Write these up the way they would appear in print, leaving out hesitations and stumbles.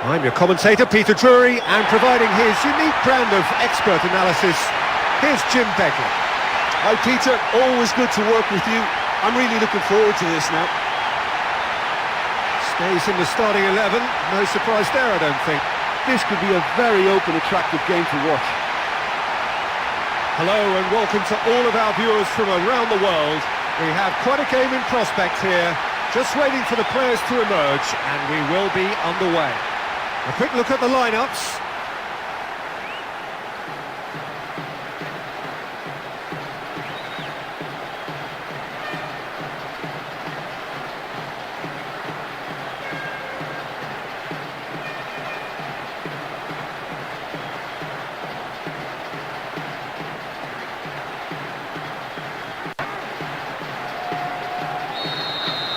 I'm your commentator, Peter Drury, and providing his unique brand of expert analysis, here's Jim Begley. Hi Peter, always good to work with you. I'm really looking forward to this now. Stays in the starting 11, no surprise there I don't think. This could be a very open, attractive game to watch. Hello and welcome to all of our viewers from around the world. We have quite a game in prospect here, just waiting for the players to emerge, and we will be underway. A quick look at the lineups.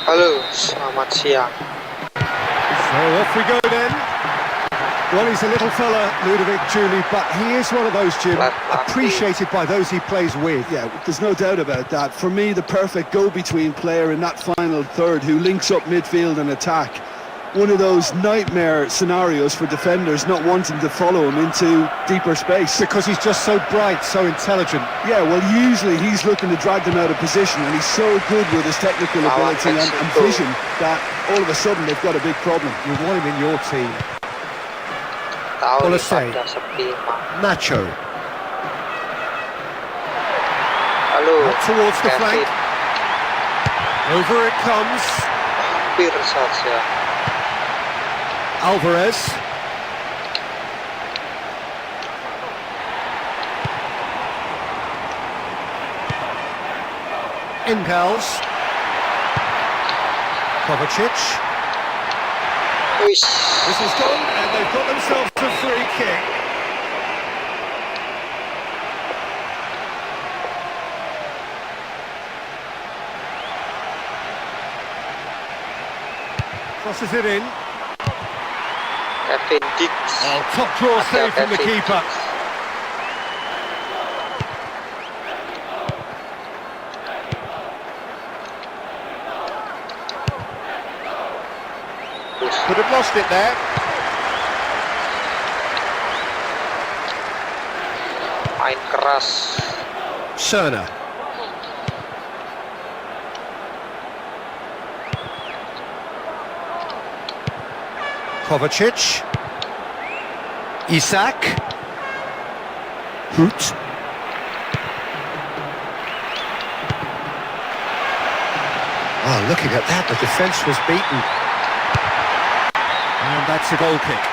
Halo, selamat siang. So off we go then. Well, he's a little fella, Ludovic Julie, but he is one of those, Jim, appreciated by those he plays with. Yeah, there's no doubt about that. For me, the perfect go-between player in that final third who links up midfield and attack. One of those nightmare scenarios for defenders not wanting to follow him into deeper space. Because he's just so bright, so intelligent. Yeah, well, usually he's looking to drag them out of position, and he's so good with his technical ability and vision that all of a sudden they've got a big problem. You want him in your team. Tahu Olesay. pada sepi, Mak. Nacho. Halo, Up towards the Kevin. flank. Over it comes. Hampir saja. Alvarez. Impels. Kovacic. Wish. This is gone, and they've got themselves a free kick. Crosses it in. Kevin Dix. Oh, top draw save from the keeper. Could have lost it there. Main keras. Cerner. Kovacic. Isak. Hoot. Oh, looking at that, the defence was beaten. And that's a goal kick.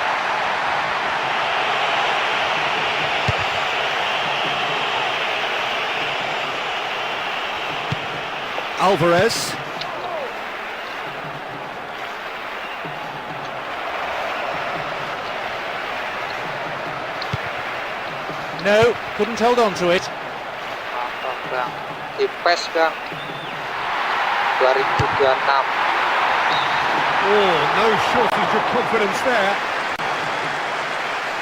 Alvarez. No, couldn't hold on to it. Mantap, Bang. Di PES, Bang. 2026. Oh, no shortage of confidence there.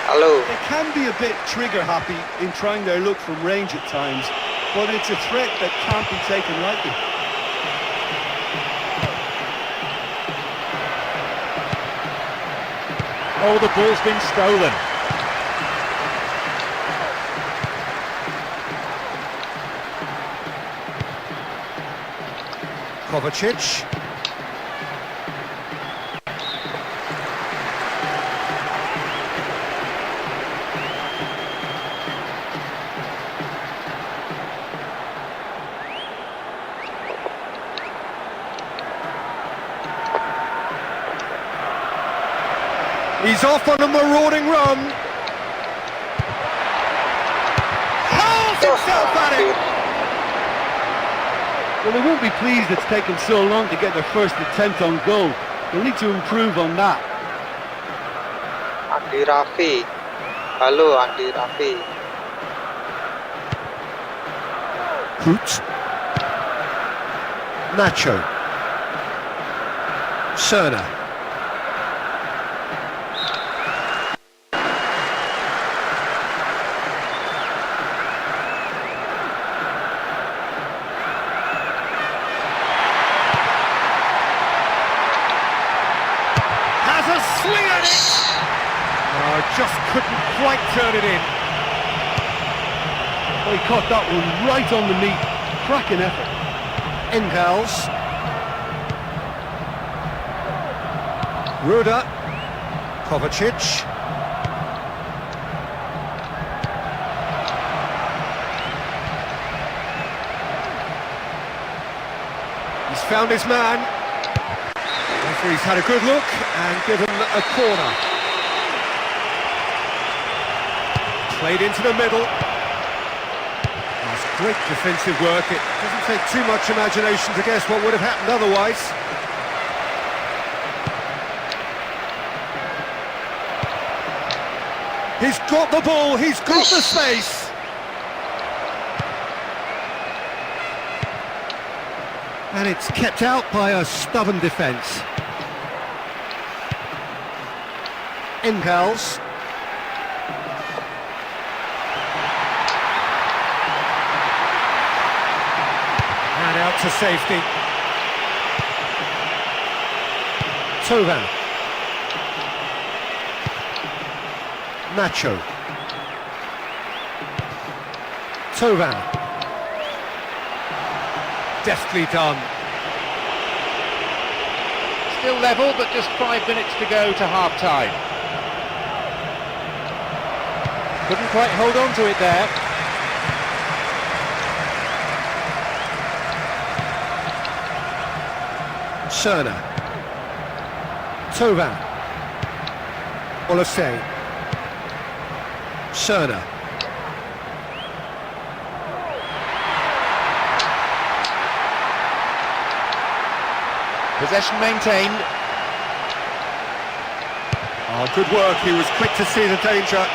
Halo. They can be a bit trigger-happy in trying their look from range at times, but it's a threat that can't be taken lightly. Oh, the ball's been stolen. Kovacic. He's off on a marauding run. Hurls himself at it. Well, they won't be pleased it's taken so long to get their first attempt on goal. They'll need to improve on that. Andi Raffi. Halo, Andi Raffi. Hoot. Nacho. Cerner. Has a swing at it! just couldn't quite turn it in. Well, he caught that one right on the meat. Cracking effort. Engels. Ruda. Kovacic. He's found his man. Referee's had a good look and given a corner. Played into the middle. That's great defensive work. It doesn't take too much imagination to guess what would have happened otherwise. He's got the ball, he's got the space. And it's kept out by a stubborn defence. Engels. And out to safety. Tovan. Nacho. Tovan. Deftly done. Still level, but just 5 minutes to go to half-time. Couldn't quite hold on to it there. Cerner. Tovan. Olasey. Cerner. Possession maintained. Oh, good work, he was quick to see the danger.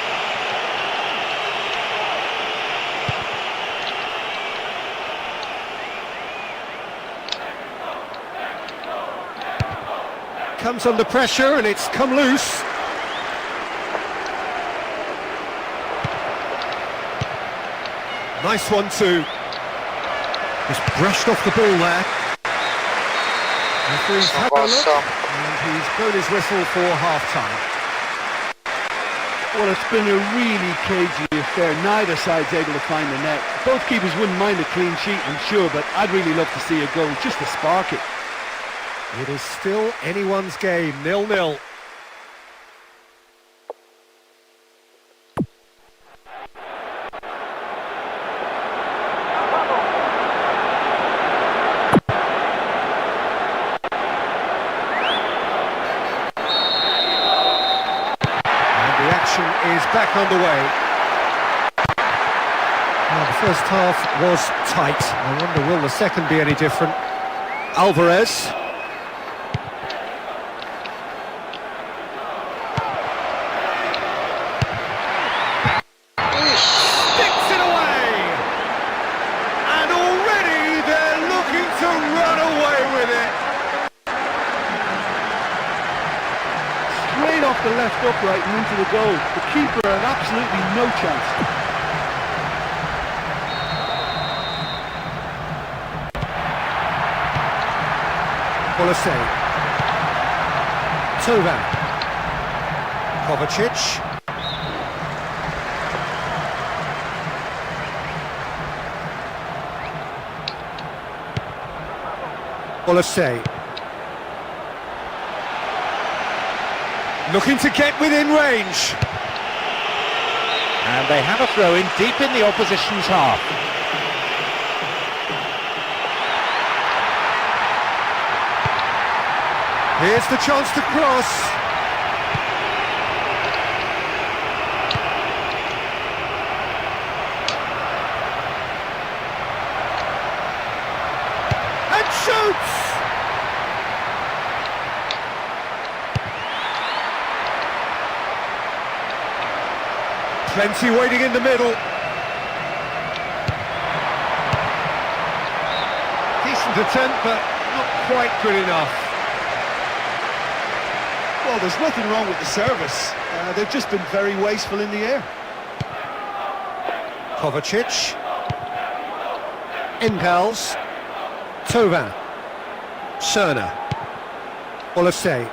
Comes under pressure and it's come loose. Nice one too. Just brushed off the ball there. Referee's had a look, and he's blown his whistle for half-time. Well, it's been a really cagey affair. Neither side's able to find the net. Both keepers wouldn't mind a clean sheet, I'm sure, but I'd really love to see a goal, just to spark it. It is still anyone's game, 0-0. Is back underway. Well, the first half was tight. I wonder, will the second be any different? Alvarez. Sticks it away! And already they're looking to run away with it. Straight off the left upright and into the goal. The keeper had absolutely no chance. Olasey. Tovan. Kovacic. Olasey. Looking to get within range. And they have a throw-in deep in the opposition's half. Here's the chance to cross. And shoots! Plenty waiting in the middle. Decent attempt, but not quite good enough. Well, there's nothing wrong with the service. They've just been very wasteful in the air. Kovacic. Engels. Tovan. Cerner. Olasey.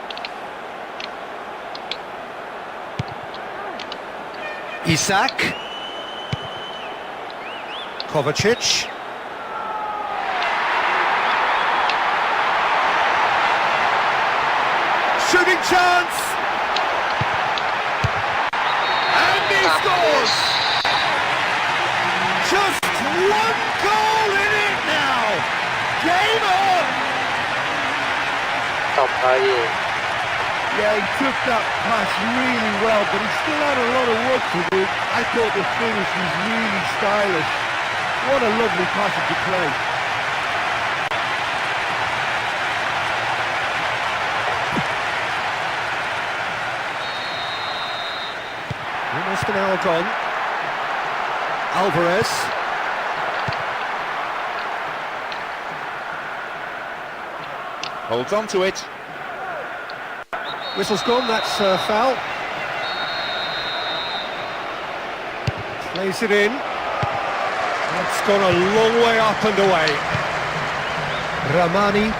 Isak. Kovacic. Shooting chance! And he scores! Just one goal in it now! Game on! Top aja. Yeah, he took that pass really well, but he still had a lot of work to do. I thought the finish was really stylish. What a lovely passage of play. Almost an hour gone. Alvarez. Holds on to it. Whistle's gone, that's foul. Plays it in. That's gone a long way up and away. Ramani.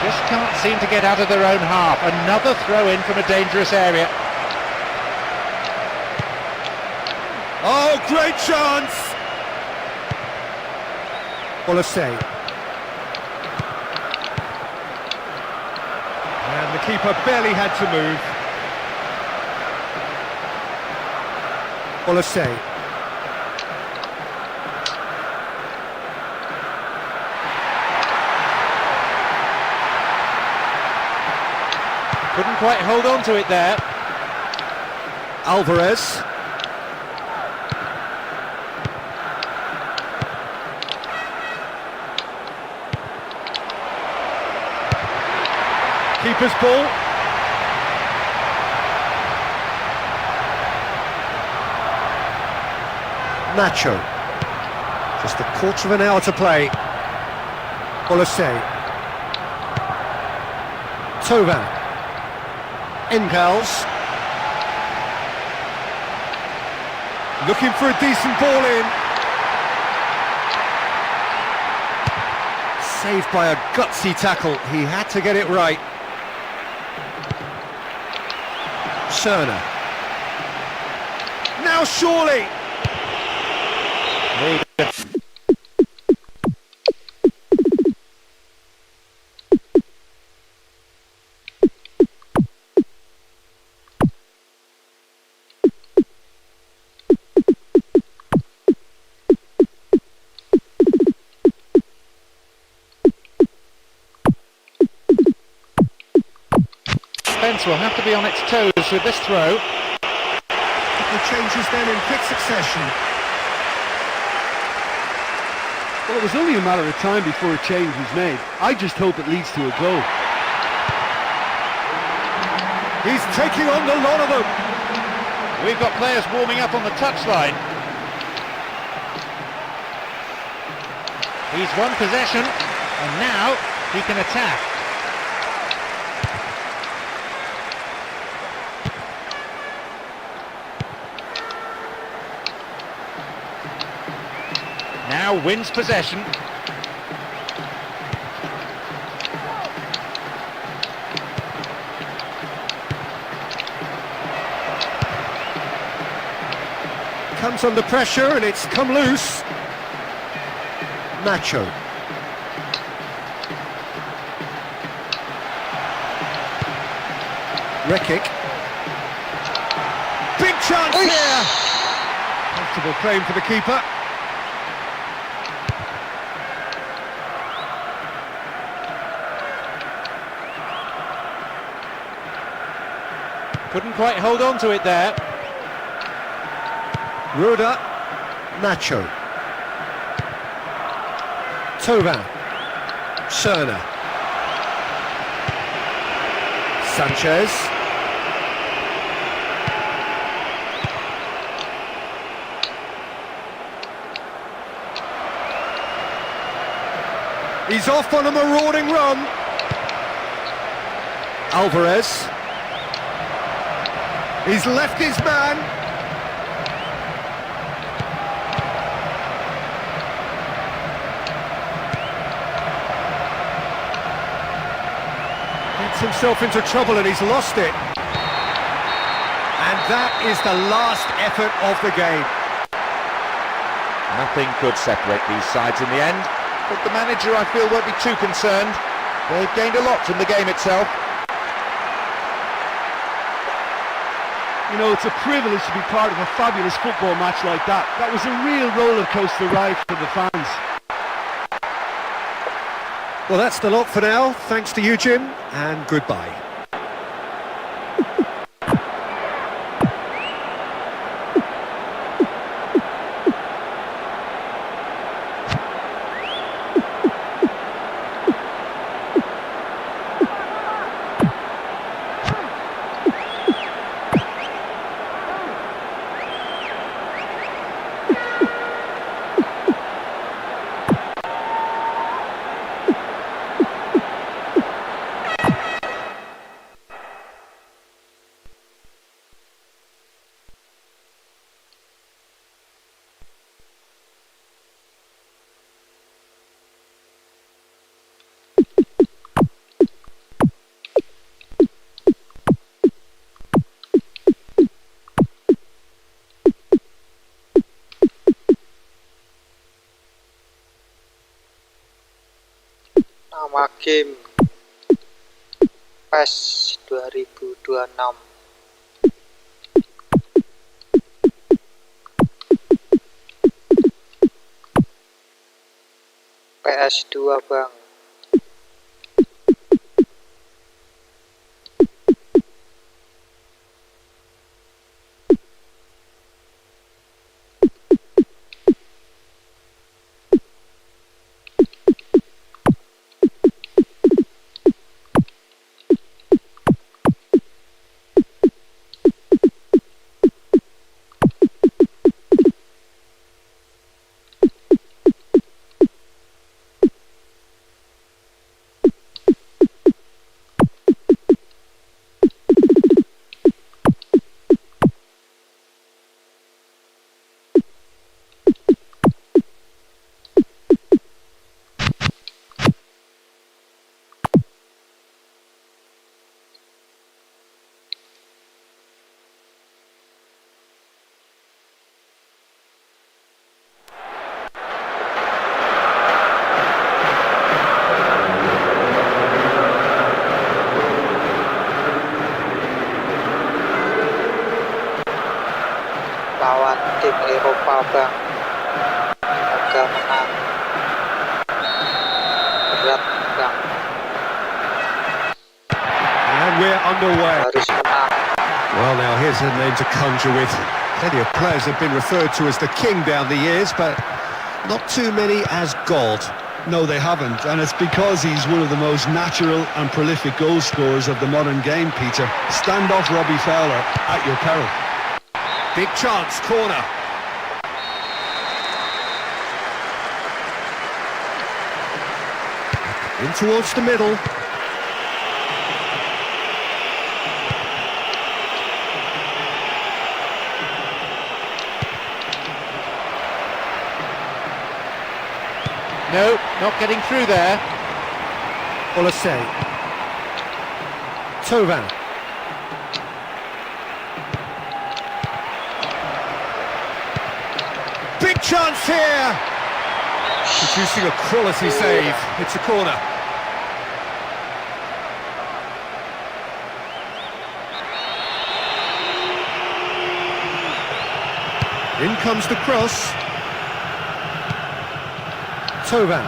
Just can't seem to get out of their own half. Another throw in from a dangerous area. Oh, great chance! Well, a save. And the keeper barely had to move. Well, a save. Couldn't quite hold on to it there. Alvarez. Keeper's ball. Nacho. Just a quarter of an hour to play. Olise. Tovan. Engels. Looking for a decent ball in. Saved by a gutsy tackle. He had to get it right. Cerner. Now surely. Defence will have to be on its toes with this throw. The changes then in quick succession. Well, it was only a matter of time before a change was made. I just hope it leads to a goal. He's taking on the lot of them. We've got players warming up on the touchline. He's won possession, and now he can attack. Now wins possession. Comes under pressure and it's come loose. Nacho. Rekic. Big chance here. Comfortable claim for the keeper. Couldn't quite hold on to it there. Ruda. Nacho. Tovan. Cerner. Sanchez. He's off on a marauding run. Alvarez. He's left his man. Gets himself into trouble and he's lost it. And that is the last effort of the game. Nothing could separate these sides in the end, but the manager, I feel, won't be too concerned. They've gained a lot from the game itself. You know, it's a privilege to be part of a fabulous football match like that. That was a real roller coaster ride for the fans. Well, that's the lot for now. Thanks to you, Jim, and goodbye. Nama game PES 2026. PS2 bang. Lawan tim Eropa bang. Laga menang. Berat bang. And we're underway. Harus menang. Well, now here's a name to conjure with. Plenty of players have been referred to as the king down the years, but not too many as God. No, they haven't, and it's because he's one of the most natural and prolific goal scorers of the modern game, Peter. Stand off Robbie Fowler at your peril. Big chance, corner. In towards the middle. No, not getting through there. Olasey. Tovan. Big chance here! Producing a quality save. It's a corner. In comes the cross. Tovan.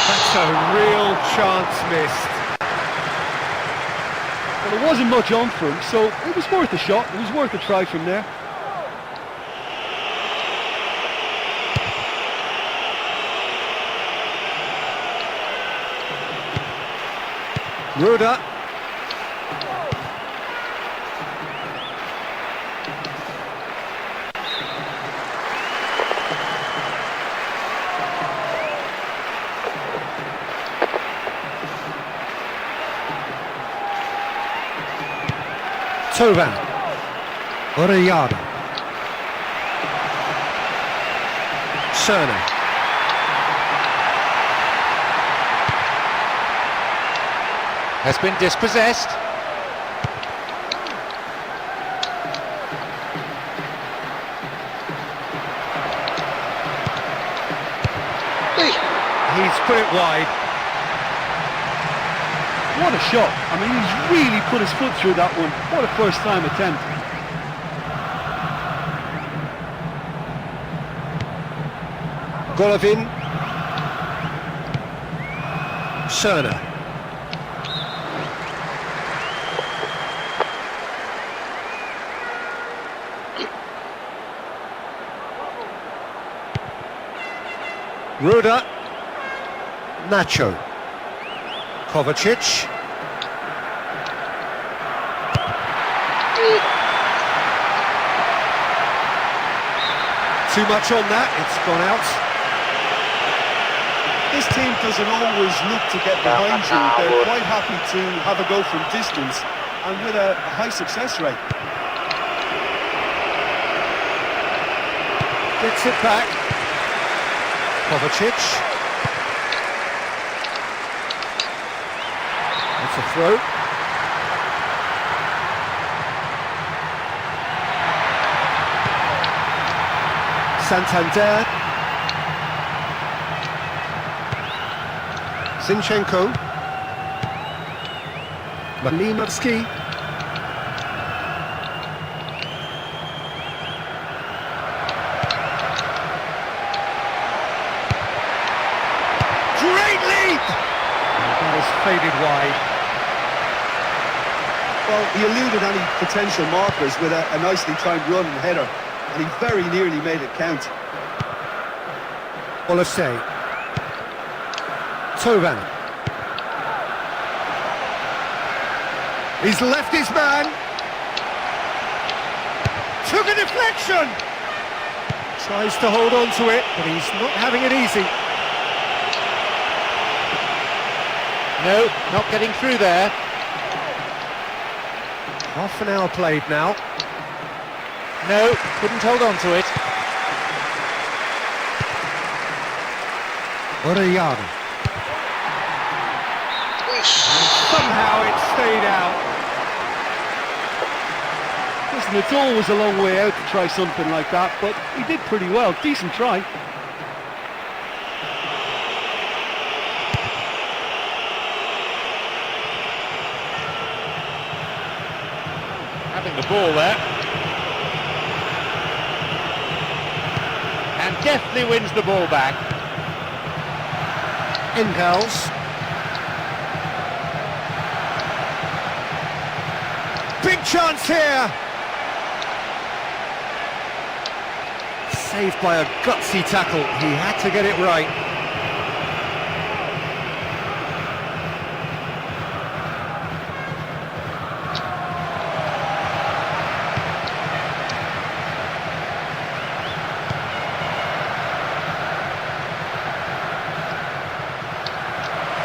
That's a real chance missed. Well, there wasn't much on for him, so it was worth a shot. It was worth a try from there. Ruda. Tovan. Orellana. Cerner. Has been dispossessed. He's put it wide. What a shot. I mean, he's really put his foot through that one. What a first time attempt. Golovin. Cerner. Ruda. Nacho. Kovacic. Too much on that, it's gone out. This team doesn't always look to get behind you. They're quite happy to have a go from distance and with a high success rate. Gets it back. Kovacic. That's a throw. Santander. Zinchenko. Malinovsky. Great lead! That has faded wide. Well, he eluded any potential markers with a nicely timed run and header, and he very nearly made it count. Olasey. Tovan. He's left his man. Took a deflection. Tries to hold on to it, but he's not having it easy. No, not getting through there. Half an hour played now. No, couldn't hold on to it. Orellana. Somehow it stayed out. Listen, it's always a long way out to try something like that, but he did pretty well. Decent try. Having the ball there. And deftly wins the ball back. Engels. Big chance here. Saved by a gutsy tackle. He had to get it right.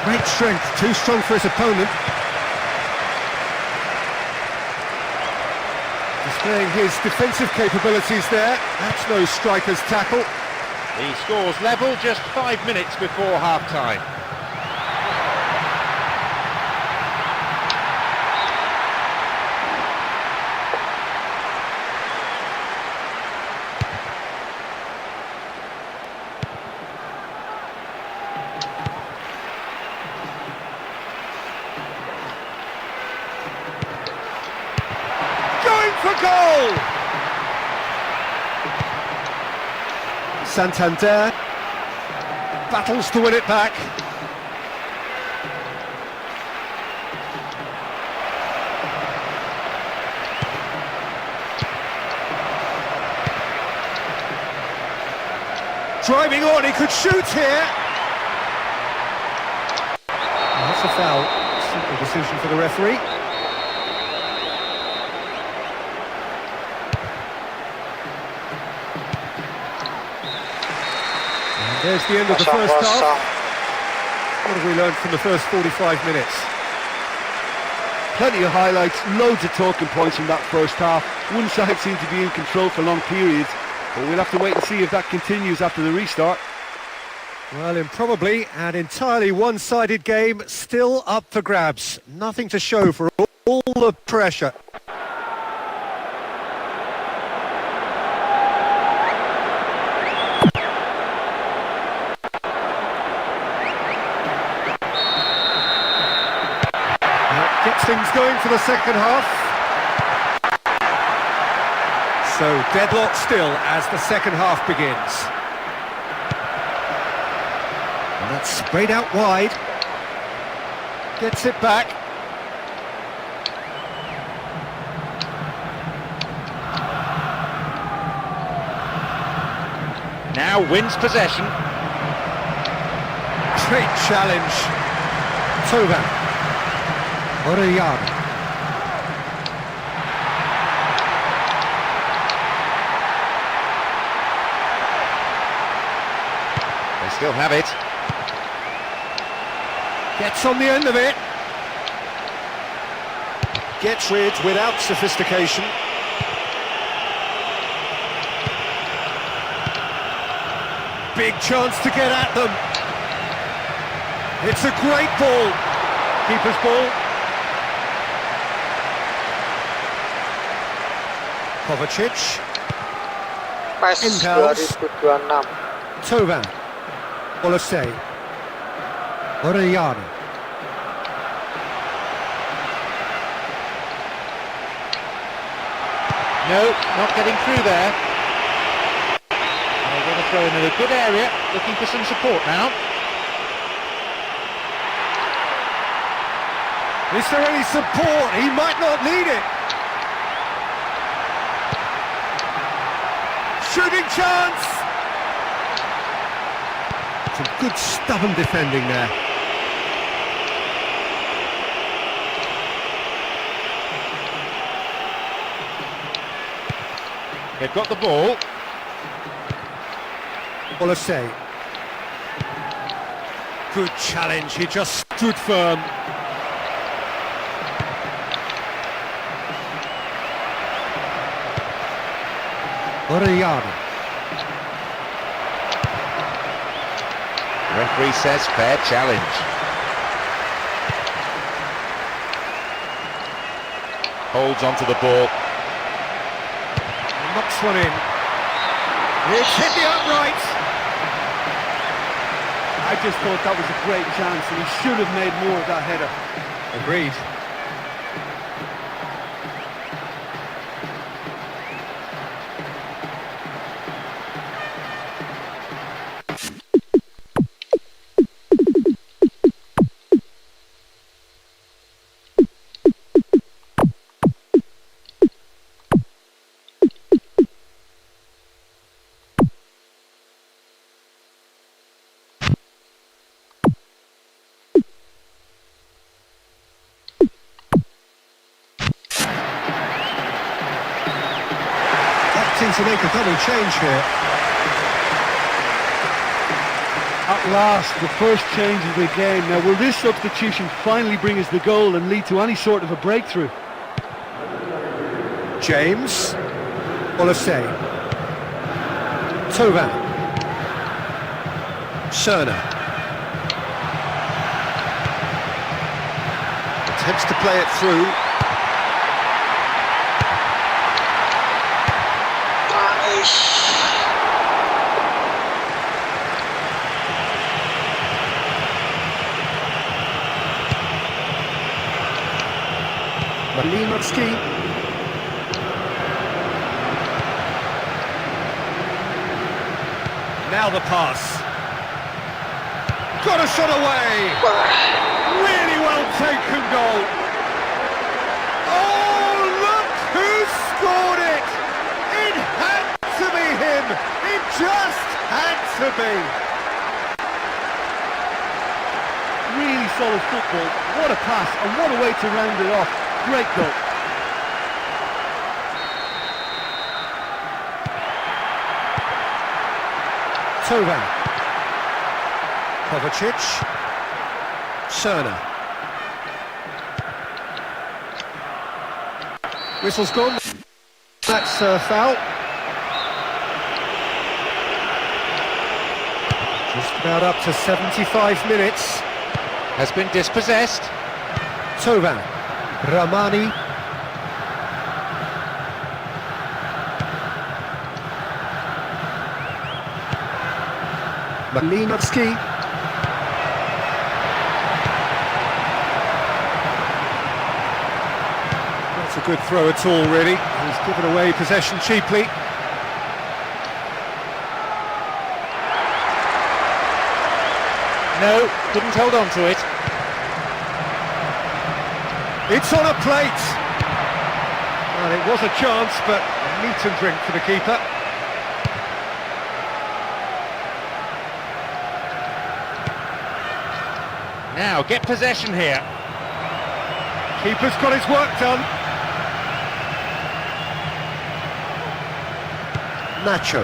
Great strength, too strong for his opponent. Displaying his defensive capabilities there. That's no striker's tackle. The score's level just 5 minutes before half-time. For goal! Santander battles to win it back. Driving on, he could shoot here. That's a foul. Simple decision for the referee. There's the end of the first half. What have we learned from the first 45 minutes? Plenty of highlights, loads of talking points from that first half. One side seemed to be in control for long periods, but we'll have to wait and see if that continues after the restart. Well, improbably an entirely one-sided game, still up for grabs. Nothing to show for all the pressure. That gets things going for the second half. So deadlock still as the second half begins. And that's sprayed out wide. Gets it back. Now wins possession. Great challenge. Coba. Orellana. They still have it. Gets on the end of it. Gets rid without sophistication. Big chance to get at them. It's a great ball. Keeper's ball. Kovacic. PES Impels. 2026. Tovan. Olosei. Orellana. No, not getting through there. They're going to throw in a good area, looking for some support now. Is there any support? He might not need it. Shooting chance! Some good stubborn defending there. They've got the ball. Olosei. Good challenge, he just stood firm. Orellana. Referee says fair challenge. Holds onto the ball. Knocks one in. It's hit the upright. I just thought that was a great chance and he should have made more of that header. Agreed. To make a double change here. At last, the first change of the game. Now, will this substitution finally bring us the goal and lead to any sort of a breakthrough? James. Olosei. Tovan. Cerner. Attempts to play it through. Malinowski. Now the pass. Got a shot away. Really well taken goal. Oh, look who scored it. It had to be him. It just had to be. Really solid football. What a pass and what a way to round it off. Great goal. Tovan. Kovacic. Cerner. Whistle's gone. That's a foul. Just about up to 75 minutes. Has been dispossessed. Coba, Ramani. Malinowski. Not a good throw at all, really. He's given away possession cheaply. No, couldn't hold on to it. It's on a plate. Well, it was a chance, but meat and drink for the keeper. Now, get possession here. Keeper's got his work done. Nacho.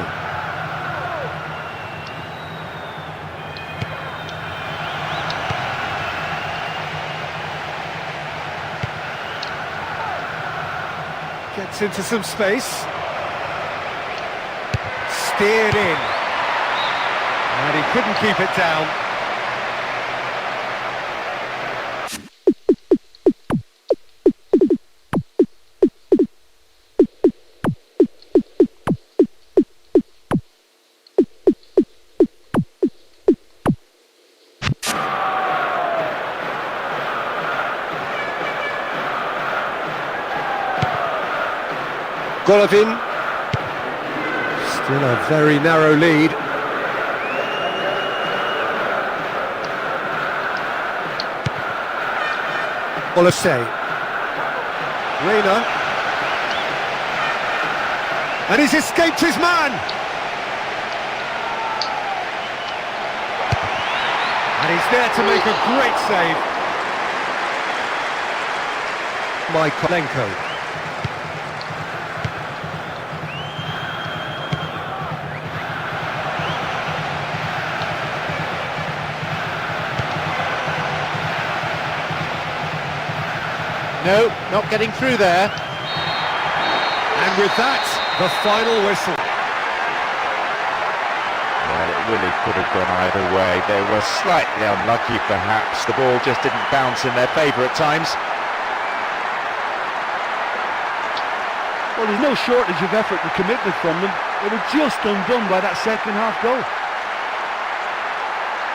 Gets into some space. Steered in. And he couldn't keep it down. Golovin. Still a very narrow lead. Olasey. Reina. And he's escaped his man! And he's there to make a great save. Mykolenko. No, not getting through there. And with that, the final whistle. Well, it really could have gone either way. They were slightly unlucky, perhaps. The ball just didn't bounce in their favour at times. Well, there's no shortage of effort and commitment from them. They were just undone by that second half goal.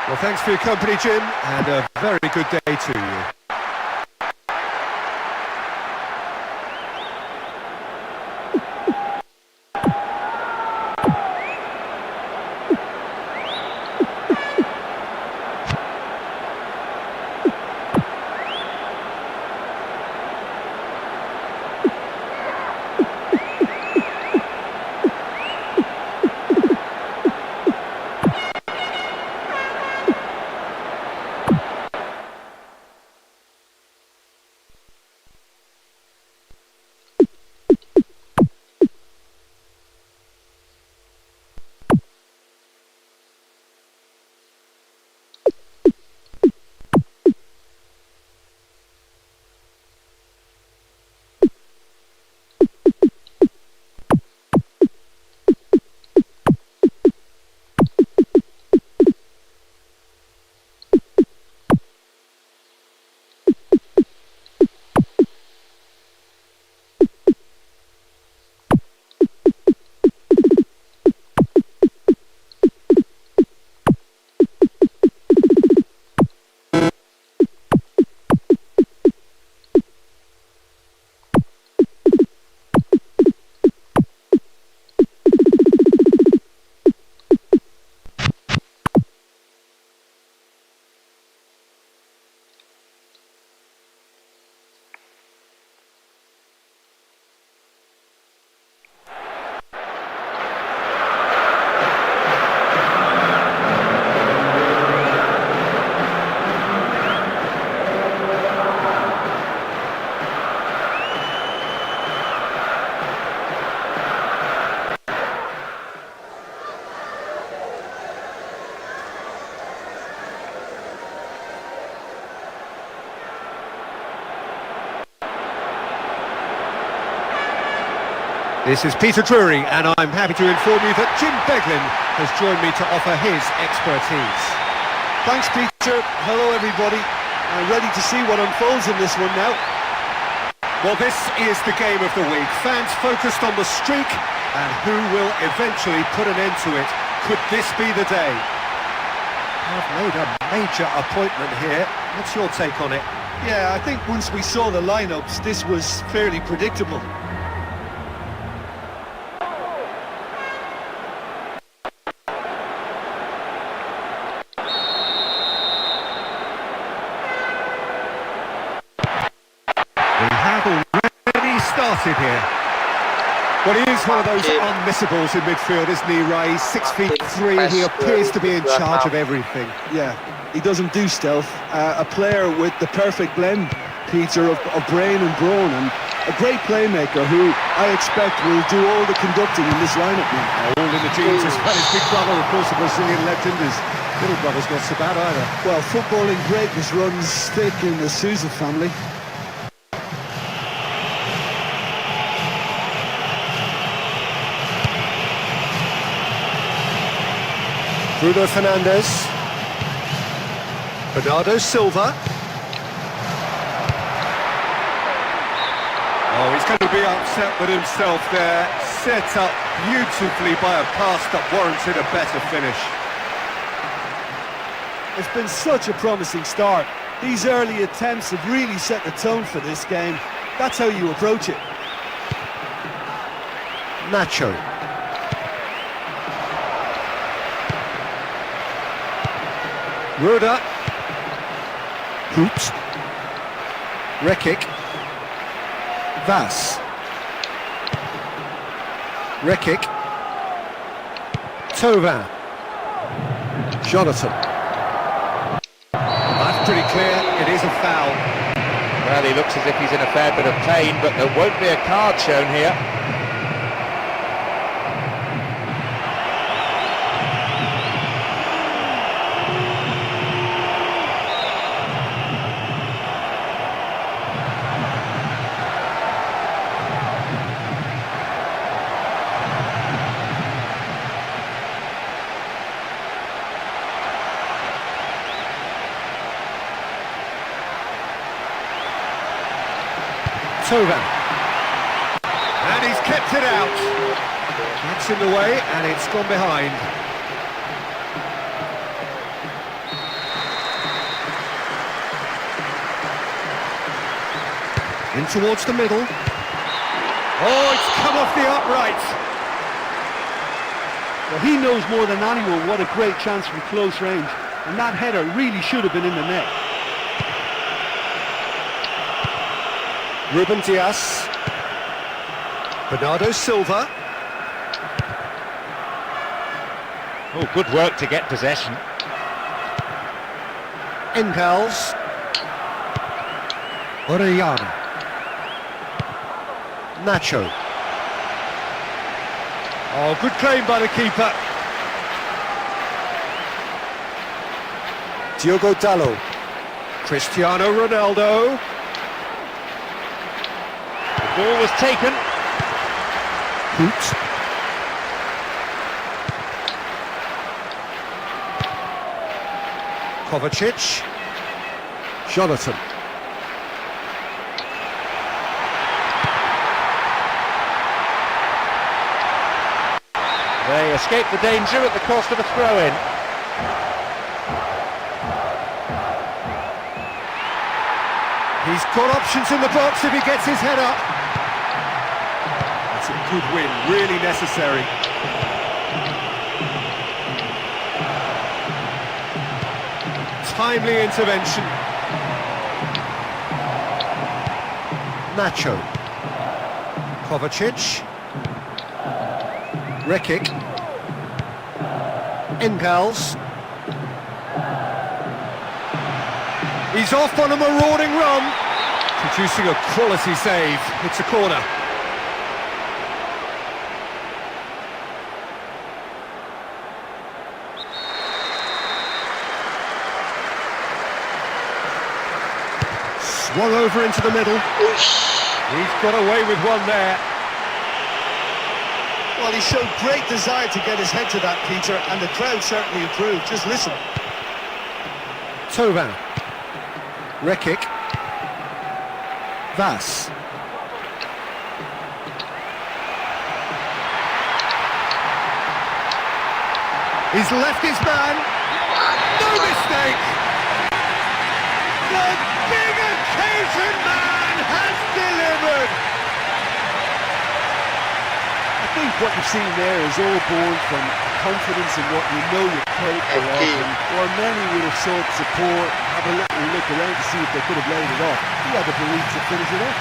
Well, thanks for your company, Jim, and a very good day to you. This is Peter Drury, and I'm happy to inform you that Jim Beglin has joined me to offer his expertise. Thanks, Peter. Hello, everybody. I'm ready to see what unfolds in this one now. Well, this is the game of the week. Fans focused on the streak and who will eventually put an end to it. Could this be the day? I've made a major appointment here. What's your take on it? Yeah, I think once we saw the lineups, this was fairly predictable. Started here. Well, he is one of those unmissables in midfield, isn't he, Ray? 6'3", he appears to be in charge of everything. Yeah, he doesn't do stealth. A player with the perfect blend, Peter, of brain and brawn, and a great playmaker who I expect will do all the conducting in this lineup now. All in the genes as well. His big brother, of course, a Brazilian legend. His little brother's not so bad either. Well, footballing greatness runs thick in the Sousa family. Bruno Fernandes, Bernardo Silva. Oh, he's going to be upset with himself there. Set up beautifully by a pass that warranted a better finish. It's been such a promising start. These early attempts have really set the tone for this game. That's how you approach it. Nacho. Ruda. Hoops. Rekic. Vas. Rekic. Tovan. Jonathan. That's pretty clear, it is a foul. Well, he looks as if he's in a fair bit of pain, but there won't be a card shown here. Tovan. And he's kept it out. That's in the way, and it's gone behind. In towards the middle. Oh, it's come off the upright. Well, he knows more than anyone what a great chance from close range, and that header really should have been in the net. Ruben Dias. Bernardo Silva. Oh, good work to get possession. Engels. Orellana. Nacho. Oh, good claim by the keeper. Diogo Dalot. Cristiano Ronaldo. Ball was taken. Hoops. Kovacic. Jonathan. They escaped the danger at the cost of a throw-in. He's got options in the box if he gets his head up. That's a good win, really necessary. Timely intervention. Nacho. Kovacic. Rekic. Engels. He's off on a marauding run. Producing a quality save. It's a corner. Swung over into the middle. He's got away with one there. Well, he showed great desire to get his head to that, Peter, and the crowd certainly approved. Just listen. Coba. Rekic. Vas. He's left his man. No mistake. The big occasion man has delivered. I think what you've seen there is all born from confidence in what you know you're capable of. And while many would have sought support, have a little look around to see if they could have laid it off, he had the belief to finish it off.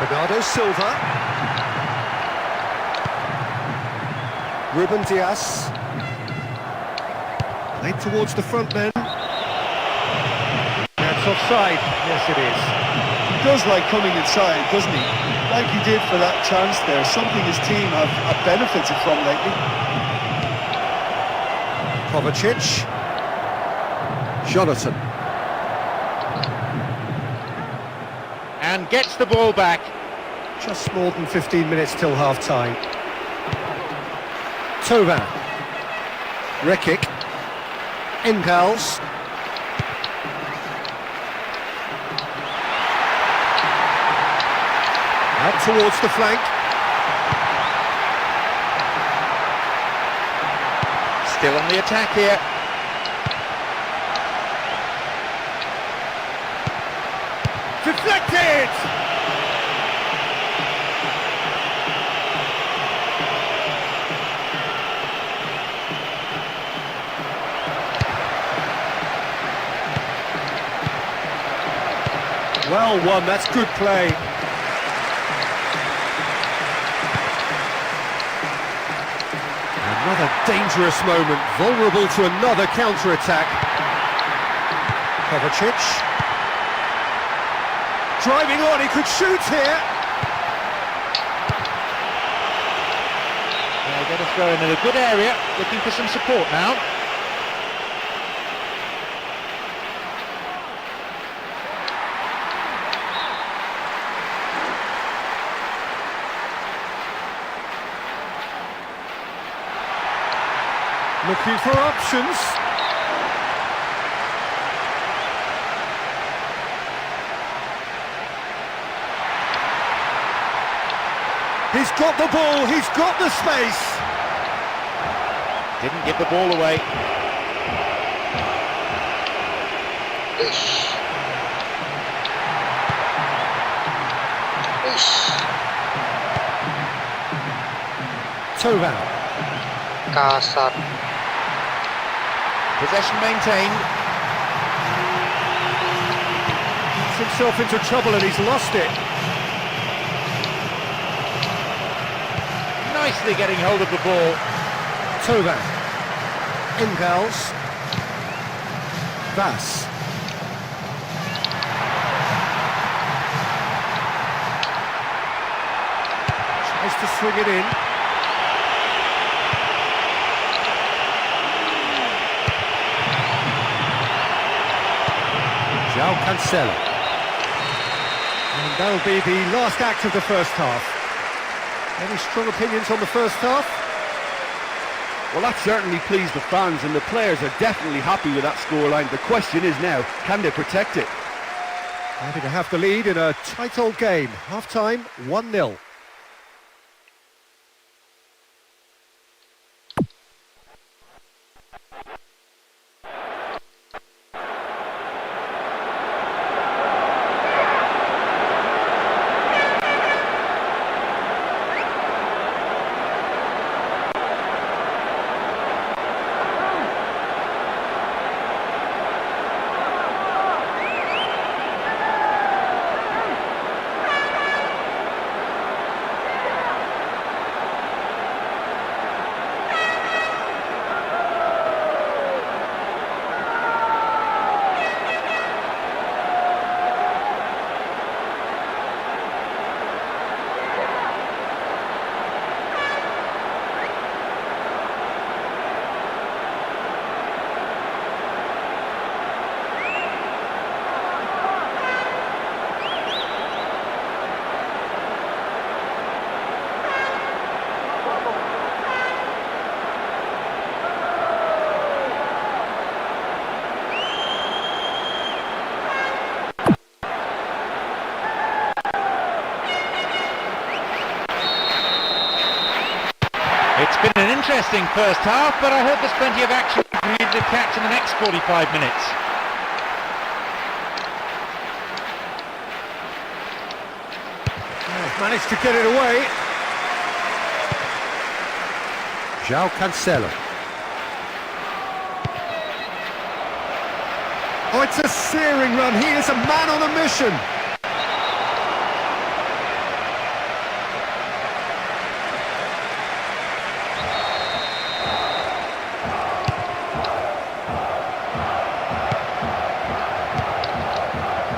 Bernardo Silva. Ruben Dias. Played towards the front men. That's offside. Yes, it is. He does like coming inside, doesn't he? Like he did for that chance there. Something his team have benefited from lately. Kovacic. Jonathan. And gets the ball back. Just more than 15 minutes till half-time. Coba. Rekic. Ingels. Out towards the flank. Still on the attack here. Deflected! Well won, that's good play. Another dangerous moment, vulnerable to another counter-attack. Kovacic. Driving on, he could shoot here. They're going to throw in a good area, looking for some support now. Looking for options. He's got the ball, he's got the space. Didn't give the ball away. Ish. Coba. Kasar. Possession maintained. Gets himself into trouble and he's lost it. Nicely getting hold of the ball. Coba. Ingels. Vas. Tries to swing it in. João Cancelo. And that'll be the last act of the first half. Any strong opinions on the first half? Well, that certainly pleased the fans, and the players are definitely happy with that scoreline. The question is now, can they protect it? Happy to have the lead in a tight old game. Half-time, 1-0. interesting first half, but I hope there's plenty of action for you to catch in the next 45 minutes. Managed to get it away. João Cancelo. Oh, it's a searing run. He is a man on a mission.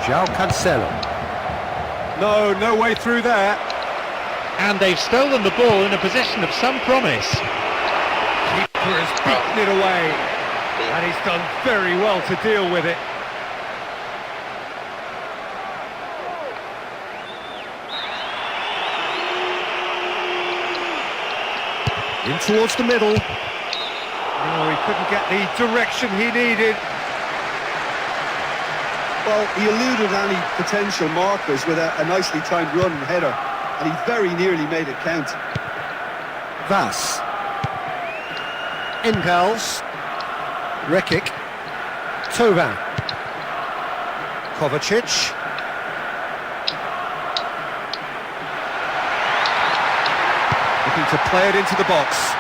João Cancelo. No way through there. And they've stolen the ball in a position of some promise. Keeper has beaten it away. And he's done very well to deal with it. In towards the middle. No, he couldn't get the direction he needed. Well, he eluded any potential markers with a nicely timed run and header, and he very nearly made it count. Vas. Impels. Rekic. Tovan. Kovacic. Looking to play it into the box.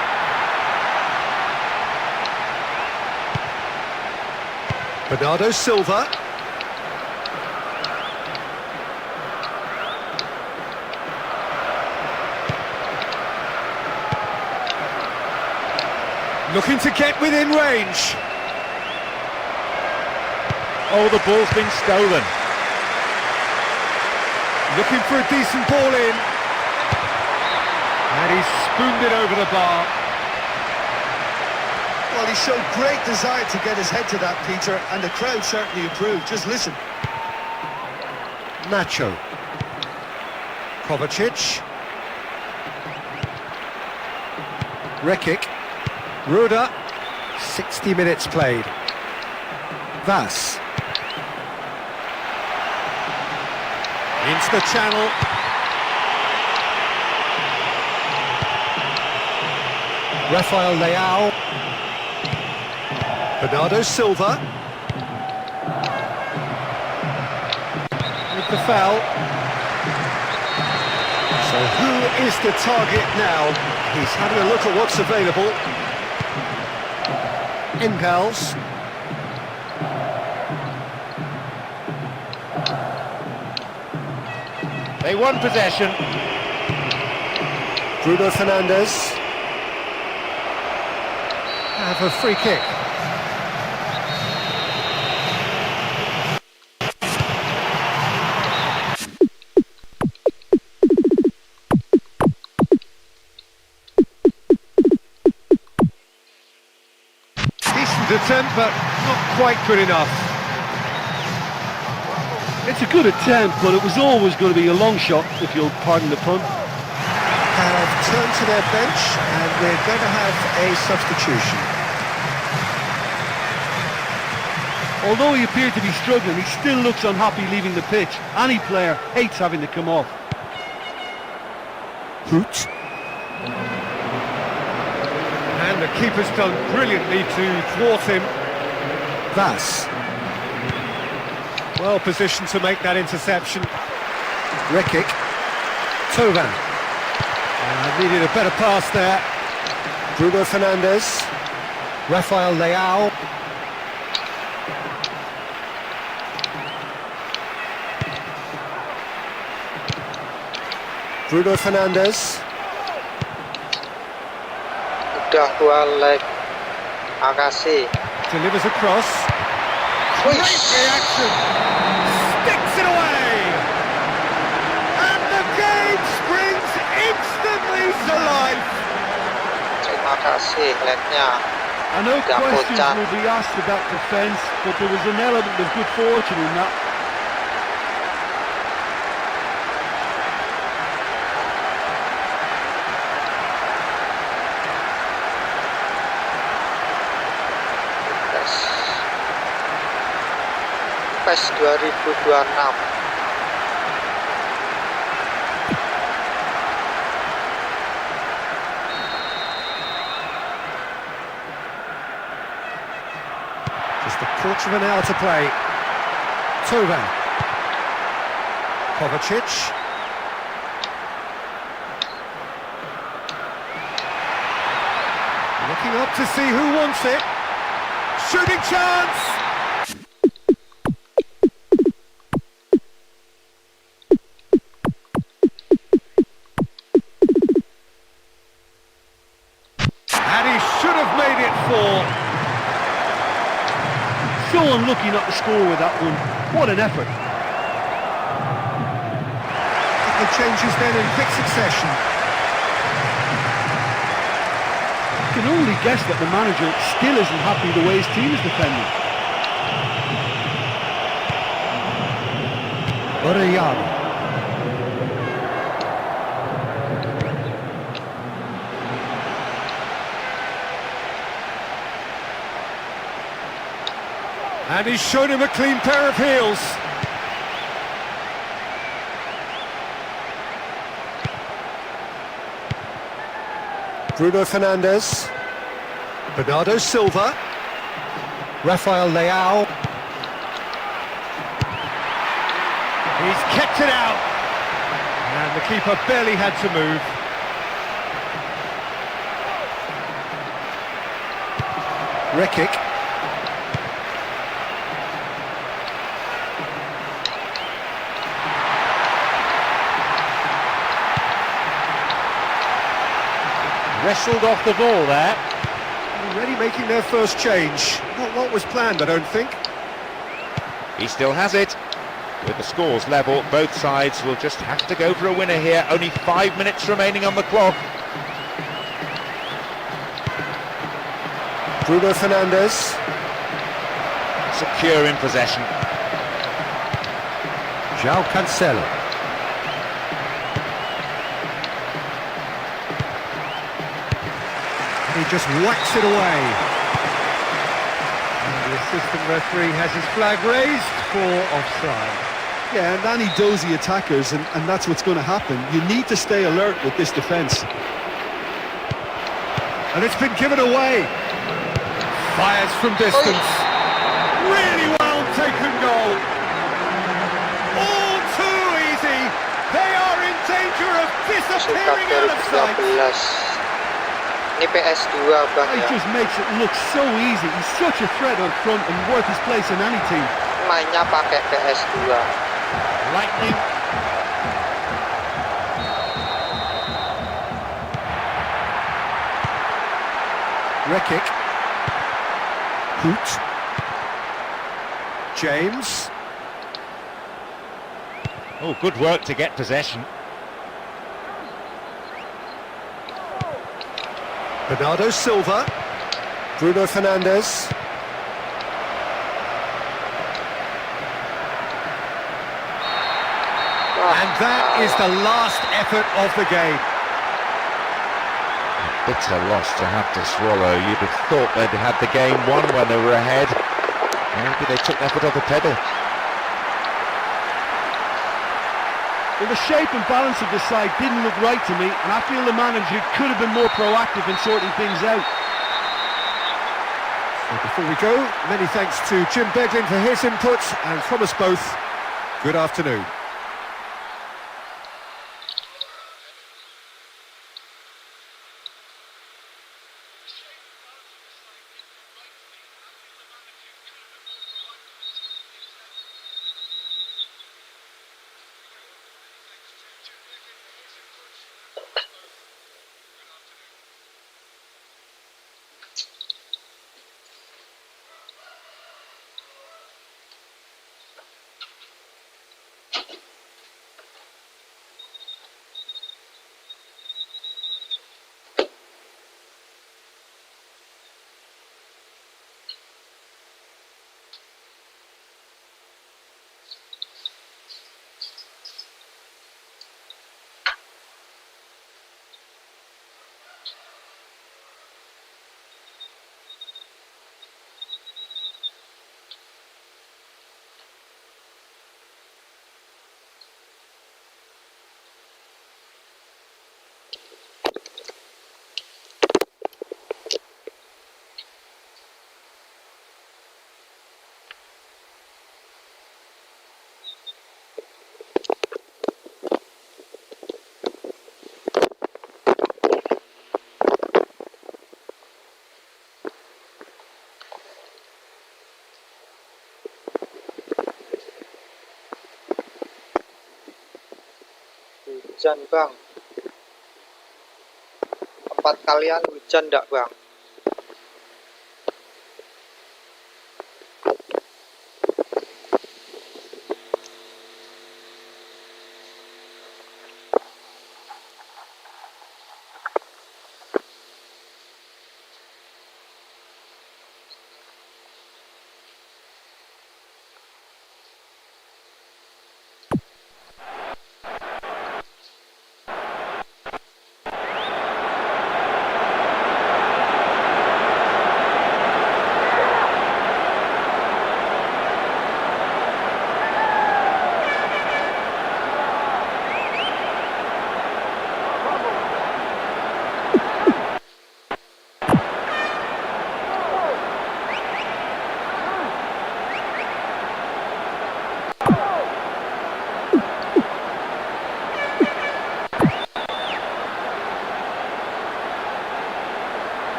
Bernardo Silva. Looking to get within range. Oh, the ball's been stolen. Looking for a decent ball in. And he's spooned it over the bar. Well, he showed great desire to get his head to that, Peter, and the crowd certainly approved. Just listen. Nacho. Kovacic. Rekic. Ruda. 60 minutes played. Vas. Into the channel. Rafael Leao. Bernardo Silva. With the foul. So who is the target now? He's having a look at what's available. Impels. They won possession. Bruno Fernandes. Have a free kick. Decent attempt, but not quite good enough. It's a good attempt, but it was always going to be a long shot, if you'll pardon the pun. Have turned to their bench, and we're going to have a substitution. Although he appeared to be struggling, he still looks unhappy leaving the pitch. Any player hates having to come off. Hoot. And the keeper's done brilliantly to thwart him. Vas. Well positioned to make that interception. Rekic. Tovan. Needed a better pass there. Bruno Fernandes. Rafael Leao. Bruno Fernandes. Udah 2 leg. Makasih. Delivers across. Great reaction. Sticks it away. And the game springs instantly to life. Terima kasih legnya. I know Yeah, questions Bojan. will be asked about defence, but there was an element of good fortune in that. PES 2026. much of an hour to play. Coba. Kovacic. Looking up to see who wants it. Shooting chance! And he should have made it 4. So unlucky not to score with that one. What an effort. The changes then in quick succession. You can only guess that the manager still isn't happy the way his team is defending. Orellana. And he's shown him a clean pair of heels. Bruno Fernandes. Bernardo Silva. Rafael Leao. He's kept it out. And the keeper barely had to move. Rekic. Wrestled off the ball there. Already making their first change. Not what was planned, I don't think. He still has it. With the scores level, both sides will just have to go for a winner here. Only 5 minutes remaining on the clock. Bruno Fernandes. Secure in possession. João Cancelo. He just whacks it away. And the assistant referee has his flag raised for offside. Yeah, and any dozy attackers, and that's what's going to happen. You need to stay alert with this defence. And it's been given away. Fires from distance. Really well taken goal. All too easy. They are in danger of disappearing out of sight. Ini PS2 bang He ya. just makes it look so easy. He's such a threat up front and worth his place in any team. Mainnya pakai PS2. Lightning. Rekic. Hoot. James. Oh, good work to get possession. Bernardo Silva. Bruno Fernandes. And that is the last effort of the game. Bitter loss to have to swallow. You'd have thought they'd had the game won when they were ahead. Maybe they took their foot off the pedal. Well, the shape and balance of the side didn't look right to me, and I feel the manager could have been more proactive in sorting things out. So before we go, many thanks to Jim Beglin for his input, and from us both, good afternoon. hujan bang. 4 kalian hujan ndak bang?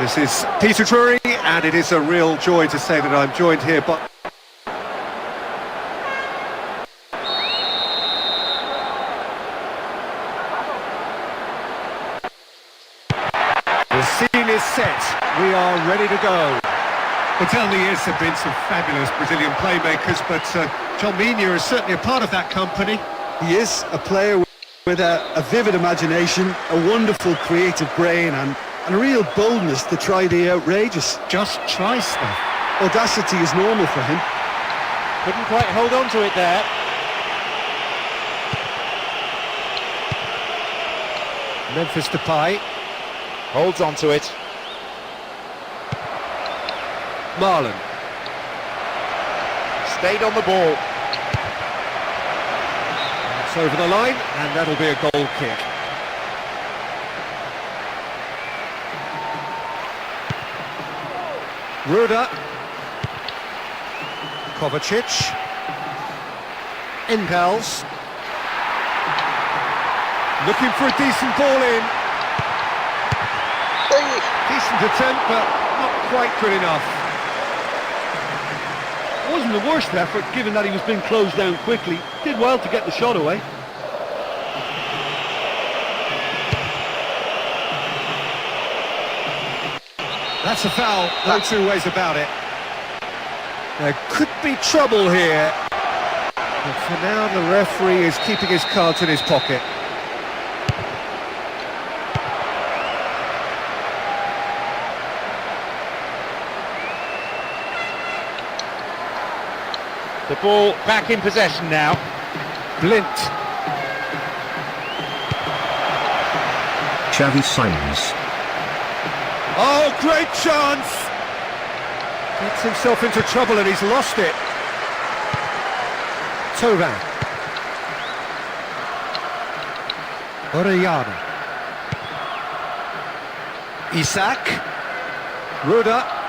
This is Peter Drury, and it is a real joy to say that I'm joined here by... The scene is set. We are ready to go. Well, down the years have been some fabulous Brazilian playmakers, but John Mina is certainly a part of that company. He is a player with a vivid imagination, a wonderful creative brain, and a real boldness to try the outrageous. Just try stuff. Audacity is normal for him. Couldn't quite hold on to it there. Memphis Depay. Holds on to it. Marlon. Stayed on the ball. It's over the line, and that'll be a goal kick. Ruda. Kovacic. Engels. Looking for a decent ball in. Decent attempt, but not quite good enough. Wasn't the worst effort, given that he was being closed down quickly. Did well to get the shot away. That's a foul, no two ways about it. There could be trouble here. But for now, the referee is keeping his cards in his pocket. The ball back in possession now. Blint. Xavi Simons. Oh, great chance! Gets himself into trouble and he's lost it. Toran. Orellana. Isak. Ruda.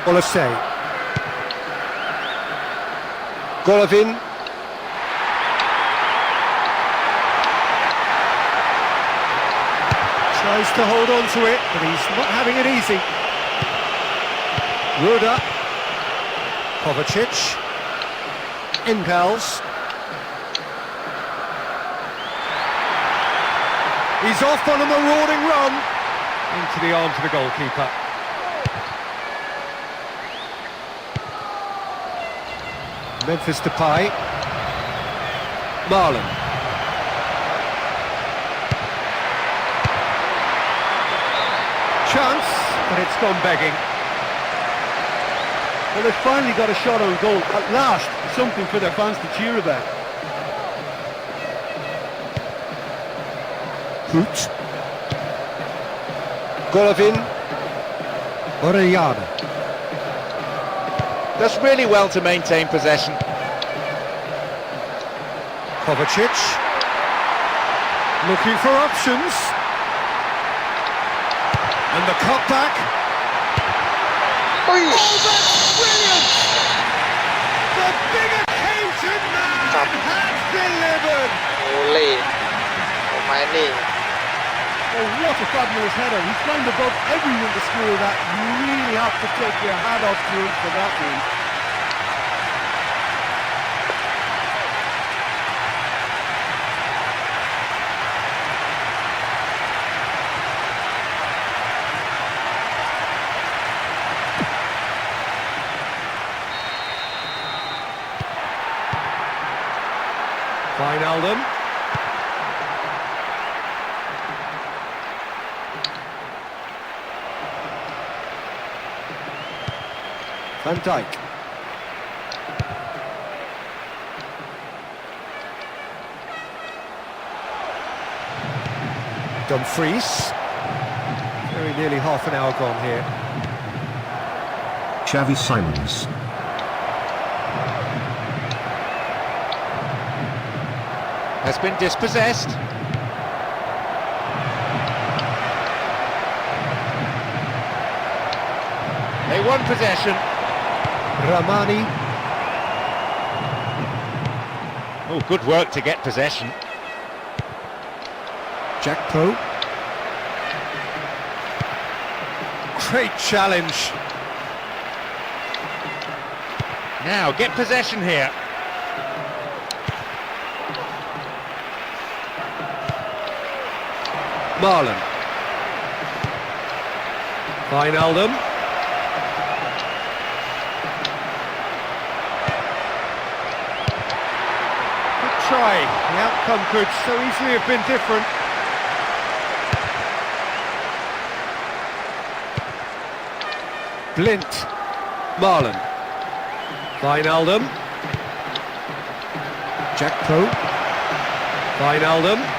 Olasey. Golovin. Tries to hold on to it, but he's not having it easy. Ruda. Kovacic. Engels. He's off on a marauding run. Into the arms of the goalkeeper. Memphis Depay. Marlon. Chance, but it's gone begging. Well, they've finally got a shot on goal. At last, something for their fans to cheer about. Hoot. Golovin. Orellana. Does really well to maintain possession. Kovacic. Looking for options. And the cutback. Wih, Oh, that's brilliant! The big occasion man has delivered! boleh. Pemain ni. Oh, what a fabulous header. He's climbed above everyone to score that. You really have to take your hat off to him for that one. Wijnaldum. Van Dijk. Dumfries. Very nearly half an hour gone here. Xavi Simons. Has been dispossessed. They won possession. Ramani. Oh, good work to get possession. Jack Pro. Great challenge. Now, get possession here. Marlon. Wijnaldum. Good try. The outcome could so easily have been different. Blint. Marlon. Wijnaldum. Jack Pro. Wijnaldum.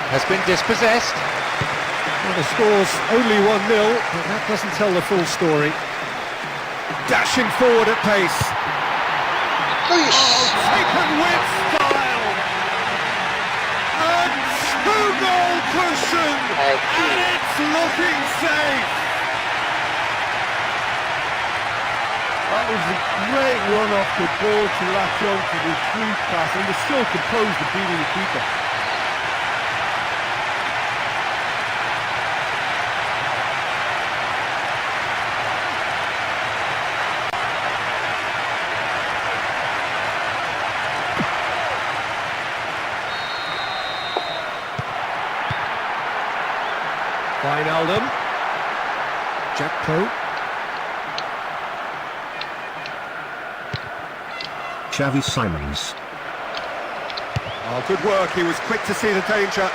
Has been dispossessed. Well, the score's only 1-0, but that doesn't tell the full story. Dashing forward at pace. Wih, Taken with style. A two-goal cushion. And it's looking safe. That was a great run off the ball to latch on to the free pass, and was so composed of beating the keeper. Wijnaldum. Jack Pro. Xavi Simons. Oh, good work. He was quick to see the danger.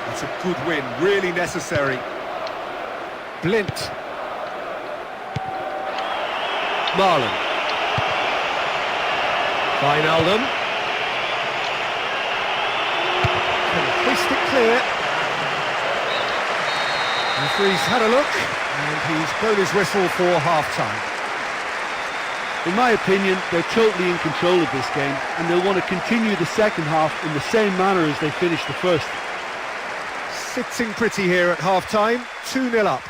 That's a good win. Really necessary. Blint. Marlon. Wijnaldum. Can hoist it clear. Referee's had a look, and he's blown his whistle for half-time. In my opinion, they're totally in control of this game, and they'll want to continue the second half in the same manner as they finished the first. Sitting pretty here at half-time, 2-0 up.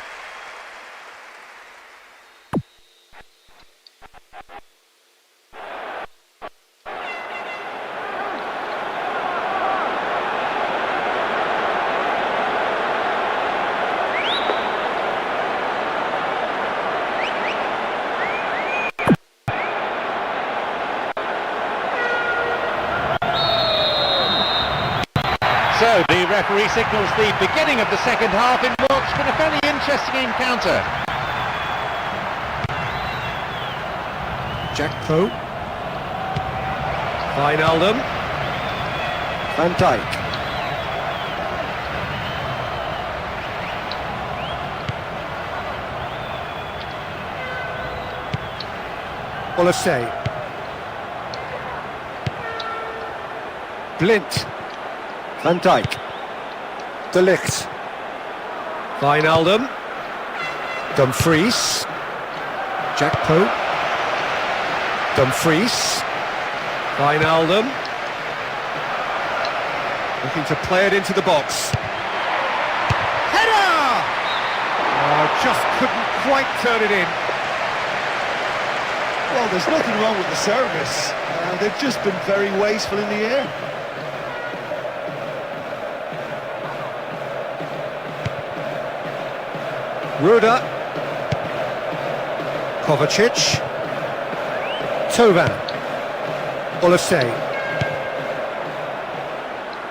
So the referee signals the beginning of the second half in what's been a fairly interesting encounter. Jackpo. Wijnaldum. Van Dijk. Olise. Blind. Van Dijk. De Ligt. Wijnaldum. Dumfries. Jackpo. Dumfries. Wijnaldum. Looking to play it into the box. Header! Oh, just couldn't quite turn it in. Well, there's nothing wrong with the service. They've just been very wasteful in the air. Ruda. Kovacic. Tovan. Olise.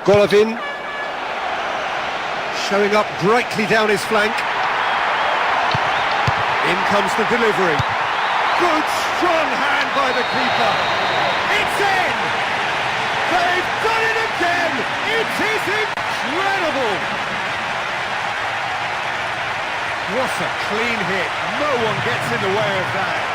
Golovin. Showing up brightly down his flank. In comes the delivery. Good, strong hand by the keeper. It's in! They've done it again! It is incredible! What a clean hit. No one gets in the way of that.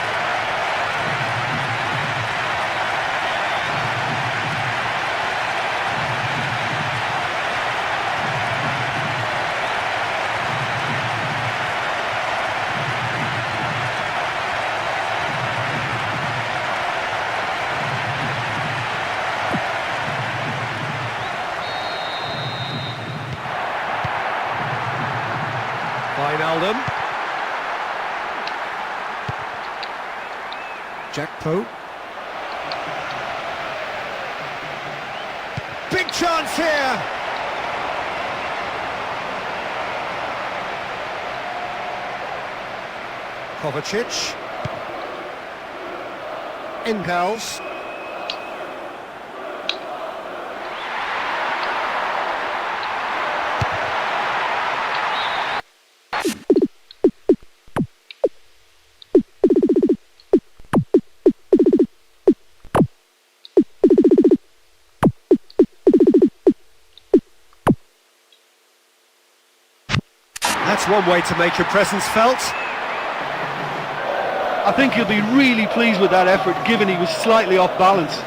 Wijnaldum. Jackpo. Big chance here. Kovacic. Engels. That's one way to make your presence felt. I think he'll be really pleased with that effort, given he was slightly off balance. The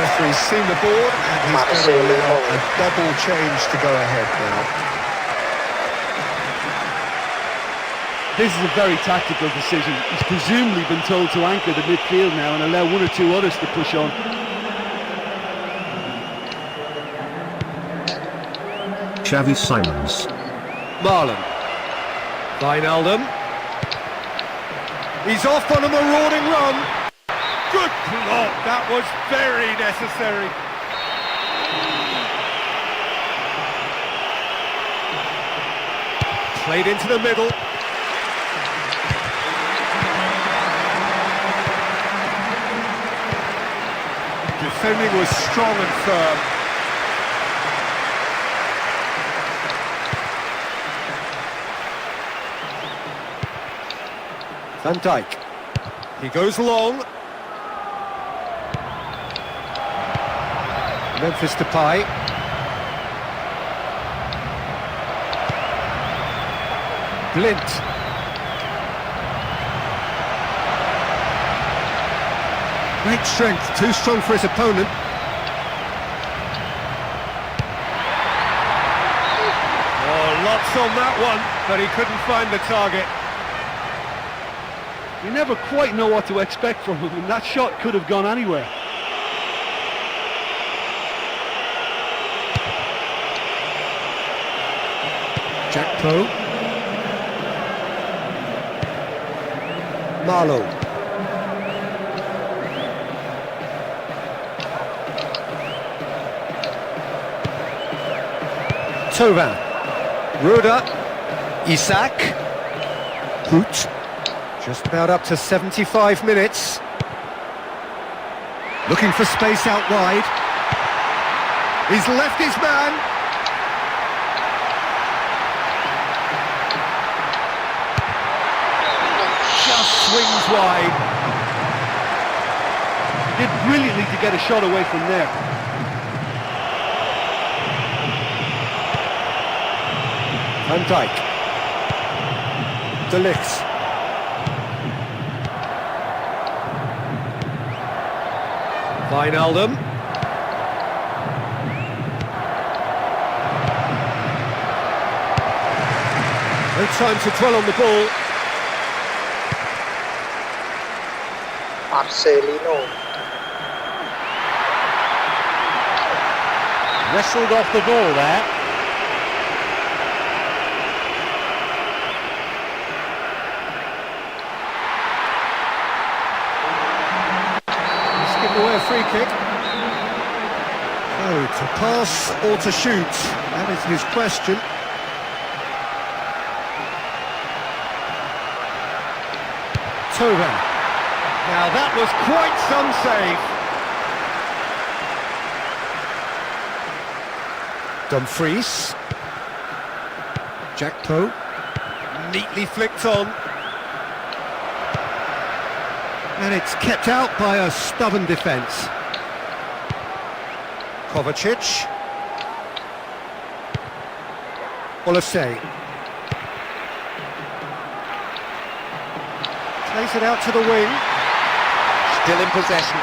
referee's seen the board and he's going to allow a double change to go ahead now. This is a very tactical decision. He's presumably been told to anchor the midfield now and allow one or two others to push on. Xavi Simons. Marlon. Wijnaldum. He's off on a marauding run. Good block, that was very necessary. Played into the middle. Defending was strong and firm. Van Dijk. He goes long. Memphis Depay. Blind. Great strength, too strong for his opponent. Oh, lots on that one, but he couldn't find the target. You never quite know what to expect from him, and that shot could have gone anywhere. Jackpo. Marlowe. Tovan. Ruda. Isak. Hoot. Just about up to 75 minutes. Looking for space out wide. He's left his man. Just swings wide. Did brilliantly to get a shot away from there. Van Dijk. De Ligt. Wijnaldum. No time to dwell on the ball. Marcelino. Wrestled off the ball there. He's given away a free kick. Oh, to pass or to shoot? That is his question. Coba. Now that was quite some save. Dumfries. Jackpo. Neatly flicked on. And it's kept out by a stubborn defence. Kovacic. Olasey. Plays it out to the wing. Still in possession.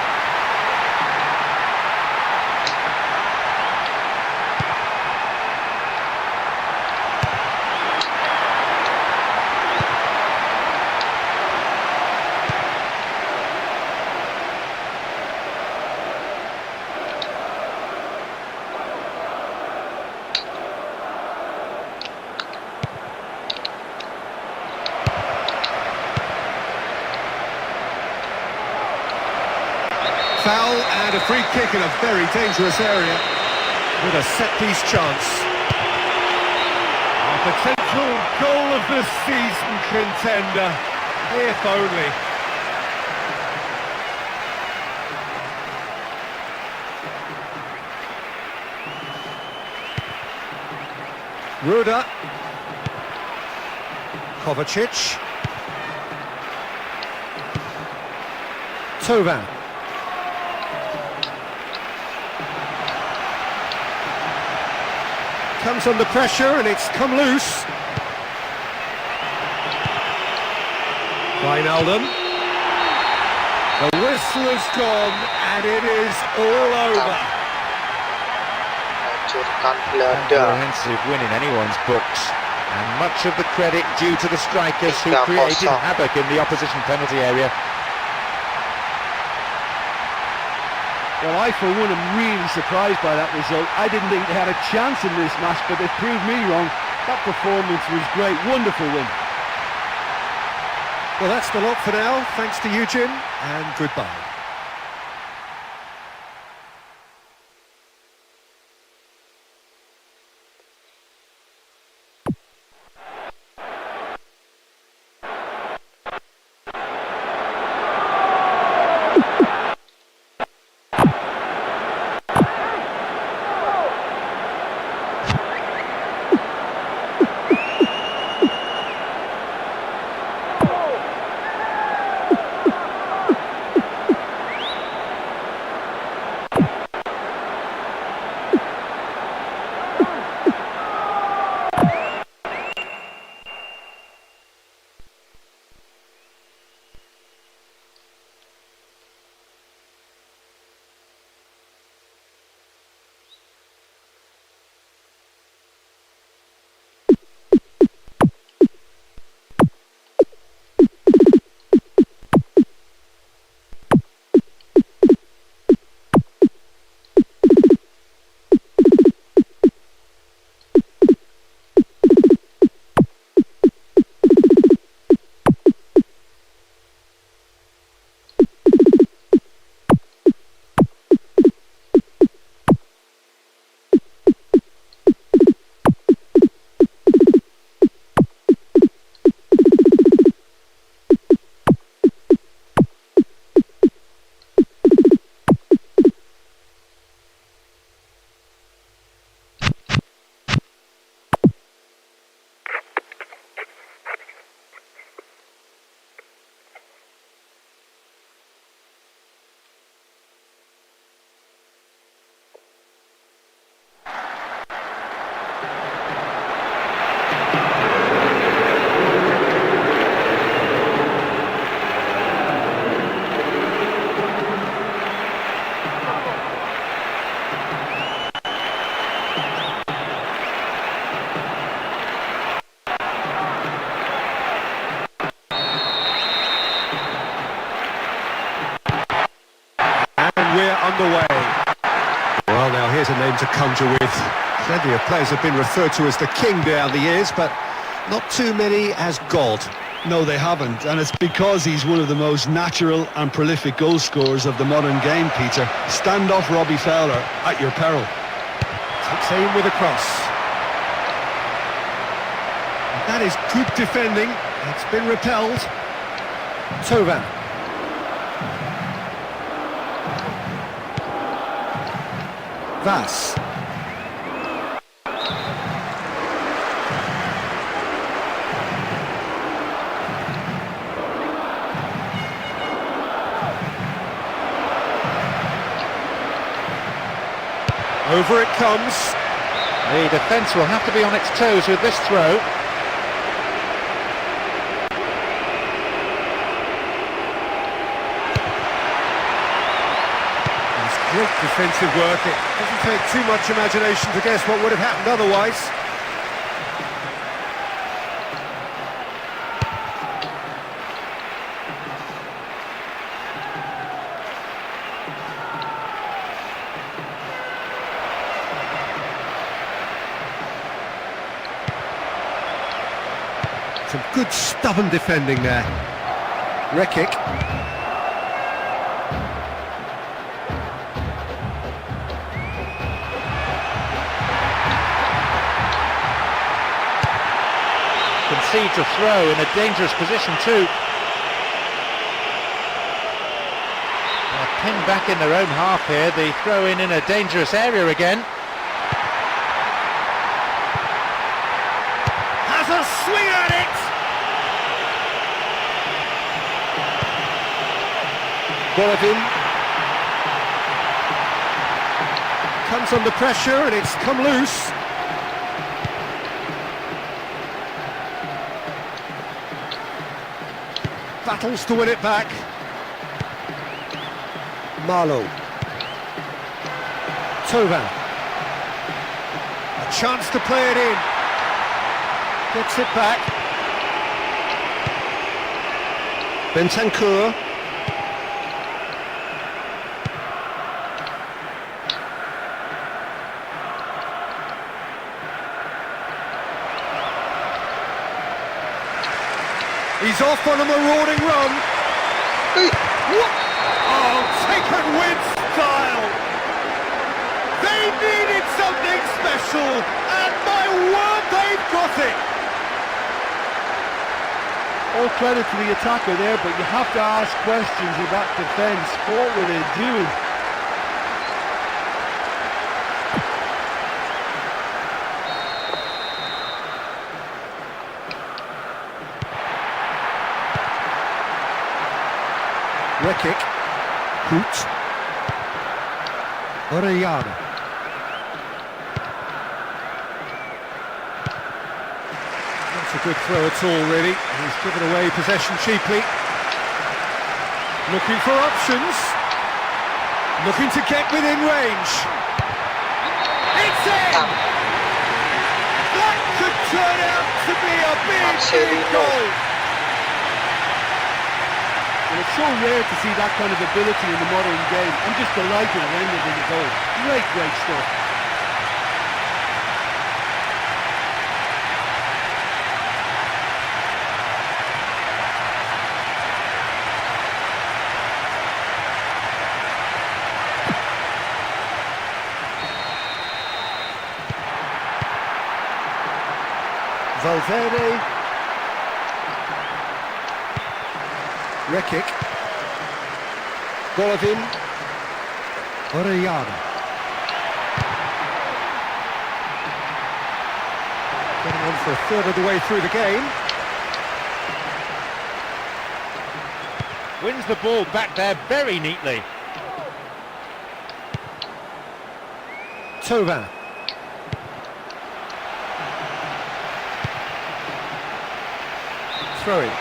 Foul and a free kick in a very dangerous area with a set-piece chance. A potential goal of the season contender, if only. Ruda. Kovacic. Tovan. Comes under pressure and it's come loose. Wijnaldum. The whistle has gone and it is all over. Hancurkan Belanda. Comprehensive win in anyone's books, and much of the credit due to the strikers who created havoc in the opposition penalty area. Well, I for one am really surprised by that result. I didn't think they had a chance in this match, but they proved me wrong. That performance was great, wonderful win. Well, that's the lot for now. Thanks to you, Jim, and goodbye. underway. Well, now here's a name to conjure with. Plenty of players have been referred to as the king down the years, but not too many as God. No, they haven't, and it's because he's one of the most natural and prolific goal scorers of the modern game, Peter. Stand off Robbie Fowler at your peril. Takes aim with a cross. That is good defending. It's been repelled. Coba. Vas. Over it comes. The defence will have to be on its toes with this throw. Great defensive work. It doesn't take too much imagination to guess what would have happened otherwise. Some good stubborn defending there. Rekic. Concedes a throw in a dangerous position too. They're pinned back in their own half here. The throw in a dangerous area again. Has a swing at it! Golovin comes under pressure and it's come loose. Battles to win it back. Marlowe. Coba. A chance to play it in. Gets it back. Bentancur. He's off on a marauding run. Oh, taken with style. They needed something special, and my word, they've got it. All credit to the attacker there, but you have to ask questions about defence. What were they doing? Rekic. Hoot. Orellana. Not a good throw at all, really. He's given away possession cheaply. Looking for options. Looking to get within range. It's in! That could turn out to be a big goal. And it's so rare to see that kind of ability in the modern game. I'm just delighted it ended in a goal. Great stuff. Valverde. Rekic. Golovin. Orellana. Getting on for a third of the way through the game. Wins the ball back there very neatly. Coba. Throw it.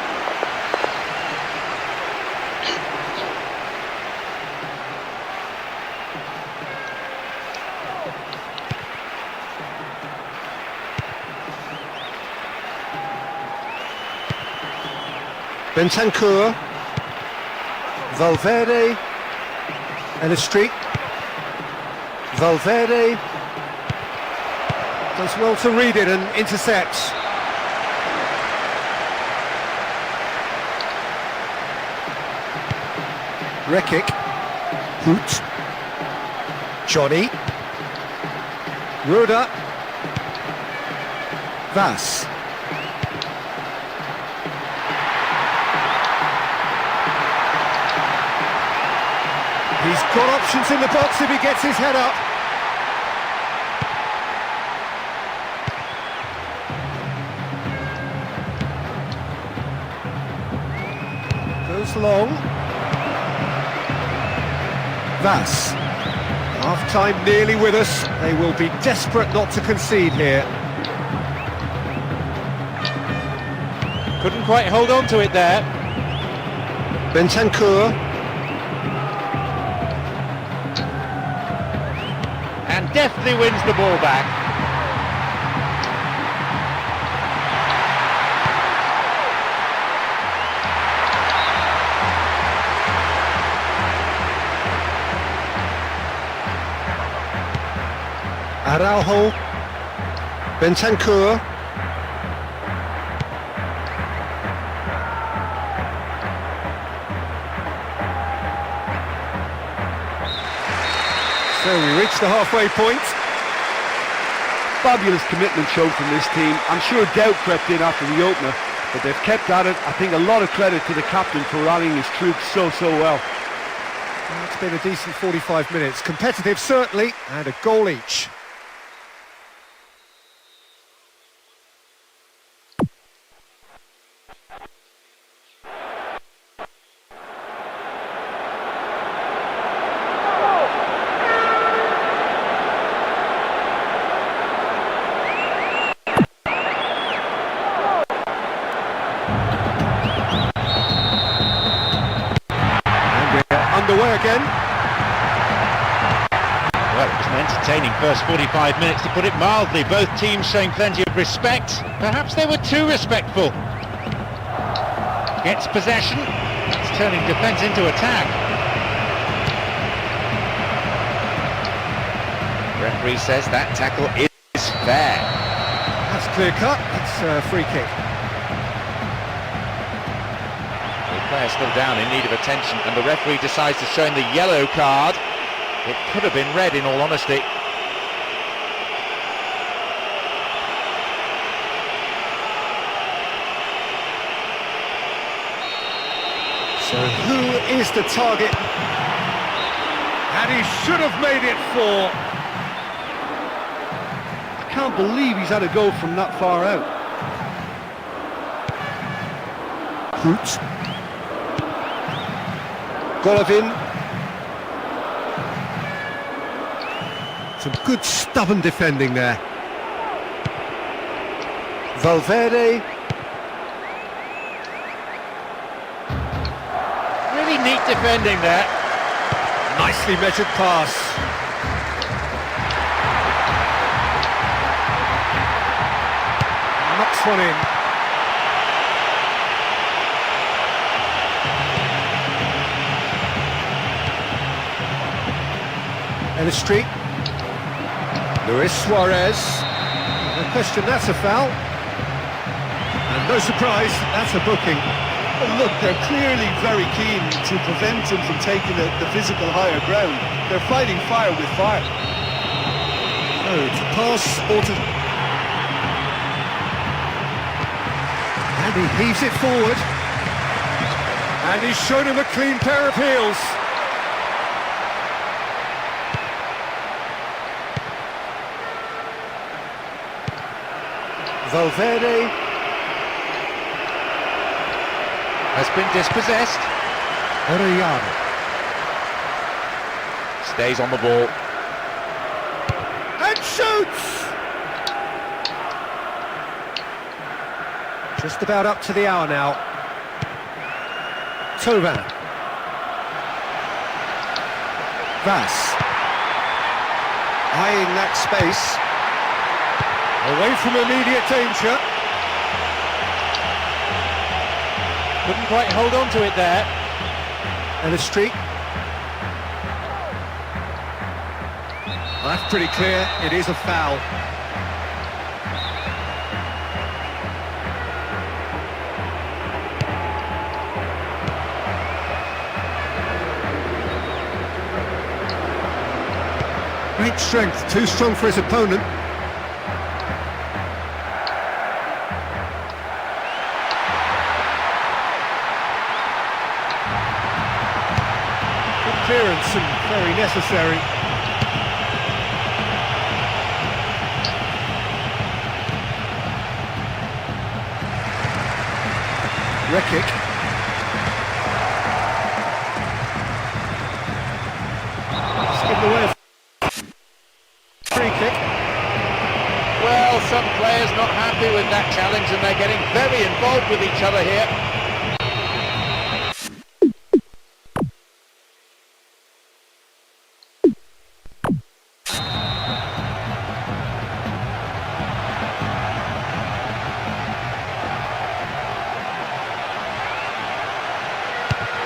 Bentancur, Valverde, and a streak. Valverde does well to read it and intercepts. Rekic. Hoot. Johnny. Ruda. Vas. He's got options in the box if he gets his head up. Goes long. Vas. Half-time nearly with us. They will be desperate not to concede here. Couldn't quite hold on to it there. Bentancur. And deftly wins the ball back. Araujo. Bentancur. So we reach the halfway point. Fabulous commitment shown from this team. I'm sure doubt crept in after the opener, but they've kept at it. I think a lot of credit to the captain for rallying his troops so well. Well, it's been a decent 45 minutes. Competitive, certainly, and a goal each. Underway again. Well, it was an entertaining first 45 minutes, to put it mildly. Both teams showing plenty of respect. Perhaps they were too respectful. Gets possession. It's turning defence into attack. Referee says that tackle is fair. That's clear cut. It's a free kick. The player's still down, in need of attention, and the referee decides to show him the yellow card. It could have been red, in all honesty. So who is the target? And he should have made it 4. I can't believe he's had a go from that far out. Hoot. Golovin. Some good stubborn defending there. Valverde. Really neat defending there. Nicely measured pass. Knocks one in. Street. Luis Suarez. No question, that's a foul. And no surprise, that's a booking. Well, look, they're clearly very keen to prevent him from taking the physical higher ground. They're fighting fire with fire. Oh, to pass or to... And he heaves it forward. And he's shown him a clean pair of heels. Valverde has been dispossessed. Orellana stays on the ball and shoots. Just about up to the hour now. Coba. Vas. Eyeing that space. Away from immediate danger. Couldn't quite hold on to it there. And a streak. That's pretty clear, it is a foul. Great strength, too strong for his opponent. Good clearance and very necessary. Rekic. Skipped away. Free kick. Well, some players not happy with that challenge and they're getting very involved with each other here.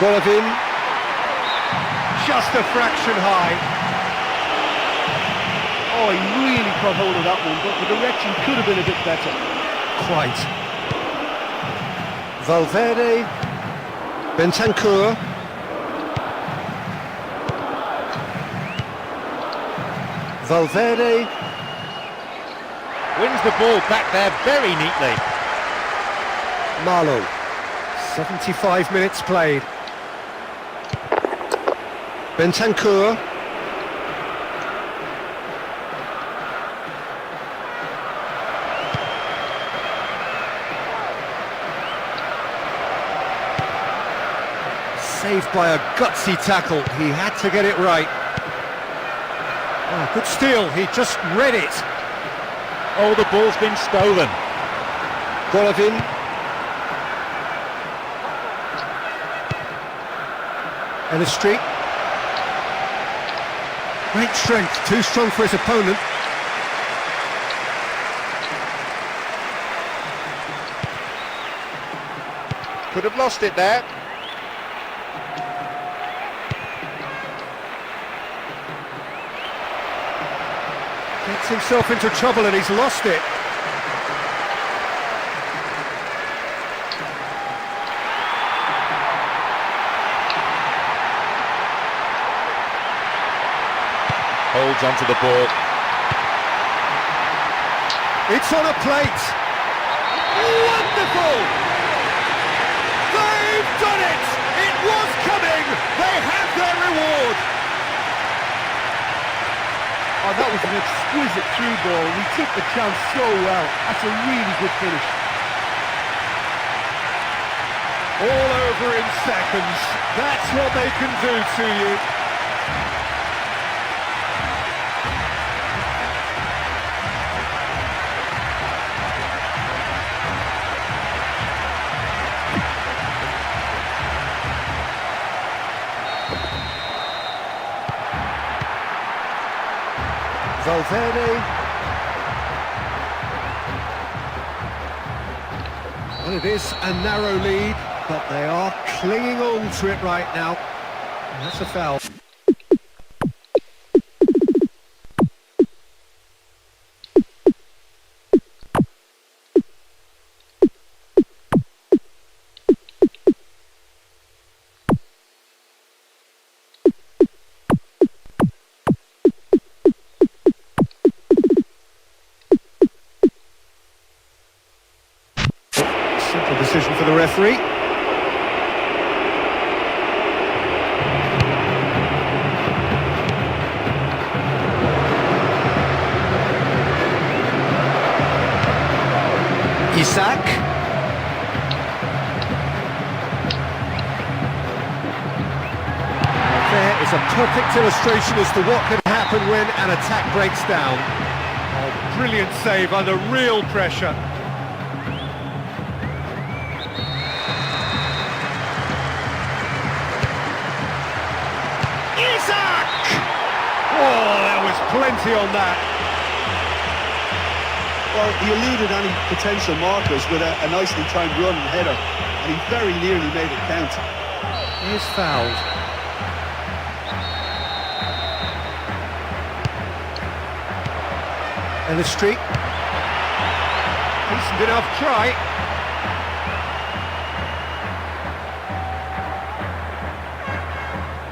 Golovin, just a fraction high. Oh, he really caught hold of that one, but the direction could have been a bit better. Quite. Valverde, Bentancur. Valverde. Wins the ball back there very neatly. Marlowe. 75 minutes played. Bentancur. Saved by a gutsy tackle. He had to get it right. Oh, good steal. He just read it. Oh, the ball's been stolen. Golovin. Street. Great strength, too strong for his opponent. Could have lost it there. Gets himself into trouble and he's lost it. Holds onto the ball. It's on a plate. Wonderful! They've done it! It was coming! They have their reward! Oh, that was an exquisite through ball. He took the chance so well. That's a really good finish. All over in seconds. That's what they can do to you. Valverde. Well, it is a narrow lead, but they are clinging on to it right now. And that's a foul. Simple decision for the referee. Isaac. There is a perfect illustration as to what can happen when an attack breaks down. Oh, brilliant save under real pressure. Isaac! Oh, there was plenty on that. Well, he eluded any potential markers with a nicely timed run and header, and he very nearly made it count. He is fouled. in the street. Decent enough try.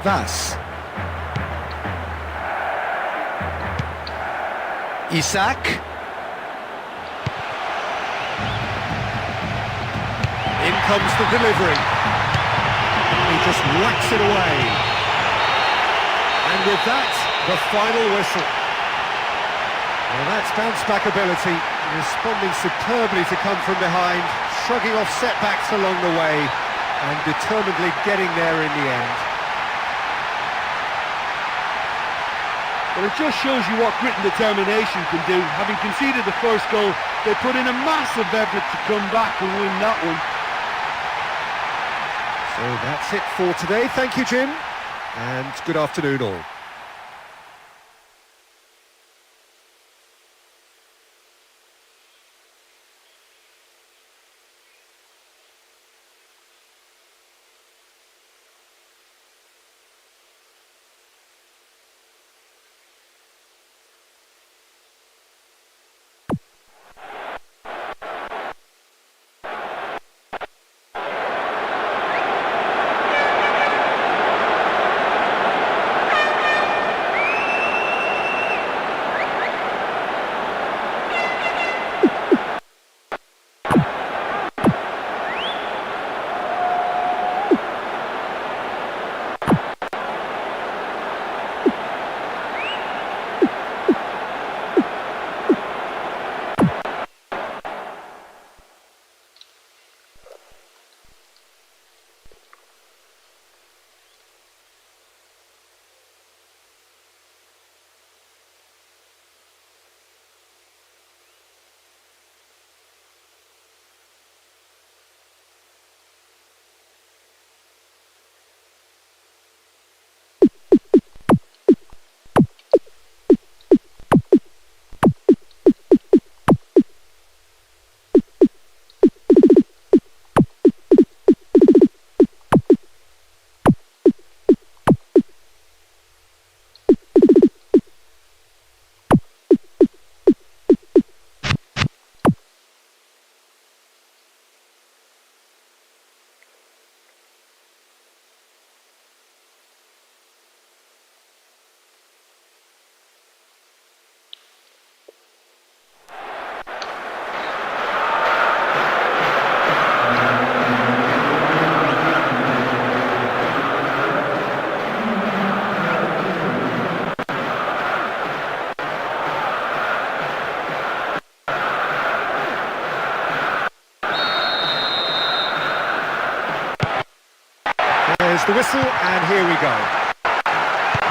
Vas. Isak. In comes the delivery. He just whacks it away. And with that, the final whistle. Well, that's bounce-back ability, responding superbly to come from behind, shrugging off setbacks along the way, and determinedly getting there in the end. Well, it just shows you what grit and determination can do. Having conceded the first goal, they put in a massive effort to come back and win that one. So that's it for today. Thank you, Jim, and good afternoon all. There's the whistle, and here we go.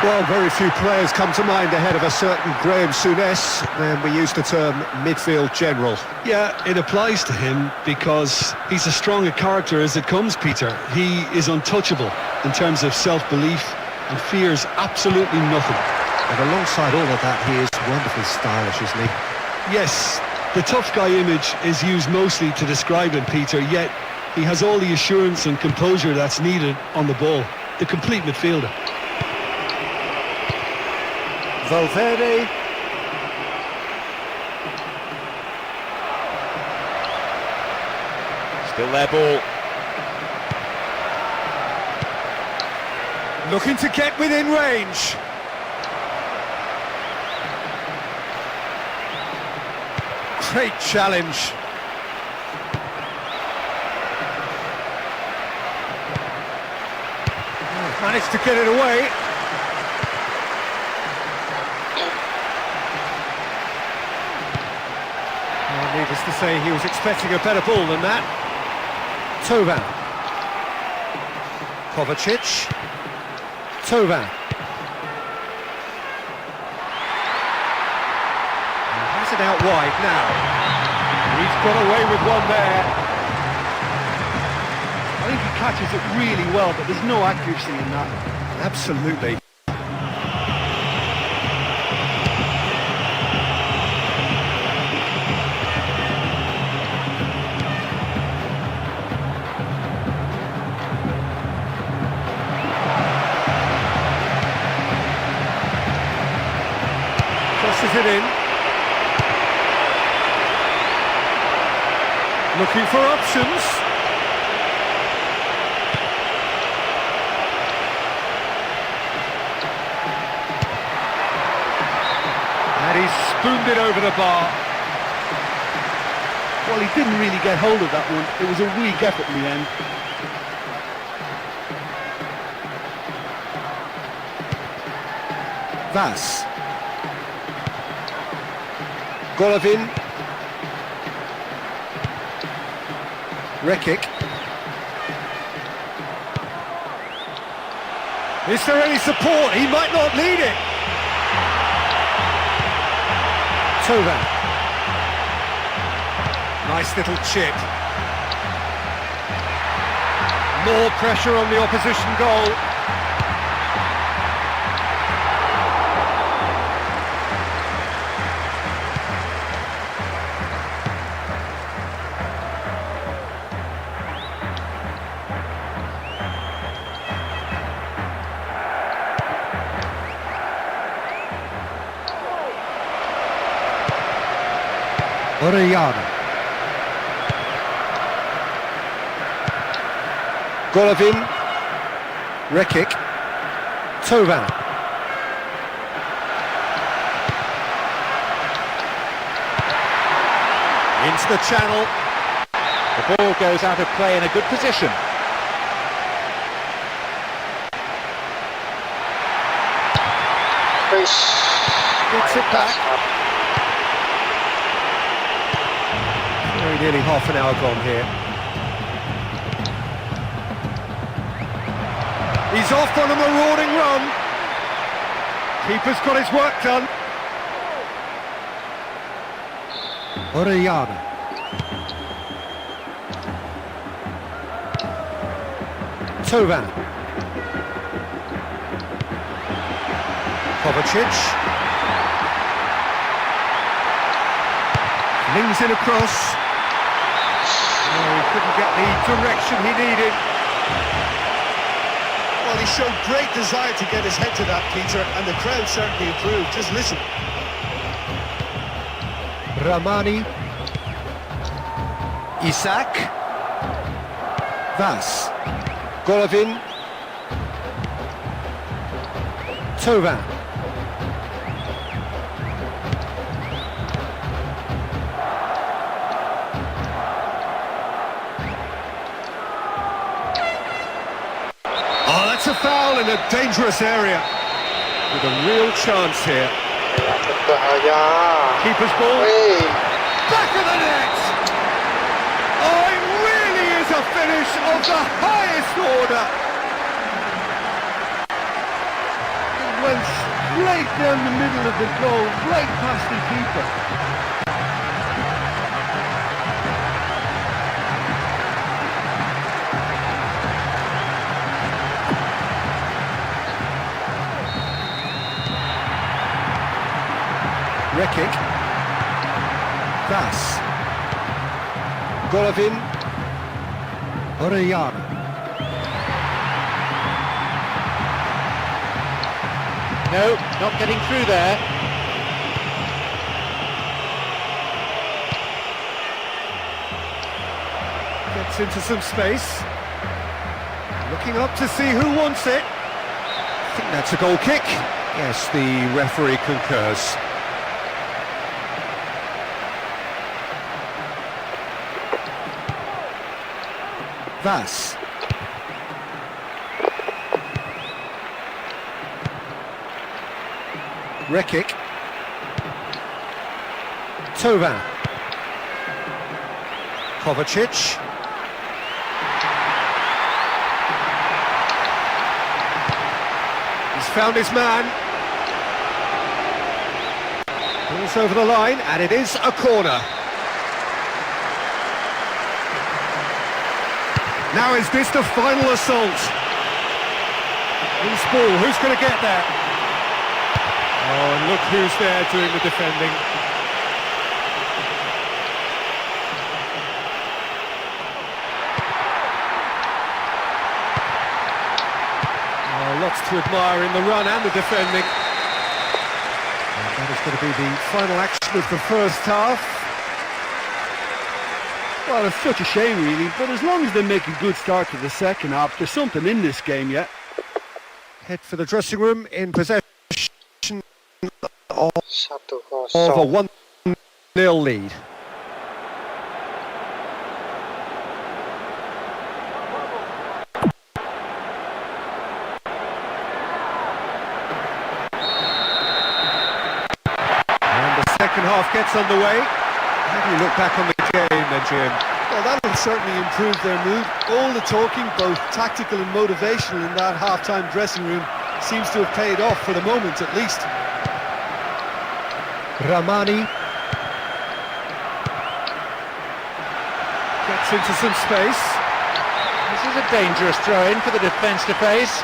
Well, very few players come to mind ahead of a certain Graham Souness, and we use the term midfield general. Yeah, it applies to him because he's as strong a character as it comes, Peter. He is untouchable in terms of self-belief and fears absolutely nothing. And alongside all of that, he is wonderfully stylish, isn't he? Yes, the tough guy image is used mostly to describe him, Peter, yet he has all the assurance and composure that's needed on the ball. The complete midfielder. Valverde. Still their ball. Looking to get within range. Great challenge. Managed to get it away. Well, needless to say, he was expecting a better ball than that. Tovan. Kovacic. Tovan. He has it out wide now. He's got away with one there. I think he catches it really well, but there's no accuracy in that. Absolutely. Crosses it in. looking for options. And he's spooned it over the bar. Well, he didn't really get hold of that one. It was a weak effort in the end. Vas. Golovin. Rekic. Is there any support? He might not lead it. Coba. Nice little chip. More pressure on the opposition goal. Orellana. Golovin. Rekic. Coba. Into the channel. The ball goes out of play in a good position. Gets it back. Very nearly half an hour gone here. He's off on a marauding run. Keeper's got his work done. Orellana. Coba. Kovacic. Lings in across. Oh, he couldn't get the direction he needed. Well, he showed great desire to get his head to that, Peter, and the crowd certainly approved. Just listen. Ramani. Isak. Vas. Golovin. Coba. Oh, that's a foul in a dangerous area. With a real chance here. Bahaya. Keeper's ball. Hey. Back of the net! Oh, it really is a finish of the highest order. It went straight down the middle of the goal, right past the keeper. Rekic. Vas. Golovin. Orellana. No, not getting through there. Gets into some space. Looking up to see who wants it. I think that's a goal kick. Yes, the referee concurs. Vas. Rekic. Coba. Kovacic. He's found his man. Ball's over the line, and it is a corner. Now is this the final assault? Loose ball, who's going to get there? Oh, and look who's there doing the defending. Oh, lots to admire in the run and the defending. And that is going to be the final action of the first half. Well, it's such a shame really, but as long as they make a good start to the second half, there's something in this game yet. Head for the dressing room in possession of 1-0. a 1-0 lead. And the second half gets underway. How do you look back on the game then, Jim? Well, that'll certainly improve their mood. All the talking, both tactical and motivational, in that half-time dressing room seems to have paid off for the moment, at least. Ramani gets into some space. This is a dangerous throw-in for the defence to face.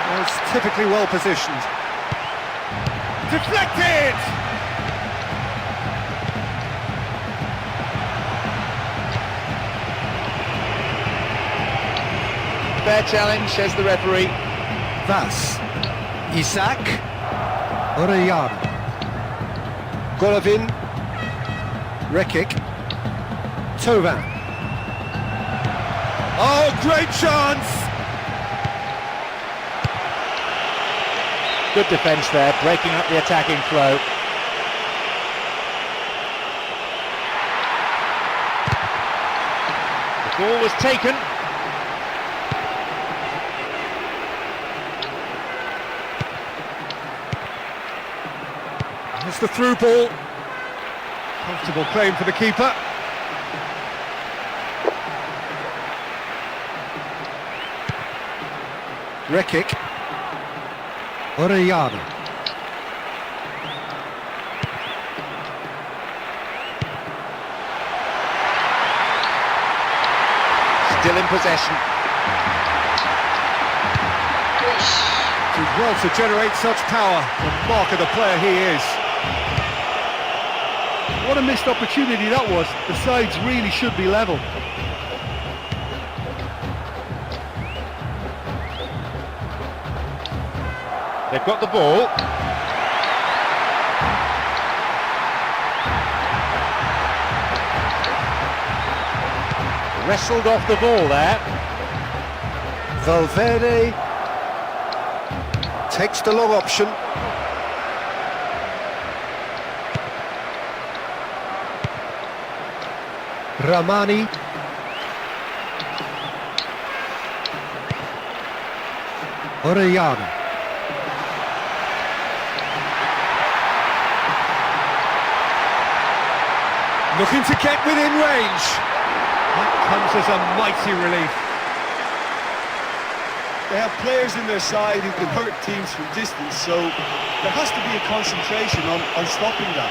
Well, it's typically well positioned. Deflected! Fair challenge, says the referee. Vas, Isaac, Orellana, Golovin, Rekic, Tovan. Oh, great chance! Good defence there, breaking up the attacking flow. The ball was taken. It's the through ball. Comfortable claim for the keeper. Rekic. Orellana. Still in possession. Did well to generate such power. The mark of the player he is. What a missed opportunity that was. The sides really should be level. They've got the ball. Wrestled off the ball there. Valverde takes the long option. Ramani. Orellana. Looking to get within range. That comes as a mighty relief. They have players in their side who can hurt teams from distance, so there has to be a concentration on stopping that.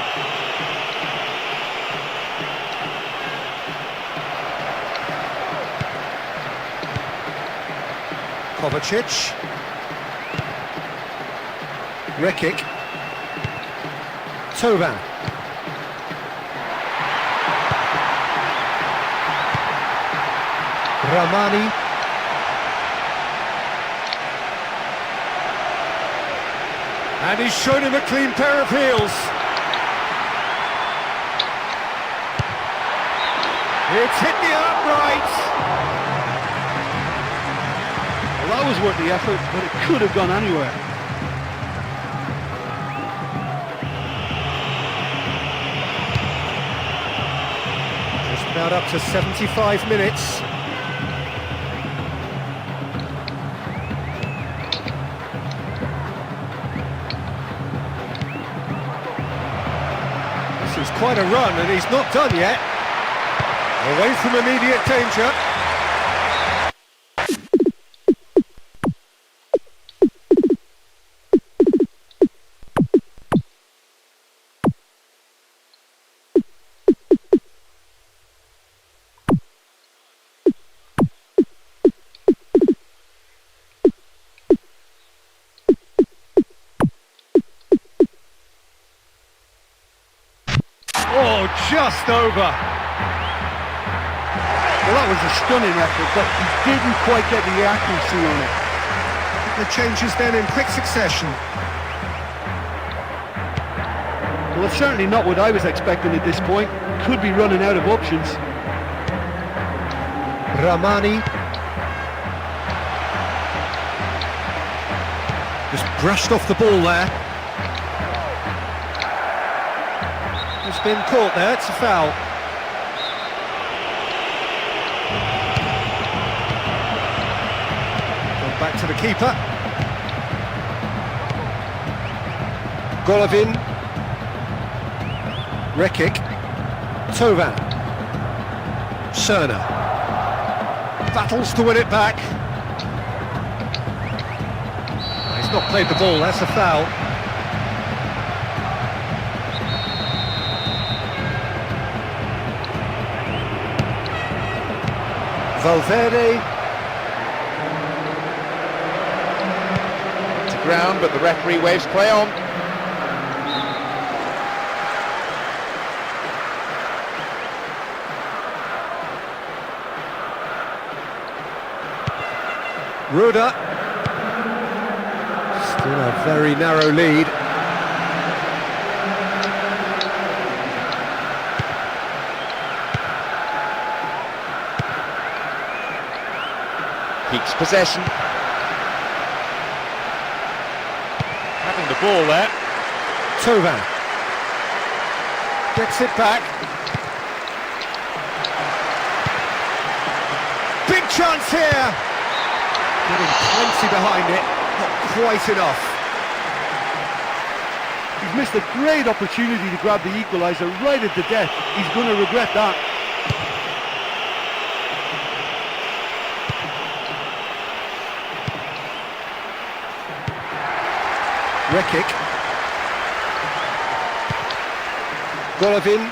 Kovacic. Rekic. Tovan. Ramani. And he's shown him a clean pair of heels. It's hit the upright. Well, that was worth the effort, but it could have gone anywhere. Just about up to 75 minutes. This is quite a run, and he's not done yet. Away from immediate danger. Oh, just over. Well, that was a stunning effort, but he didn't quite get the accuracy on it. The changes then in quick succession. Well, it's certainly not what I was expecting at this point. Could be running out of options. Ramani. Just brushed off the ball there. It's been caught there, it's a foul. Gone back to the keeper. Golovin. Rekic. Tovan. Cerna. Battles to win it back. He's not played the ball, that's a foul. Valverde. To ground, but the referee waves play on. Ruda. Still a very narrow lead. Keeps possession. Having the ball there. Tovan. Gets it back. Big chance here. Getting plenty behind it, not quite enough. He's missed a great opportunity to grab the equaliser right at the death. He's going to regret that. Rekic. Golovin.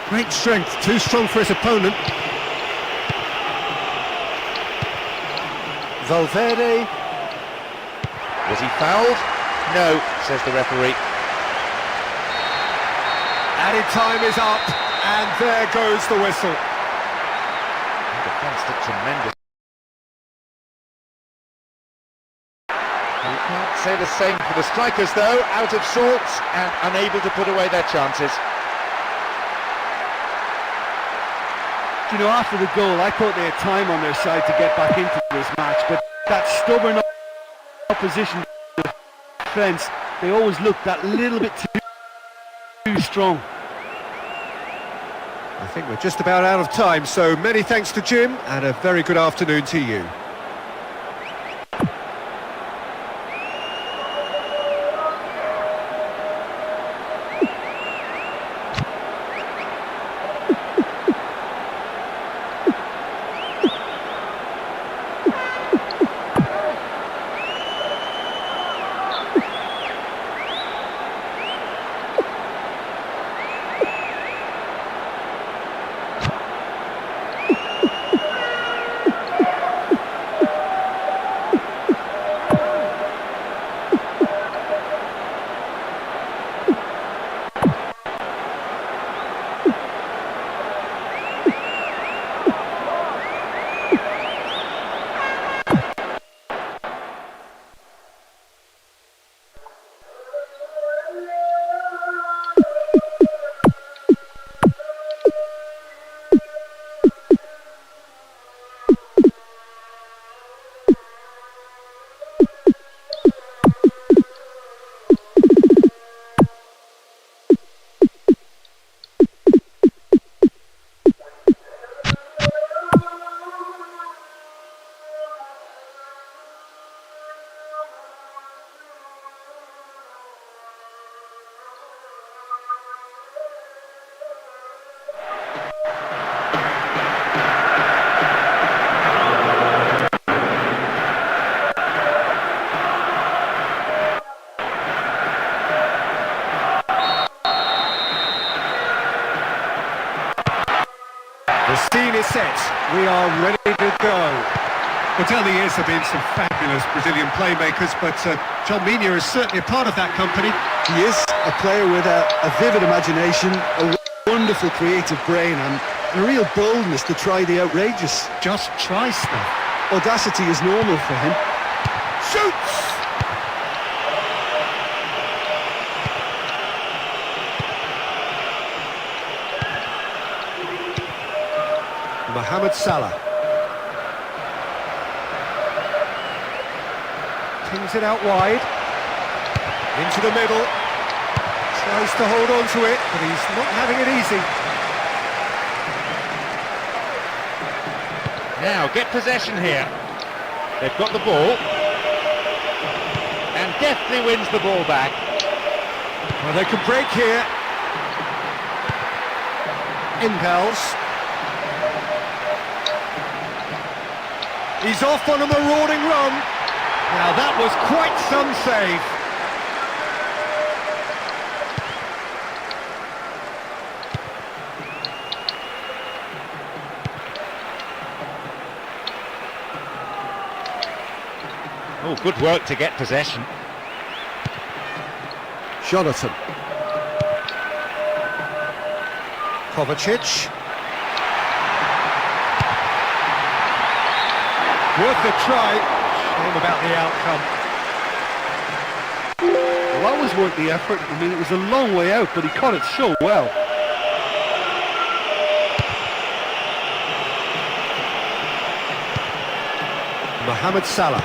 Great strength, too strong for his opponent. Valverde. Was he fouled? No, says the referee. Added time is up, and there goes the whistle. The defence did tremendous. You can't say the same for the strikers though, out of sorts and unable to put away their chances. You know, after the goal, I thought they had time on their side to get back into this match, but that stubborn opposition defence, they always look that little bit too strong. I think we're just about out of time, so many thanks to Jim, and a very good afternoon to you. The scene is set. We are ready to go. Well, down the years there have been some fabulous Brazilian playmakers, but John Mina is certainly a part of that company. He is a player with a vivid imagination, a wonderful creative brain, and a real boldness to try the outrageous. Just try stuff. audacity is normal for him. Shoots! Mohamed Salah. Pings it out wide. Into the middle. Tries to hold on to it, but he's not having it easy. Now, get possession here. They've got the ball. And deftly wins the ball back. Well, they can break here. Impels. He's off on a marauding run. Now that was quite some save. Oh, good work to get possession. Jonathan. Kovacic. Worth a try. Shame about the outcome. Well, that was worth the effort. I mean, it was a long way out, but he caught it so well. Mohamed Salah.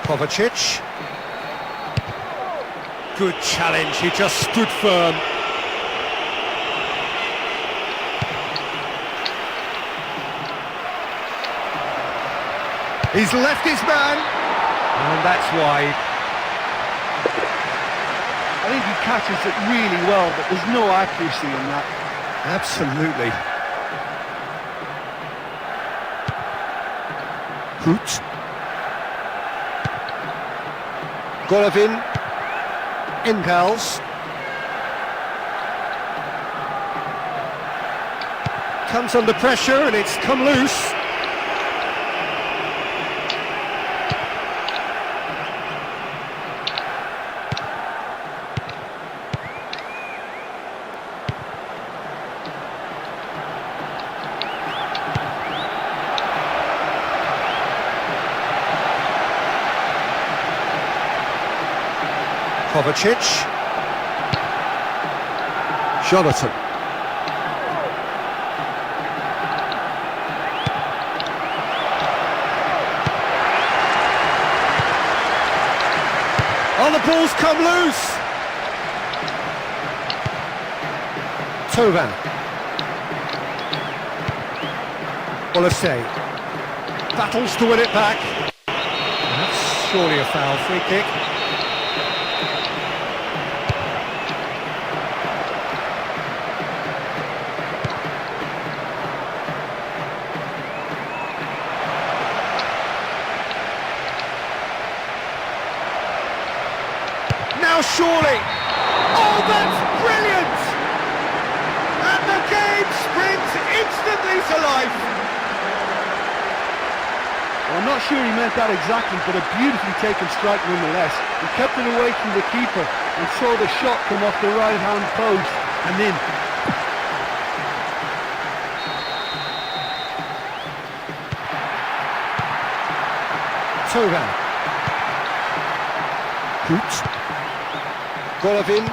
Kovacic. Good challenge, he just stood firm. He's left his man, and that's wide. I think he catches it really well, but there's no accuracy in that. Absolutely. Hoot. Golovin. Impels. Comes under pressure and it's come loose. Kovacic. Jonathan. Oh, the ball's come loose. Tovan. Olasey. Battles to win it back. That's surely a foul. Free kick. Now surely. Oh, that's brilliant! And the game springs instantly to life. Well, I'm not sure he meant that exactly, but a beautifully taken strike nonetheless. He kept it away from the keeper and saw the shot come off the right-hand post and in. Tovan. Hoot. Golovin.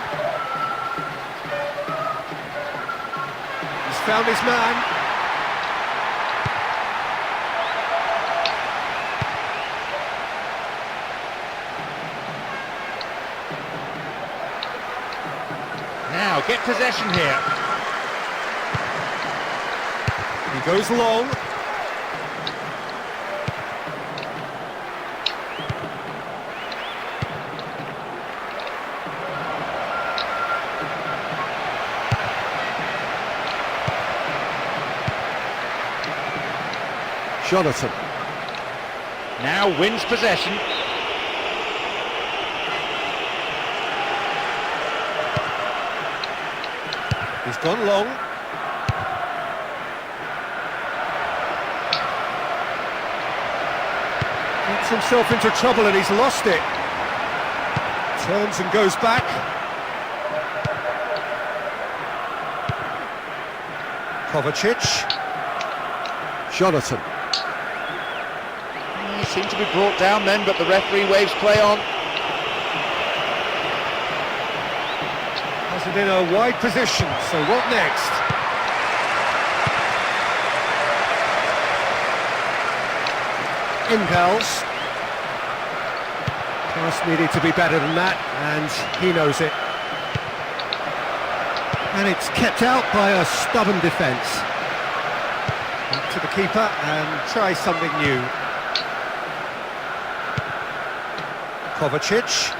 He's found his man. Now, get possession here. He goes long. Jonathan. Now wins possession. He's gone long. Gets himself into trouble and he's lost it. Turns and goes back. Kovacic. Jonathan. He seemed to be brought down then, but the referee waves play on. Has it in a wide position, so what next? Impels. Pass needed to be better than that, and he knows it. And it's kept out by a stubborn defence. Back to the keeper and try something new. Kovacic.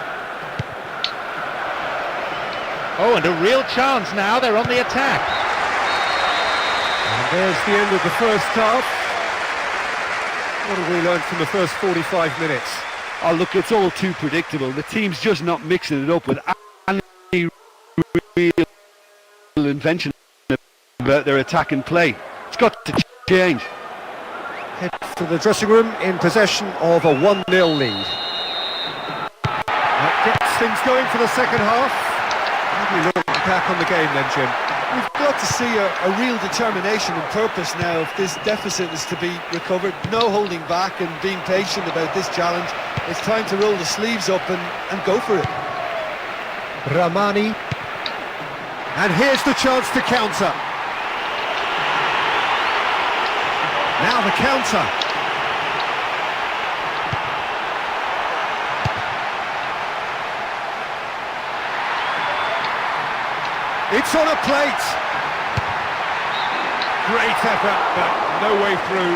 Oh, and a real chance now, they're on the attack. And there's the end of the first half. What have we learned from the first 45 minutes? Oh, look, it's all too predictable. The team's just not mixing it up with any real invention about their attack and play. It's got to change. Head to the dressing room in possession of a 1-0 lead. That gets things going for the second half. How do we look back on the game then, Jim? We've got to see a real determination and purpose now if this deficit is to be recovered. No holding back and being patient about this challenge. It's time to roll the sleeves up and go for it. Ramani. And here's the chance to counter. Now the counter. It's on a plate. Great effort, but no way through.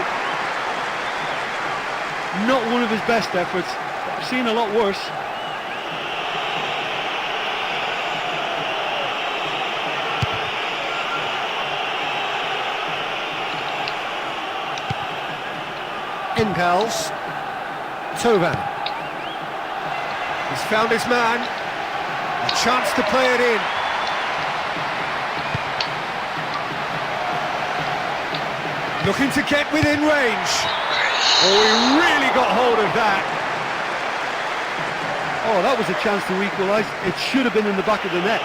Not one of his best efforts. I've seen a lot worse. Impels. Coba. He's found his man. A chance to play it in. Looking to get within range. Oh, he really got hold of that. Oh, that was a chance to equalise. It should have been in the back of the net.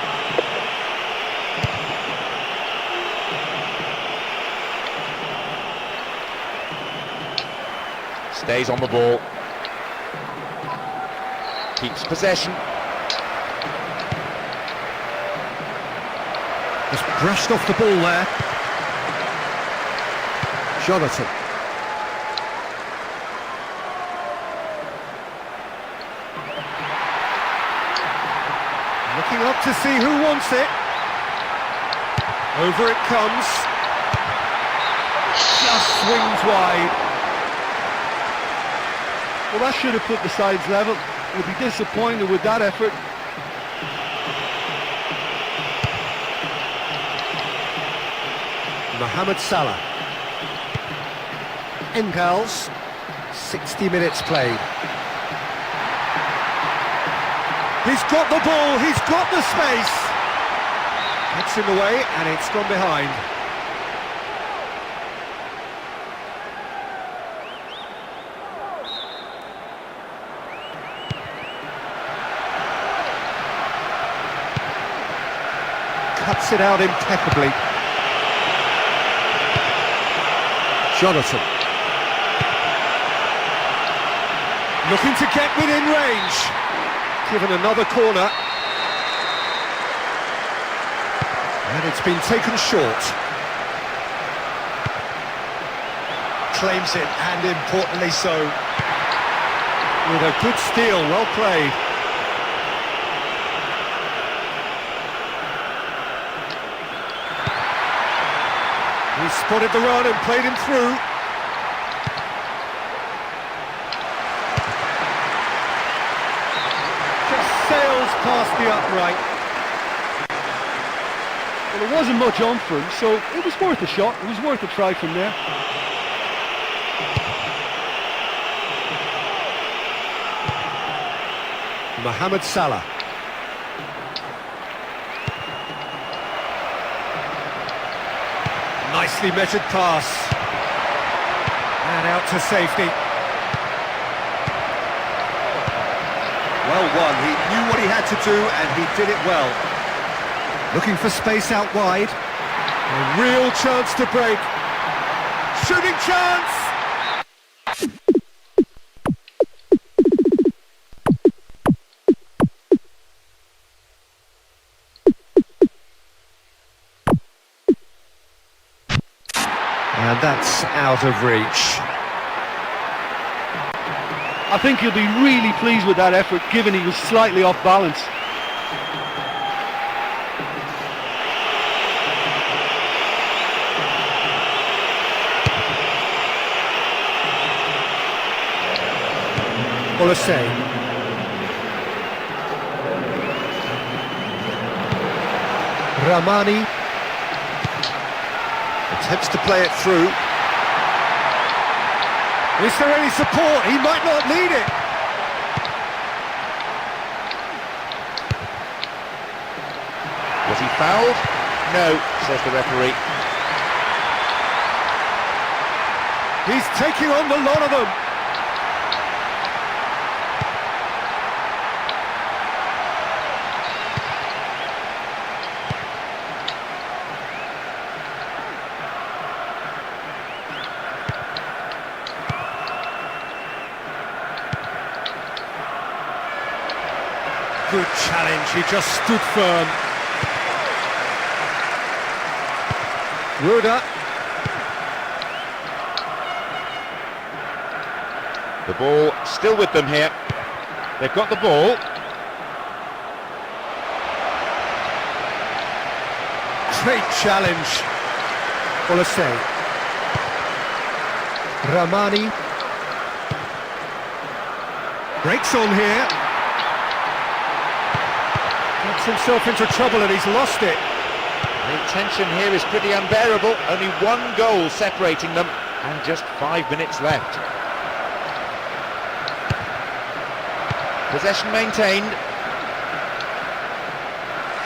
Stays on the ball. Keeps possession. Just brushed off the ball there. Jonathan. Looking up to see who wants it. Over it comes. Just swings wide. Well, that should have put the sides level. He'll be disappointed with that effort. Mohamed Salah. Impels. 60 minutes played. He's got the ball, he's got the space. It's in the way and it's gone behind. Cuts it out impeccably. Jonathan. Looking to get within range. Given another corner. And it's been taken short. Claims it, and importantly so. With a good steal, well played. He spotted the run and played him through. Just sails past the upright. Well, there wasn't much on for him, so it was worth a shot. It was worth a try from there. Mohamed Salah. Nicely measured pass. And out to safety. Well won, he knew what he had to do and he did it well. Looking for space out wide. A real chance to break. Shooting chance! And that's out of reach. I think he'll be really pleased with that effort, given he was slightly off balance. Ramani attempts to play it through. Is there any support? He might not need it. Was he fouled? No, says the referee. He's taking on the lot of them. Good challenge, he just stood firm. Ruda. The ball still with them here. They've got the ball. Great challenge. Olasey. Ramani. Breaks on here. Gets himself into trouble and he's lost it. The tension here is pretty unbearable. Only one goal separating them and just 5 minutes left. Possession maintained.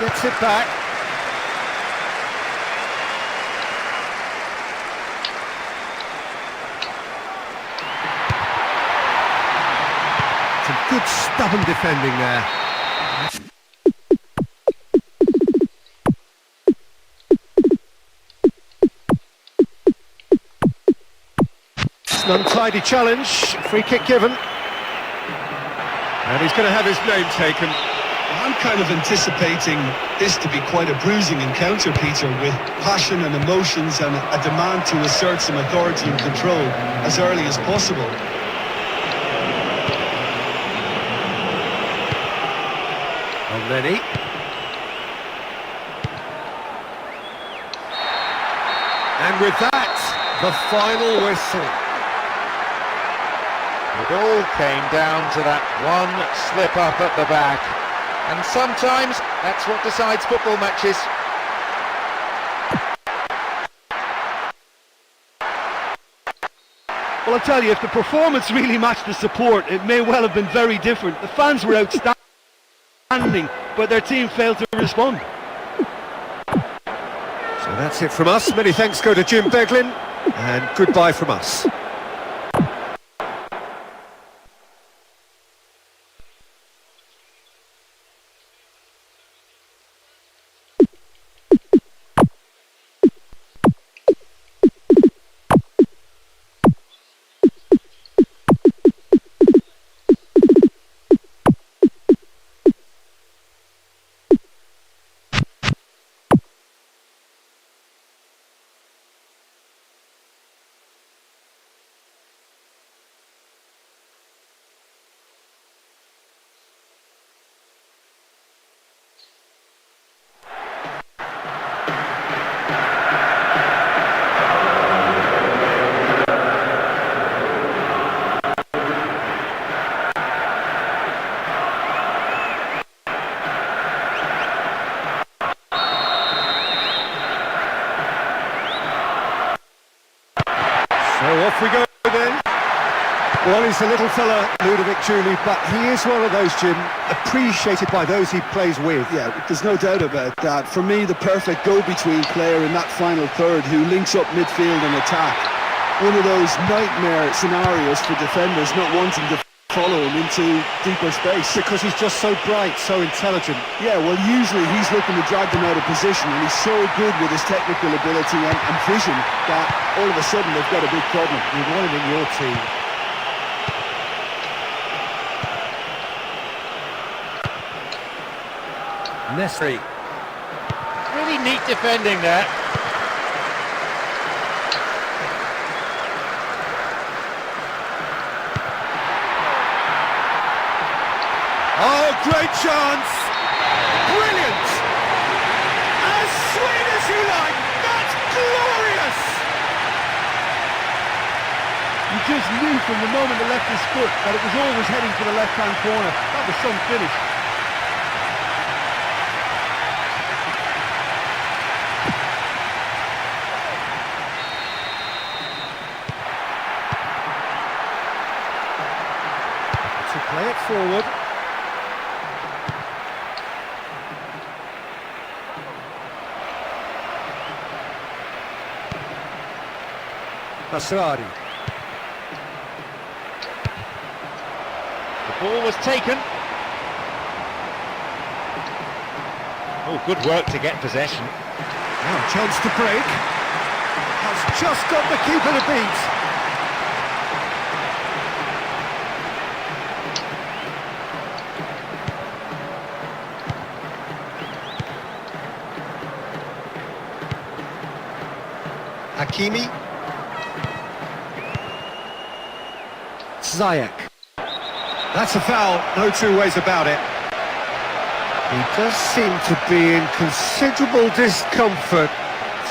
Gets it back. Some good stubborn defending there. An untidy challenge, free kick given. And he's going to have his name taken. I'm kind of anticipating this to be quite a bruising encounter, Peter, with passion and emotions and a demand to assert some authority and control as early as possible. Lenny. And with that, the final whistle. It all came down to that one slip up at the back. And sometimes that's what decides football matches. Well, I tell you, if the performance really matched the support, it may well have been very different. The fans were outstanding, but their team failed to respond. So that's it from us. Many thanks go to Jim Beglin, and goodbye from us. So off we go then. Well, he's a little fella, Ludovic Julie, but he is one of those, Jim, appreciated by those he plays with. Yeah, there's no doubt about that. For me, the perfect go-between player in that final third who links up midfield and attack. One of those nightmare scenarios for defenders not wanting to follow him into deeper space. Because he's just so bright, so intelligent. Yeah, well, usually he's looking to drag them out of position, and he's so good with his technical ability and vision that all of a sudden they've got a big problem. You want him in your team. Nesri. Really neat defending there. Oh, great chance! Brilliant! As sweet as you like! That's glorious! You just knew from the moment he left his foot that it was always heading for the left-hand corner. That was some finish. To play it forward. Masrari. The ball was taken. Oh, good work to get possession. Now, chance to break. Has just got the keeper to beat. Hakimi. Ziyech. That's a foul, no two ways about it. He does seem to be in considerable discomfort.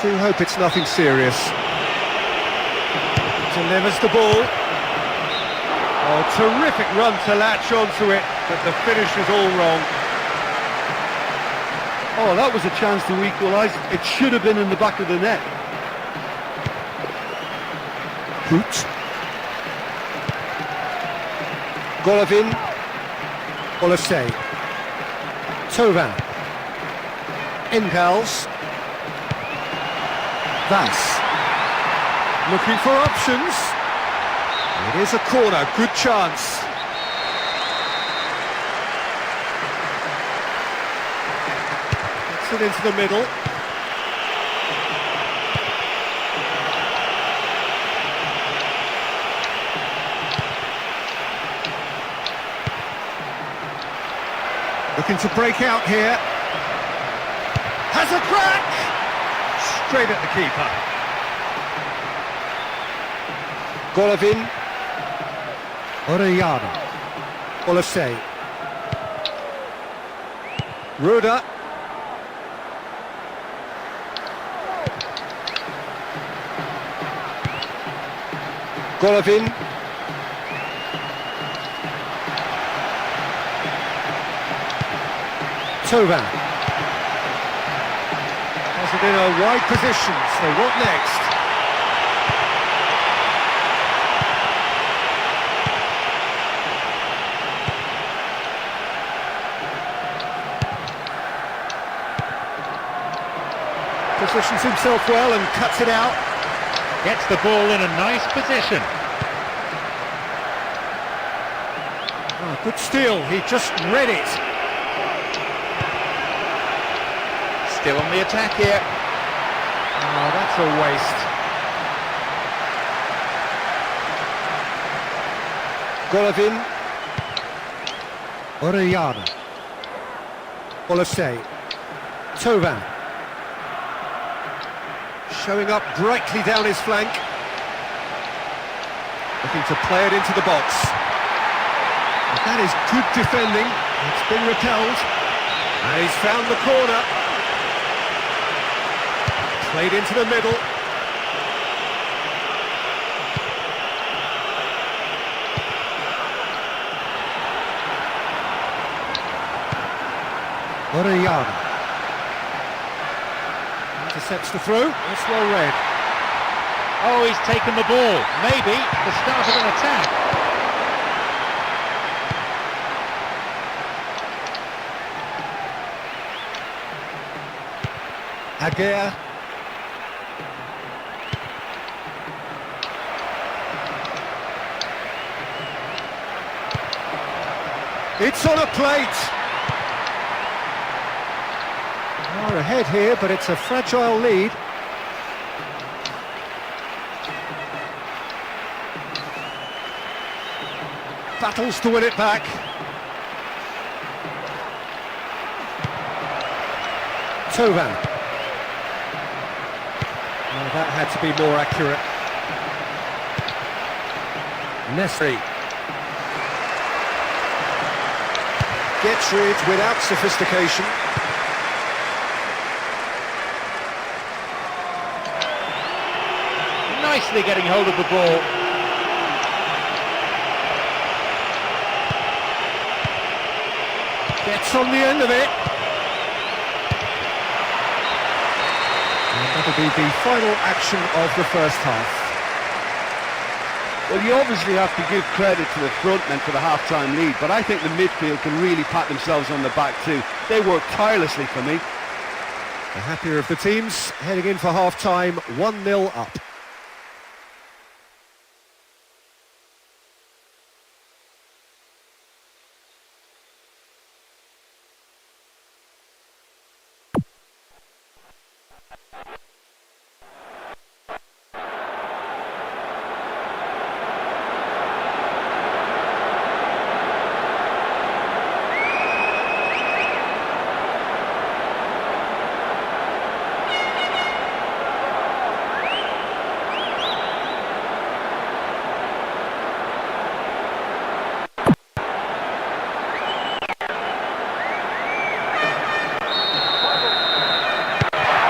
Do hope it's nothing serious. Delivers the ball. Oh, terrific run to latch onto it, but the finish is all wrong. Oh, that was a chance to equalise. It should have been in the back of the net. Hoot. Golovin. Olasey. Tovan. Engels. Vass. Looking for options. It is a corner, good chance. Gets it into the middle. Looking to break out here. Has a crack! Straight at the keeper. Golovin. Orellana. Olasey. Ruda. Golovin. Tovan. Has it in a wide position, so what next? Positions himself well and cuts it out. Gets the ball in a nice position. Oh, good steal, he just read it. Still on the attack here. Oh, that's a waste. Golovin. Orellana. Olasey. Tovan. Showing up brightly down his flank. Looking to play it into the box. But that is good defending. It's been repelled. And he's found the corner. Played into the middle. Orellana. Intercepts the throw. That's well read. Oh, he's taken the ball. Maybe the start of an attack. Agüero. It's on a plate. We're ahead here, but it's a fragile lead. Battles to win it back. Tovan. Well, that had to be more accurate. Nesri. Gets rid without sophistication. Nicely getting hold of the ball. Gets on the end of it. And that'll be the final action of the first half. Well, you obviously have to give credit to the frontmen for the half-time lead, but I think the midfield can really pat themselves on the back too. They work tirelessly for me. The happier of the teams, heading in for half-time, 1-0 up.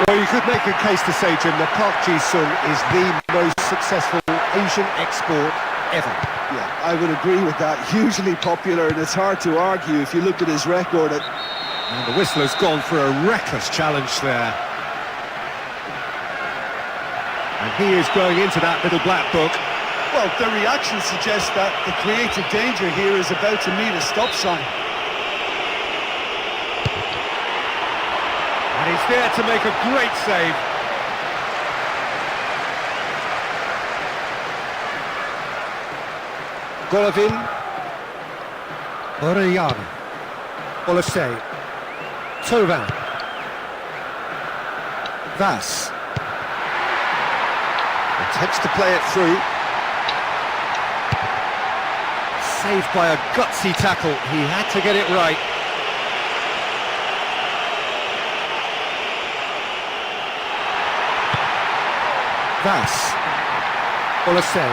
Well, you could make a case to say, Jim, that Park Ji-sung is the most successful Asian export ever. Yeah, I would agree with that. Hugely popular, and it's hard to argue if you look at his record. And the whistler's gone for a reckless challenge there. And he is going into that little black book. Well, the reaction suggests that the creative danger here is about to meet a stop sign. And he's there to make a great save. Golovin. Orellana. Olasey. Tovan. Vas. Attempts to play it through. Saved by a gutsy tackle. He had to get it right. Vas. Olasey.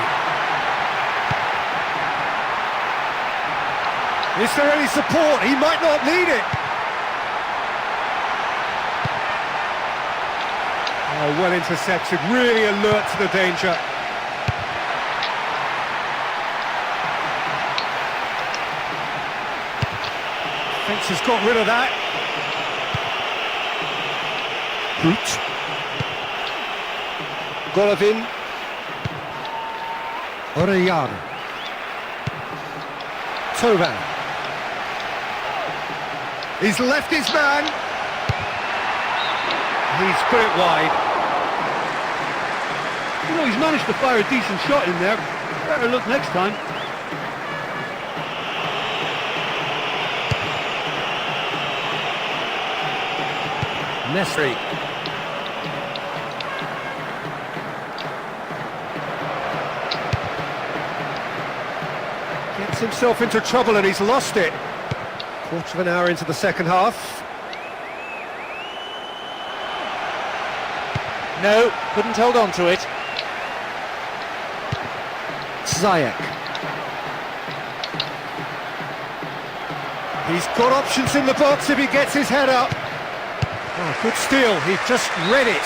Is there any support? He might not need it. Oh, well intercepted, really alert to the danger. Fence has got rid of that. Hoot. Golovin. Orellana. Tovan. He's left his man. He's put it wide. You know, he's managed to fire a decent shot in there. Better look next time. Nesri. Gets himself into trouble and he's lost it. Quarter of an hour into the second half. No, couldn't hold on to it. Ziyech. He's got options in the box if he gets his head up. Oh, good steal, he just read it.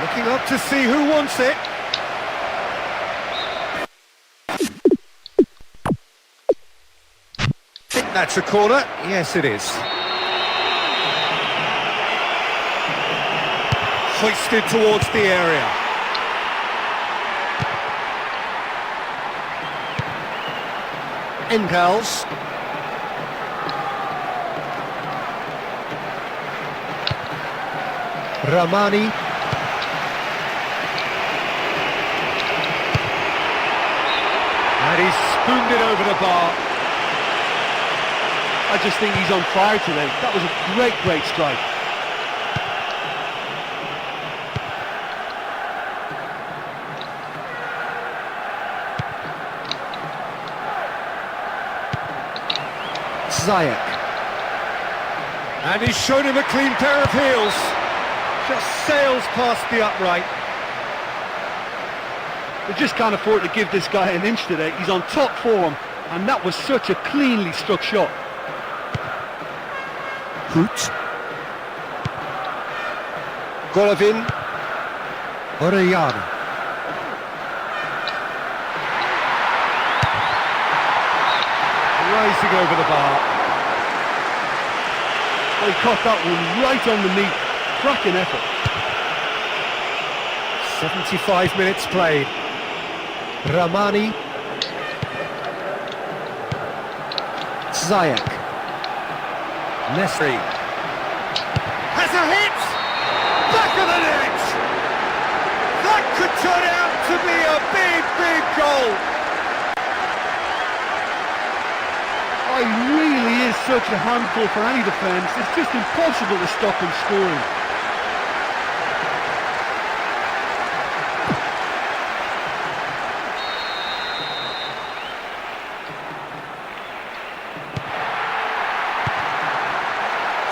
Looking up to see who wants it. I think that's a corner. Yes, it is. Hoisted towards the area. Engels. Ramani. And he's spooned it over the bar. I just think he's on fire today. That was a great strike. Ziyech. And he's shown him a clean pair of heels. Just sails past the upright. They just can't afford to give this guy an inch today. He's on top form, and that was such a cleanly struck shot. Hoot. Golovin. Orellana. Rising over the bar. Well, he caught that one right on the knee. Cracking effort. 75 minutes played. Ramani. Ziyech. Nesri. Has a hit! Back of the net! That could turn out to be a big goal! Oh, he really is such a handful for any defence. It's just impossible to stop him scoring.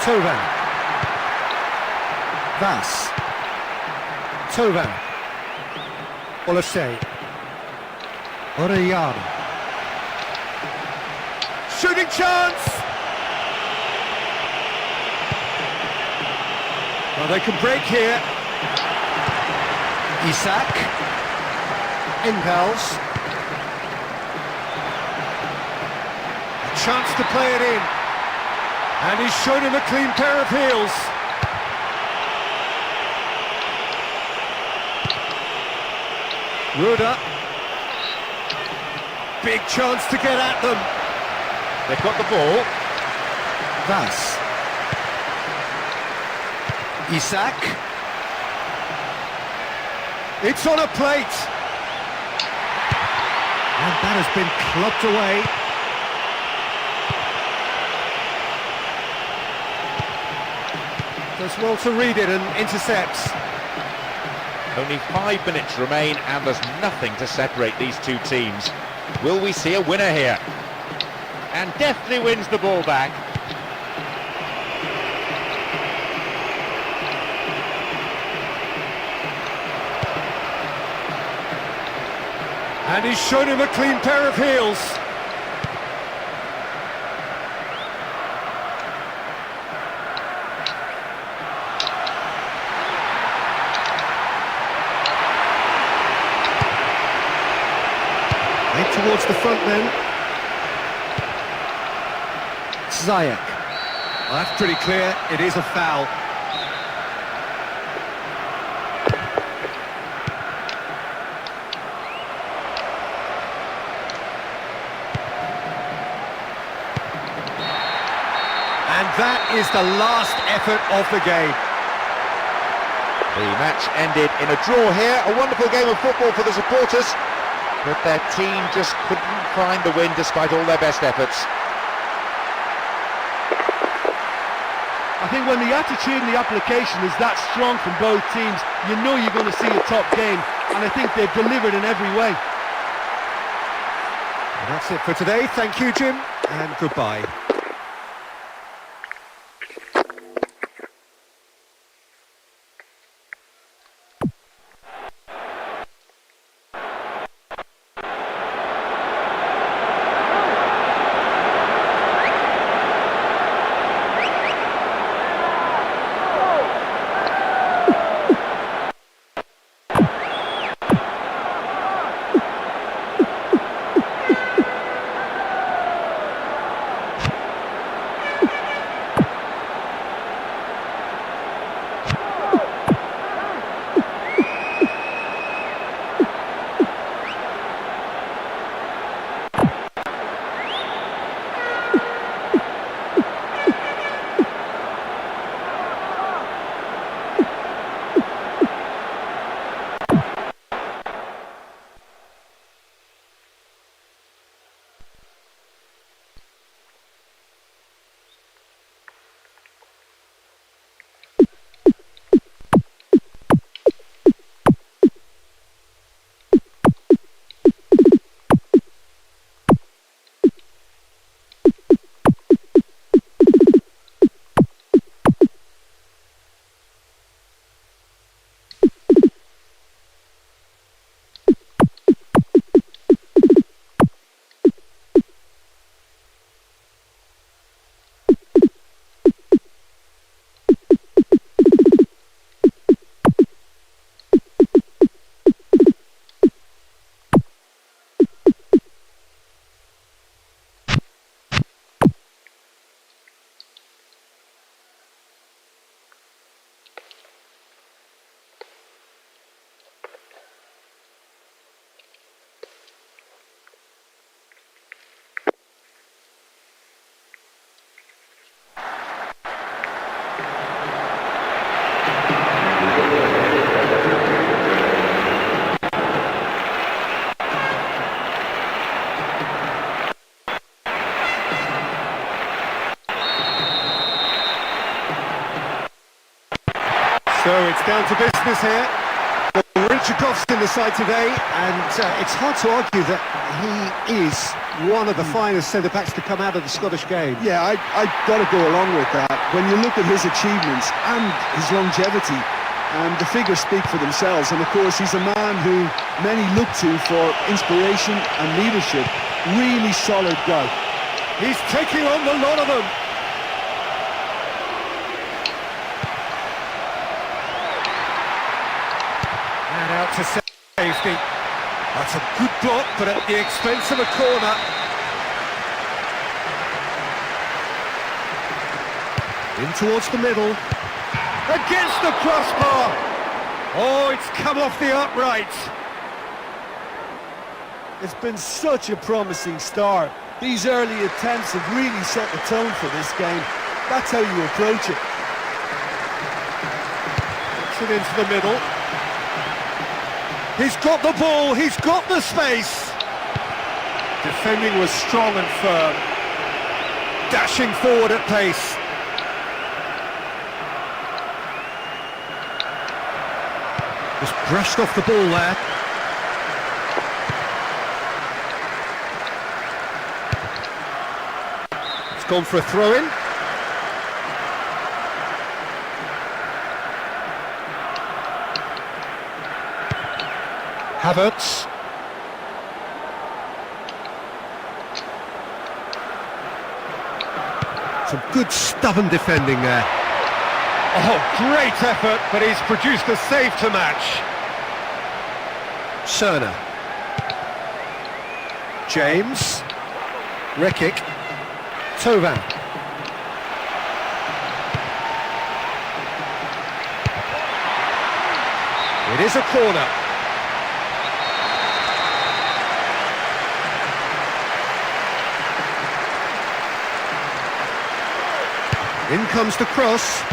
Tovan. Vas. Tovan. Olasey. Orellana. Shooting chance! Well, they can break here. Isak. Impels. A chance to play it in. And he's shown him a clean pair of heels. Ruda. Big chance to get at them. They've got the ball. Vas. Isak. It's on a plate. And that has been clubbed away. Does well to read it and intercepts. Only 5 minutes remain and there's nothing to separate these two teams. Will we see a winner here? And deftly wins the ball back. And he's shown him a clean pair of heels. Right towards the front then. Ziyech. Well, that's pretty clear. It is a foul. And that is the last effort of the game. The match ended in a draw here. A wonderful game of football for the supporters, but their team just couldn't find the win despite all their best efforts. I think when the attitude and the application is that strong from both teams, you know you're going to see a top game, and I think they've delivered in every way. And that's it for today. Thank you, Jim, and goodbye. So it's down to business here. Well, Richarkov's in the side today, and it's hard to argue that he is one of the finest centre-backs to come out of the Scottish game. Yeah, I've got to go along with that. When you look at his achievements and his longevity, the figures speak for themselves. And of course, he's a man who many look to for inspiration and leadership. Really solid guy. He's taking on the lot of them. And out to safety. That's a good block, but at the expense of a corner. In towards the middle. Against the crossbar! Oh, it's come off the upright. It's been such a promising start. These early attempts have really set the tone for this game. That's how you approach it. Puts it into the middle. He's got the ball, he's got the space. Defending was strong and firm. Dashing forward at pace. Just brushed off the ball there. It's gone for a throw-in. Havertz. Some good stubborn defending there. Oh, great effort, but he's produced a save to match. Cerner. James. Rekic. Tovan. It is a corner. In comes the cross.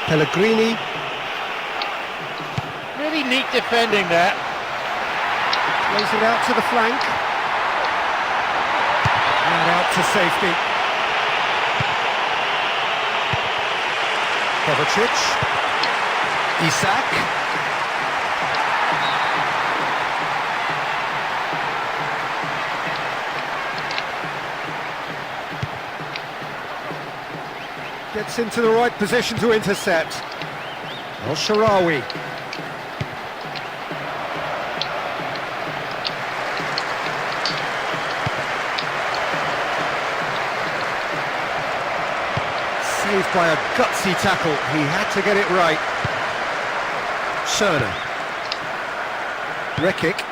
Pellegrini. Really neat defending there. Plays it out to the flank. And out to safety. Kovacic. Isak. Gets into the right position to intercept. El-Shaarawy. Saved by a gutsy tackle. He had to get it right. Cerner. Rekic.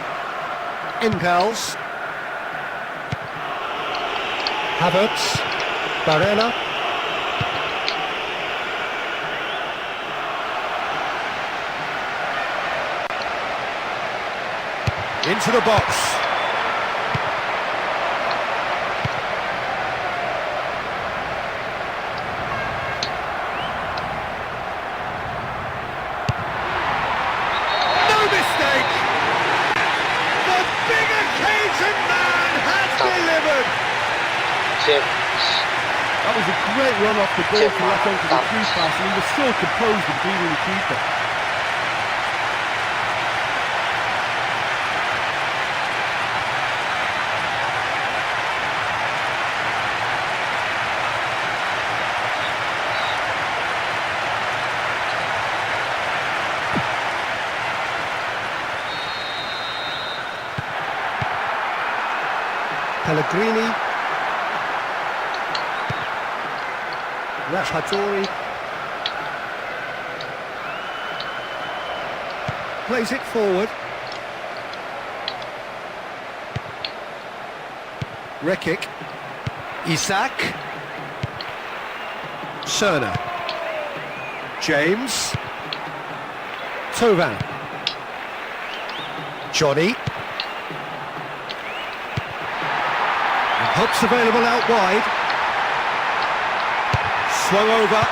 Engels. Havertz. Barella. Into the box. No mistake! The big occasion man has delivered! James. That was a great run off the ball to let onto the through pass, and he was so composed in beating the keeper. Pellegrini. Rashford. Plays it forward. Rekic. Isak. Cerner. James. Tovan. Johnny. Hopes available out wide. Swung over.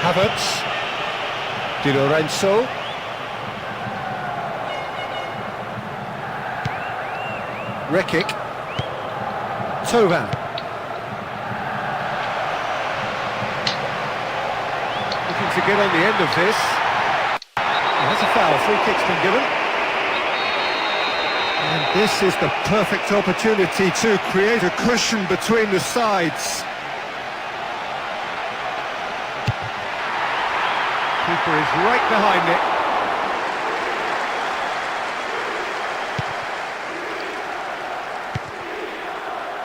Havertz. Di Lorenzo. Rekic. Tovan. Looking to get on the end of this. That's a foul. Free kick's been given. And this is the perfect opportunity to create a cushion between the sides. Keeper is right behind it.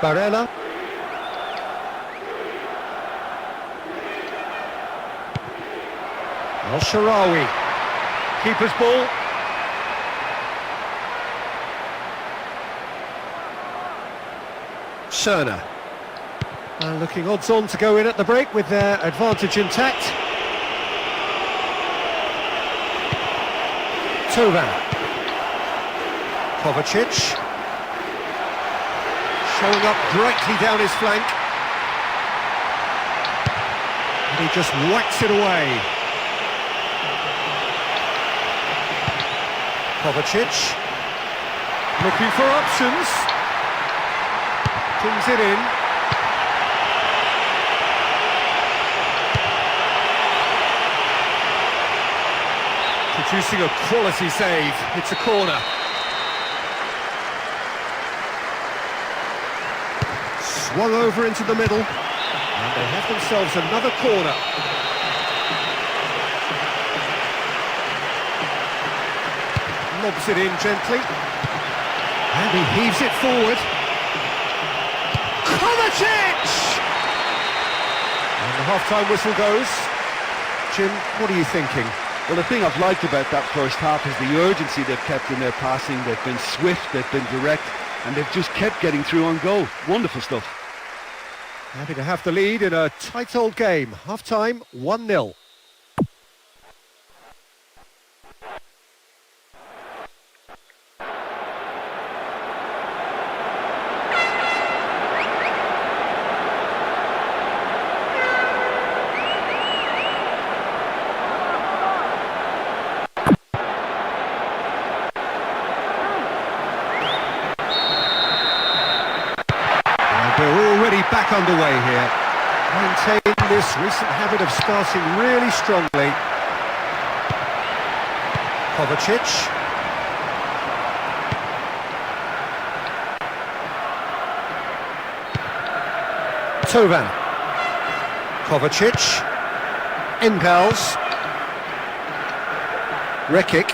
Barella. Al-Sharawi. Keeper's ball. Cerner. And looking odds on to go in at the break with their advantage intact. Tovan. Kovacic. Showing up brightly down his flank. And he just whacks it away. Kovacic. Looking for options. Pings it in. Producing a quality save. It's a corner. Swung over into the middle, and they have themselves another corner. Lobs it in gently, and he heaves it forward. Kovacic! And the half-time whistle goes. Jim, what are you thinking? Well, the thing I've liked about that first half is the urgency they've kept in their passing. They've been swift, they've been direct, and they've just kept getting through on goal. Wonderful stuff. Happy to have the lead in a tight old game. Half-time, 1-0. We're already back underway here. Maintaining this recent habit of starting really strongly. Kovacic. Tovan. Kovacic. Engels. Rekic.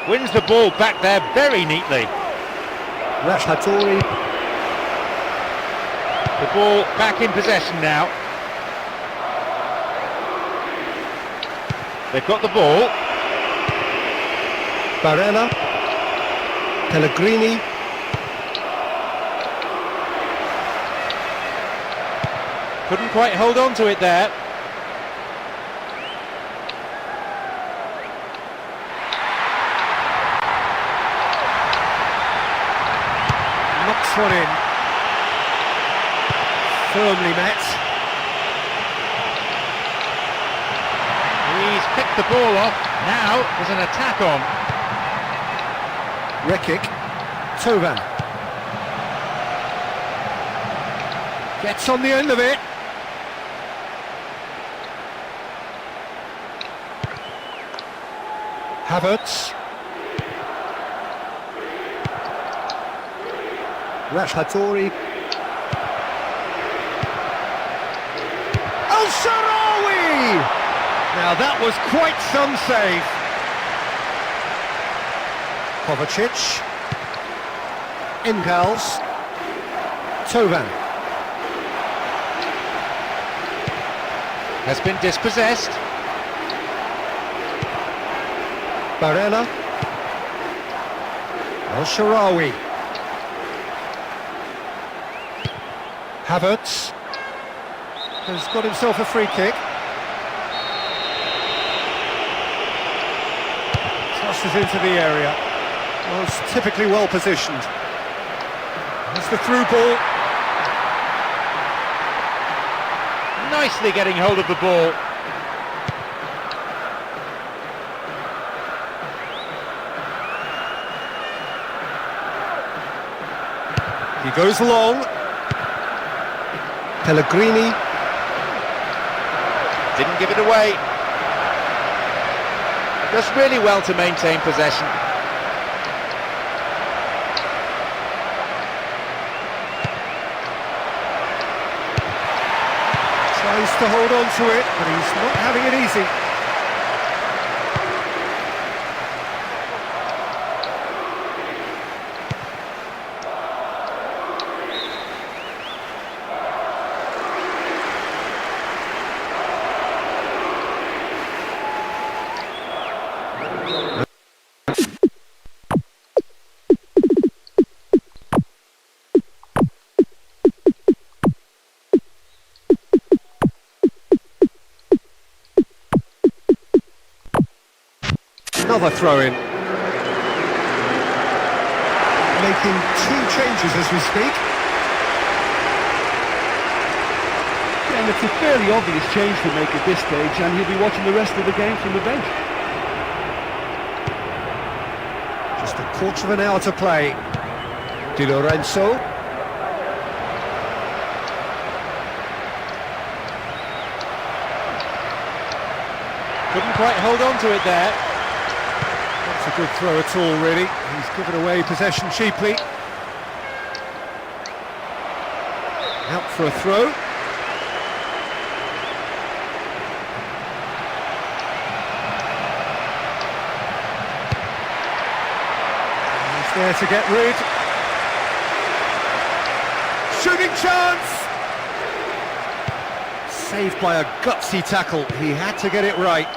Wins the ball back there very neatly. Rashhatori. The ball back in possession now. They've got the ball. Barella. Pellegrini. Couldn't quite hold on to it there. Knocks one in. Firmly met. He's picked the ball off. Now there's an attack on. Rekic. Tovan. Gets on the end of it. Havertz. Rashhatori. Al-Sharawi! Now that was quite some save. Kovacic. Engels. Tovan. Has been dispossessed. Barella. Al-Sharawi. Havertz has got himself a free kick. Tosses into the area. Well, it's typically well positioned. That's the through ball. Nicely getting hold of the ball. He goes long. Pellegrini. Didn't give it away. Does really well to maintain possession. Tries to hold on to it, but he's not having it easy. Another throw-in. Making two changes as we speak. And it's a fairly obvious change to make at this stage, and he'll be watching the rest of the game from the bench. Just a quarter of an hour to play. Di Lorenzo. Couldn't quite hold on to it there. That's a good throw at all, really. He's given away possession cheaply. Out for a throw. He's there to get rid. Shooting chance! Saved by a gutsy tackle. He had to get it right.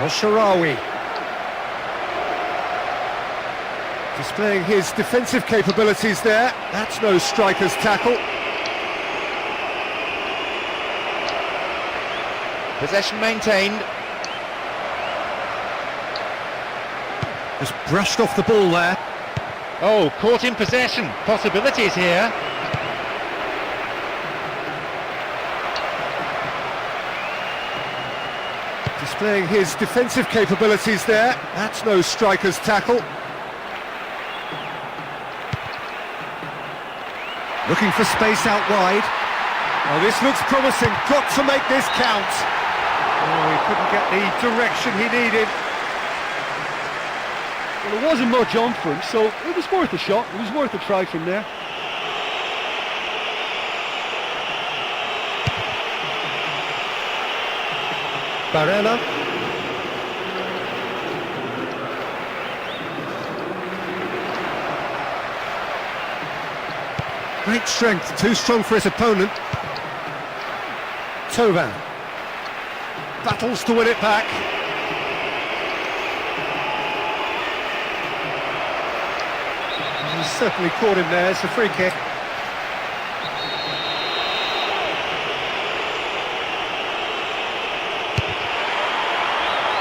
El-Shaarawy displaying his defensive capabilities there. That's no striker's tackle. Possession maintained. Just brushed off the ball there. Oh, caught in possession. Possibilities here. Displaying his defensive capabilities there. That's no striker's tackle. Looking for space out wide. Oh, this looks promising. Got to make this count. Oh, he couldn't get the direction he needed. Well, there wasn't much on for him, so it was worth a shot. It was worth a try from there. Barella. Great strength, too strong for his opponent. Coba battles to win it back. He's certainly caught him there. It's a free kick.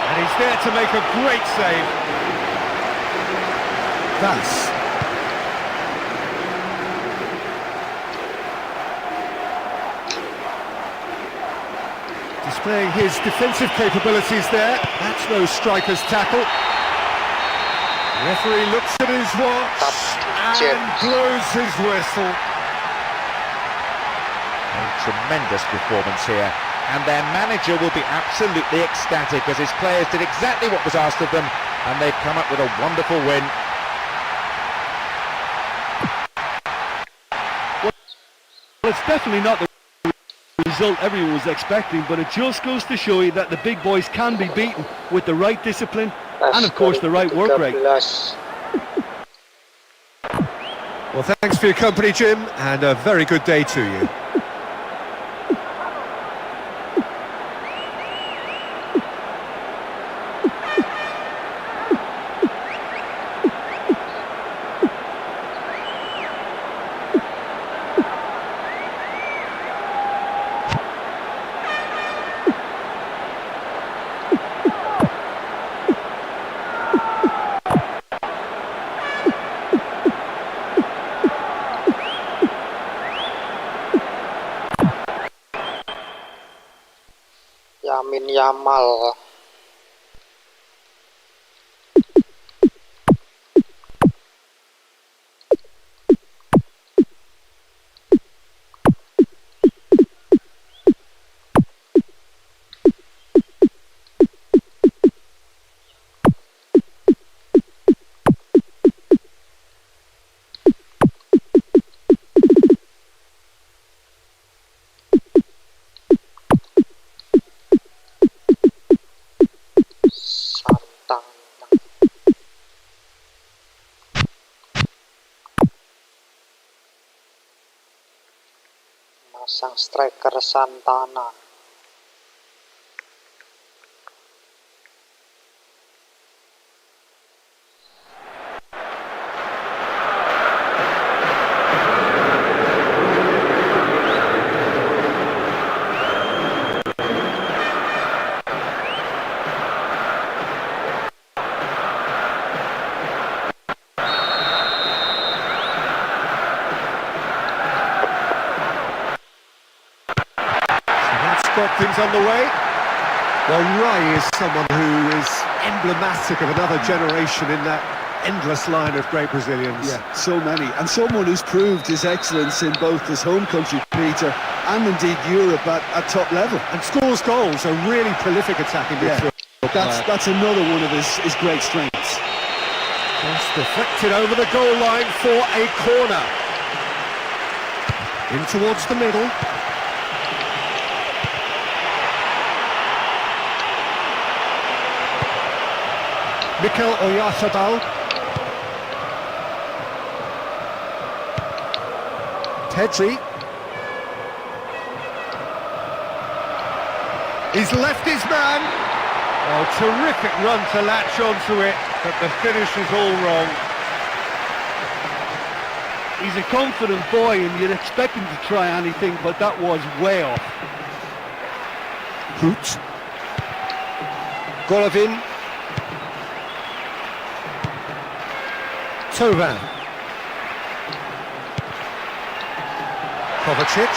And he's there to make a great save. That's displaying his defensive capabilities there. That's no striker's tackle. Referee looks at his watch and blows his whistle. A tremendous performance here, and their manager will be absolutely ecstatic as his players did exactly what was asked of them, and they've come up with a wonderful win. Well, it's definitely not the result everyone was expecting, but it just goes to show you that the big boys can be beaten with the right discipline and, of course, the right work rate. Well, thanks for your company, Jim, and a very good day to you. Yamin Yamal. sang striker Santana. Got things underway. Well, Rai is someone who is emblematic of another generation in that endless line of great Brazilians. Yeah, so many. And someone who's proved his excellence in both his home country, Peter, and indeed Europe at top level. And scores goals, a really prolific attacking midfield. That's another one of his great strengths. Just deflected over the goal line for a corner. In towards the middle. Mikel Oyarzabal. Pedri. He's left his man. Oh, terrific run to latch onto it, but the finish is all wrong. He's a confident boy and you'd expect him to try anything, but that was way off. Hoot. Golovin. Coba. Kovacic.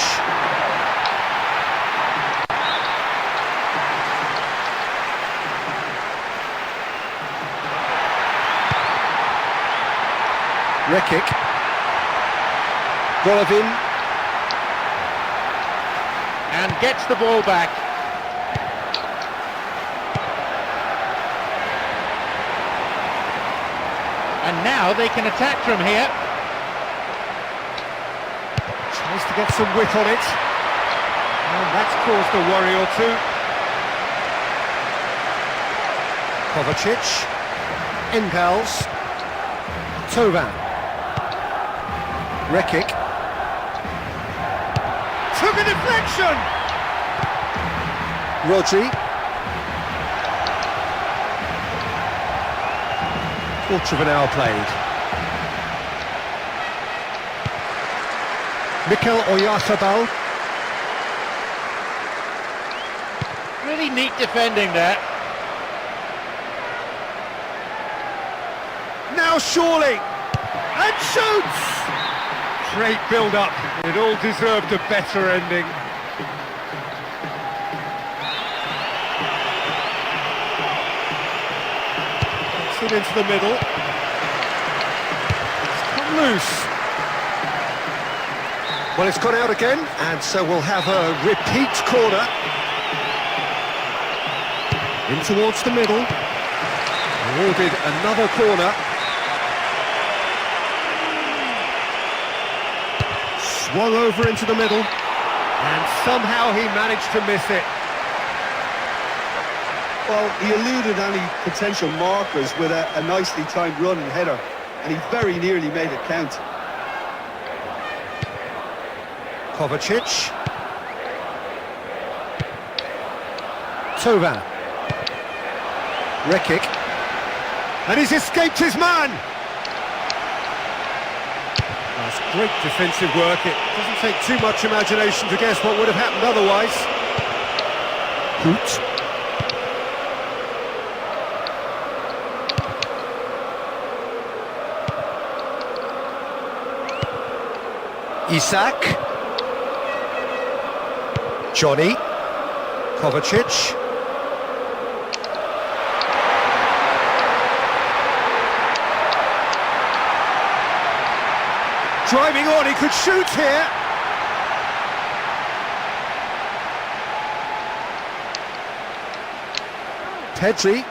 Rekic. Golovin. And gets the ball back. And now they can attack from here. Tries to get some width on it. And that's caused a worry or two. Kovacic. Engels. Tovan. Rekic. Took a deflection! Rodri. Quarter of an hour played. Mikel Oyarzabal. Really neat defending there. Now surely! And shoots! Great build-up. It all deserved a better ending. Gets it into the middle. It's come loose. Well, it's gone out again, and so we'll have a repeat corner. In towards the middle. Awarded another corner. Swung over into the middle, and somehow he managed to miss it. Well, he eluded any potential markers with a nicely timed run and header, and he very nearly made it count. Kovacic. Tovan. Rekic. And he's escaped his man! That's great defensive work. It doesn't take too much imagination to guess what would have happened otherwise. Hoot. Isak. Johnny. Kovacic. Driving on, he could shoot here. Pedri.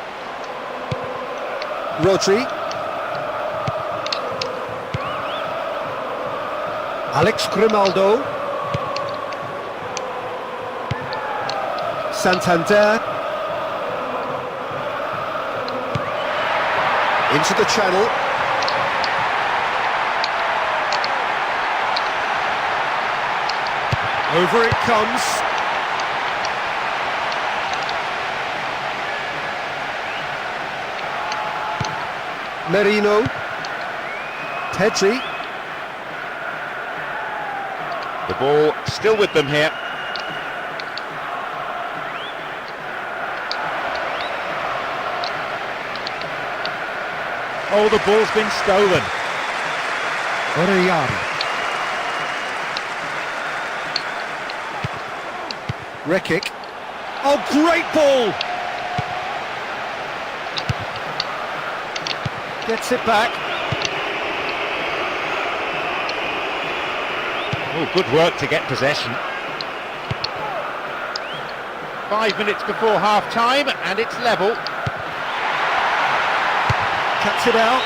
Rodri. Alex Grimaldo. Santander. Into the channel. Over it comes. Merino. Petri. The ball still with them here. Oh, the ball's been stolen. Orellana. Rekic. Oh, great ball! Gets it back. Oh, good work to get possession. 5 minutes before half-time, and it's level. Cuts it out.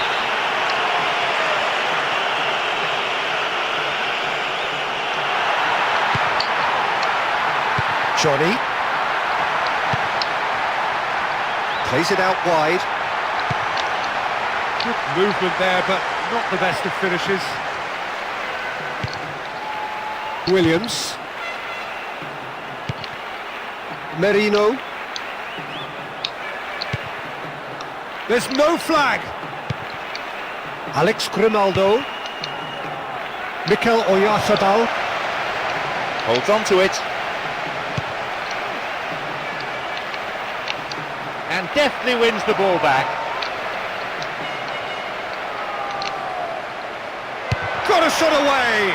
Johnny. Plays it out wide. Good movement there, but not the best of finishes. Williams. Merino. There's no flag. Alex Grimaldo. Mikel Oyarzabal. Holds on to it. And deftly wins the ball back. Got a shot away.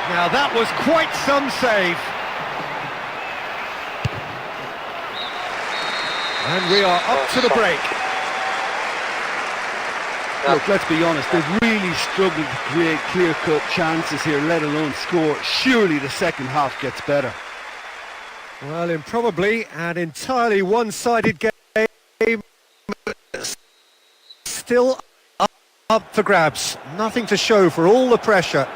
Now that was quite some save. And we are up to the break. Look, let's be honest, they've really struggled to create clear-cut chances here, let alone score. Surely the second half gets better. Well, in probably an entirely one-sided game, still up for grabs. Nothing to show for all the pressure.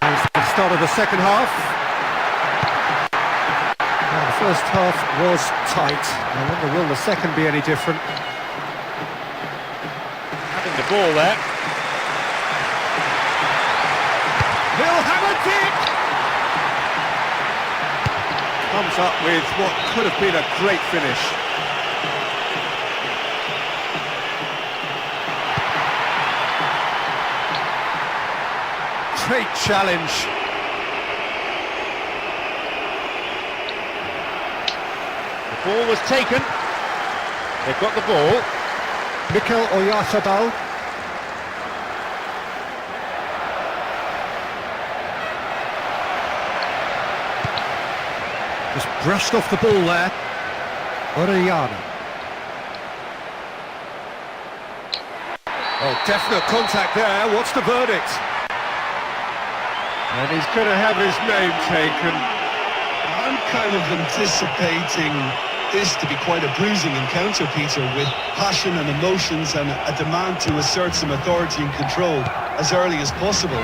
Here's the start of the second half. Well, the first half was tight. I wonder, will the second be any different? Having the ball there. He'll have a dip! Comes up with what could have been a great finish. Great challenge. The ball was taken. They've got the ball. Mikel Oyarzabal. Just brushed off the ball there. Orellana. Oh, definite contact there. What's the verdict? And he's going to have his name taken. I'm kind of anticipating this to be quite a bruising encounter, Peter, with passion and emotions and a demand to assert some authority and control as early as possible.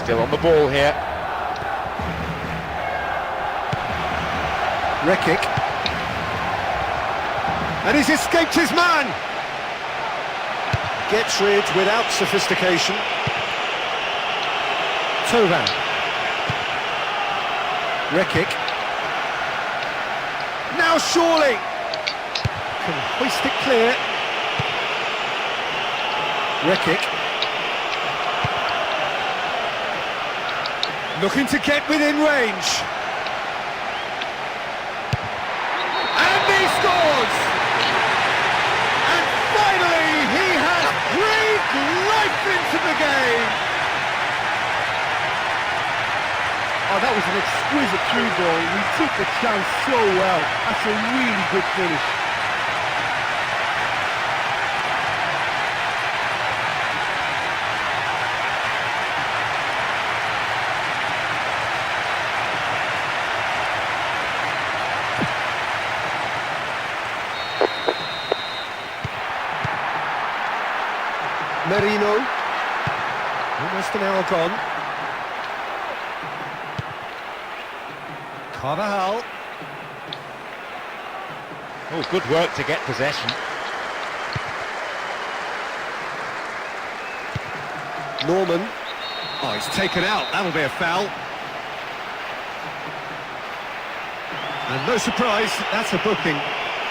Still on the ball here. Rekic. And he's escaped his man! Gets rid without sophistication. Tovan. Rekic. Now surely! Can hoist it clear. Rekic. Looking to get within range. And he scores! And finally he has breathed life into the game! Oh, that was an exquisite through ball. We took the chance so well. That's a really good finish. Merino. Almost an hour gone. Carvajal. Oh, good work to get possession. Norman. Oh, he's taken out. That'll be a foul. And no surprise, that's a booking.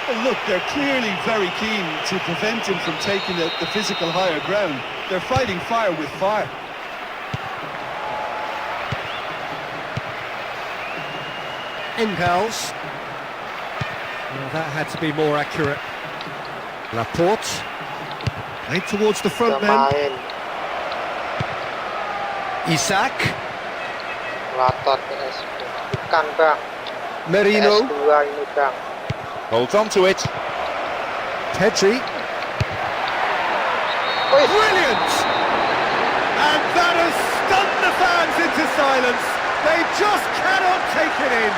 Well, look, they're clearly very keen to prevent him from taking the physical higher ground. They're fighting fire with fire. Engels. Well, that had to be more accurate. Laporte. Played towards the front men. Bermain. Isak. Latar PS. Bukan bang. Merino. PS2 ini bang. Holds on to it. Pedri. Wih, Brilliant! And that has stunned the fans into silence. They just cannot take it in.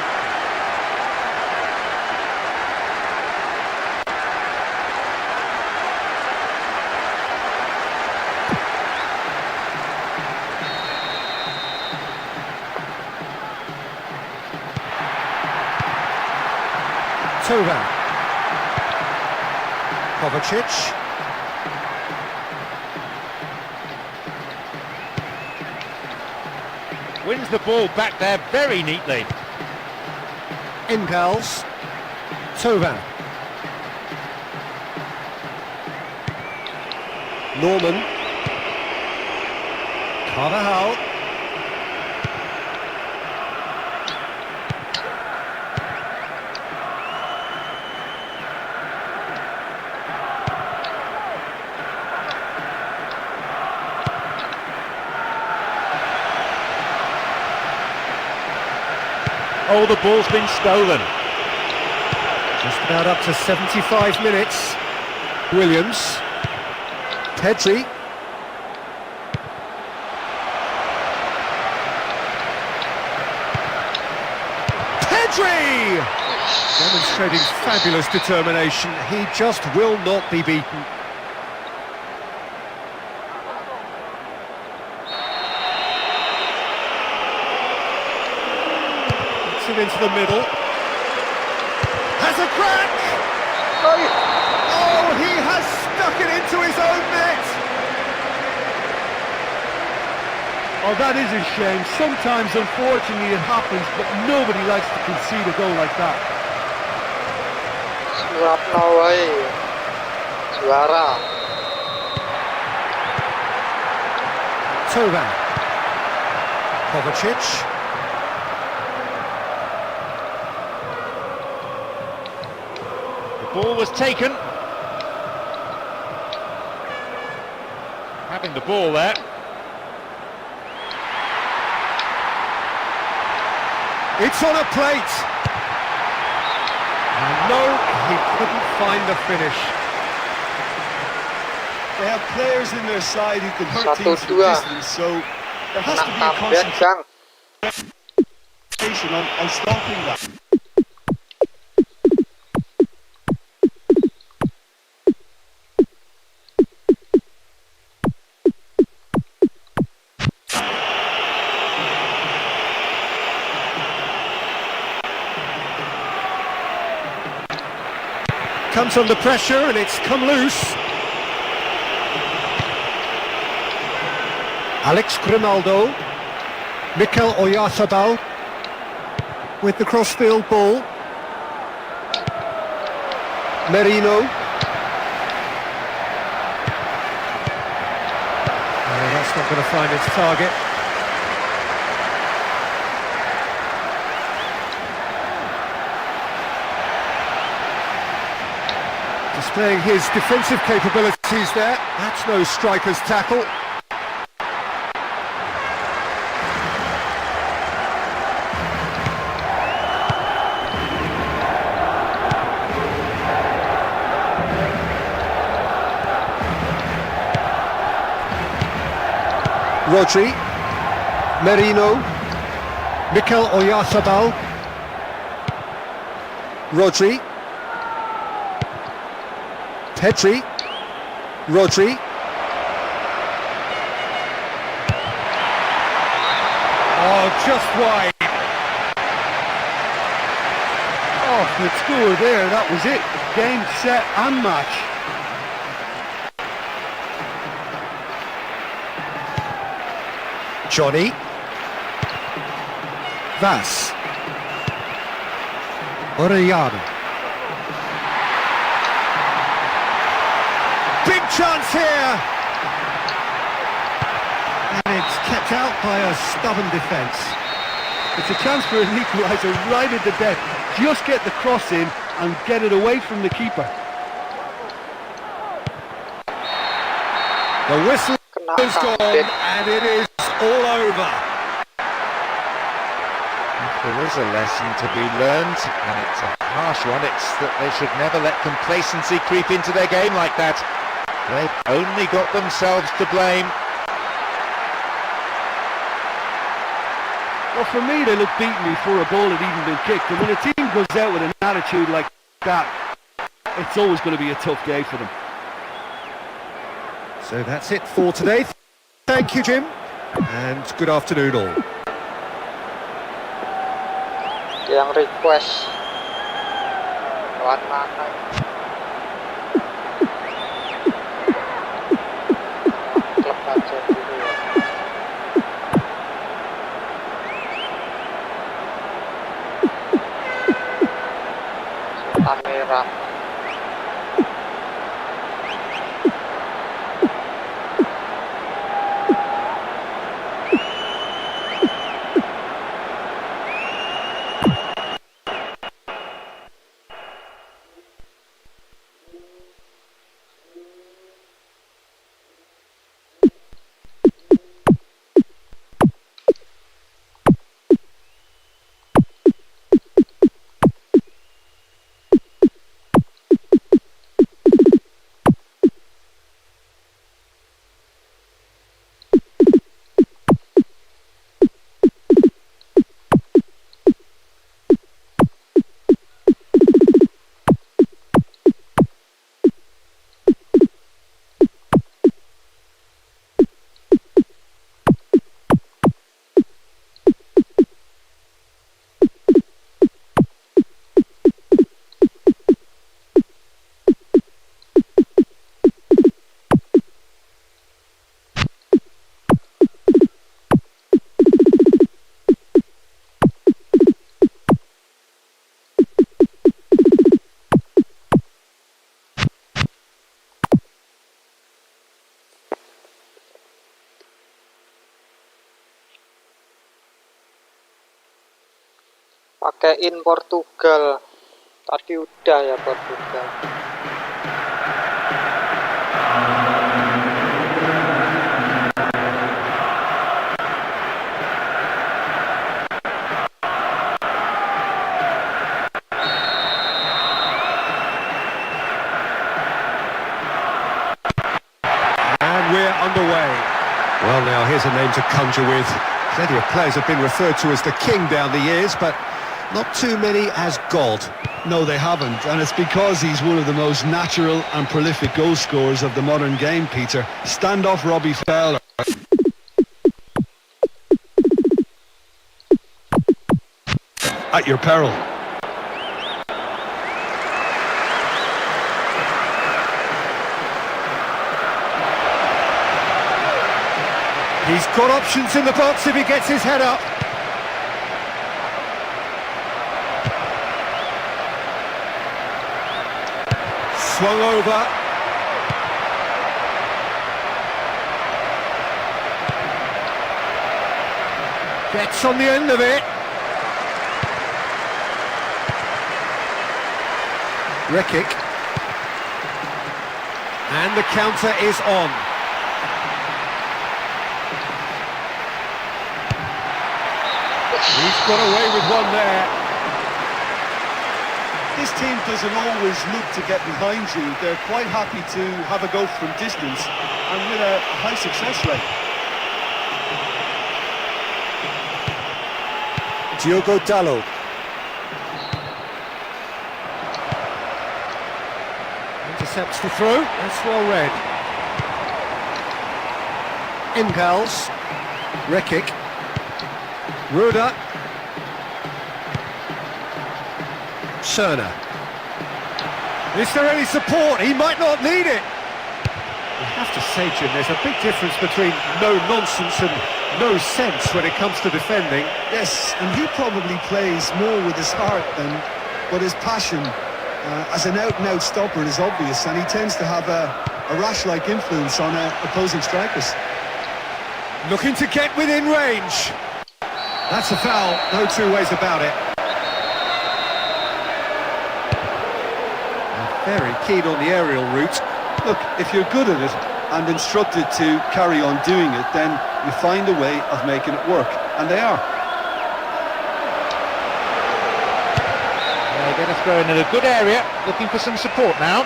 Coba. Kovacic. Wins the ball back there very neatly. Engels. Tovan. Norman. Carvajal. Oh, the ball's been stolen. Just about up to 75 minutes. Williams. Pedri. Pedri! Demonstrating fabulous determination. He just will not be beaten. It into the middle. Has a crack! Oh, he has stuck it into his own net! Oh, that is a shame. Sometimes, unfortunately, it happens, but nobody likes to concede a goal like that. Suratno wae. Juara. Tovan. Kovacic. Ball was taken. Having the ball there. It's on a plate. And no, he couldn't find the finish. They have players in their side who can hurt 1-2, teams from distance, so there has to be a Comeback bang. concentration on stopping that. Comes under pressure and it's come loose. Alex Grimaldo. Mikel Oyarzabal with the crossfield ball. Merino. No, that's not going to find its target. Displaying his defensive capabilities there. That's no striker's tackle. Rodri. Merino. Mikel Oyarzabal. Rodri. Pedri. Rodri. Oh, just wide. Oh, definite score there. That was it. Game, set and match. Johnny. Vas. Orellana. Big chance here. And it's kept out by a stubborn defence. It's a chance for an equaliser right at the death. Just get the cross in and get it away from the keeper. The whistle Kena is gone kambing. and it is all over. There is a lesson to be learned, and it's a harsh one. It's that they should never let complacency creep into their game like that. They've only got themselves to blame. Well, for me, they look beaten before a ball had even been kicked. And when a team goes out with an attitude like that, it's always going to be a tough day for them. So that's it for today. Thank you, Jim, and good afternoon all. Yang request lewat mana? Klub aja dulu ya. Sultan Merah. Pakaiin Portugal. Tadi udah ya Portugal. And we're underway. Well, now here's a name to conjure with. Plenty of players have been referred to as the king down the years, but not too many as God. No, they haven't, and it's because he's one of the most natural and prolific goal scorers of the modern game, Peter. Stand off Robbie Fowler. At your peril. He's got options in the box if he gets his head up. Swung over. Gets on the end of it. Rekic. And the counter is on. He's got away with one there. This team doesn't always look to get behind you. They're quite happy to have a go from distance and with a high success rate. Diogo Dalot. Intercepts the throw. That's well read. Engels. Rekic. Ruda. Cerner. Is there any support? He might not need it. You have to say, Jim, there's a big difference between no nonsense and no sense when it comes to defending. Yes, and he probably plays more with his heart than but his passion as an out-and-out stopper is obvious, and he tends to have a rash-like influence on opposing strikers. Looking to get within range. That's a foul, no two ways about it. Very keen on the aerial route. Look, if you're good at it and instructed to carry on doing it, then you find a way of making it work, and they are. They're going to throw in a good area, looking for some support now.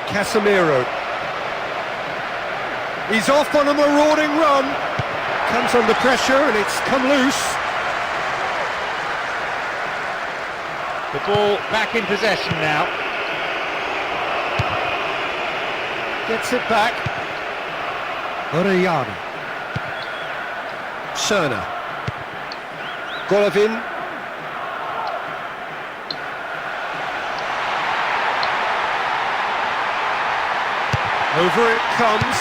Casemiro. He's off on a marauding run. Comes under pressure and it's come loose. The ball back in possession now. Gets it back. Orellana. Cerner. Golovin. Over it comes.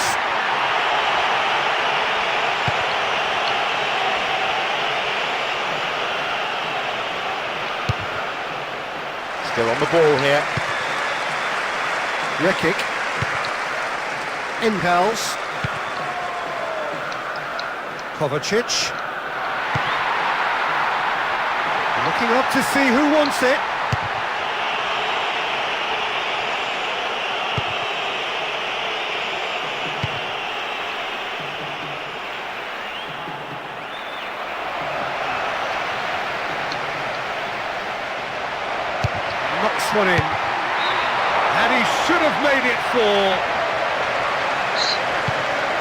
Still on the ball here. Rekic. Impels. Kovacic. Looking up to see who wants it. Knocks one in. And he should have made it four.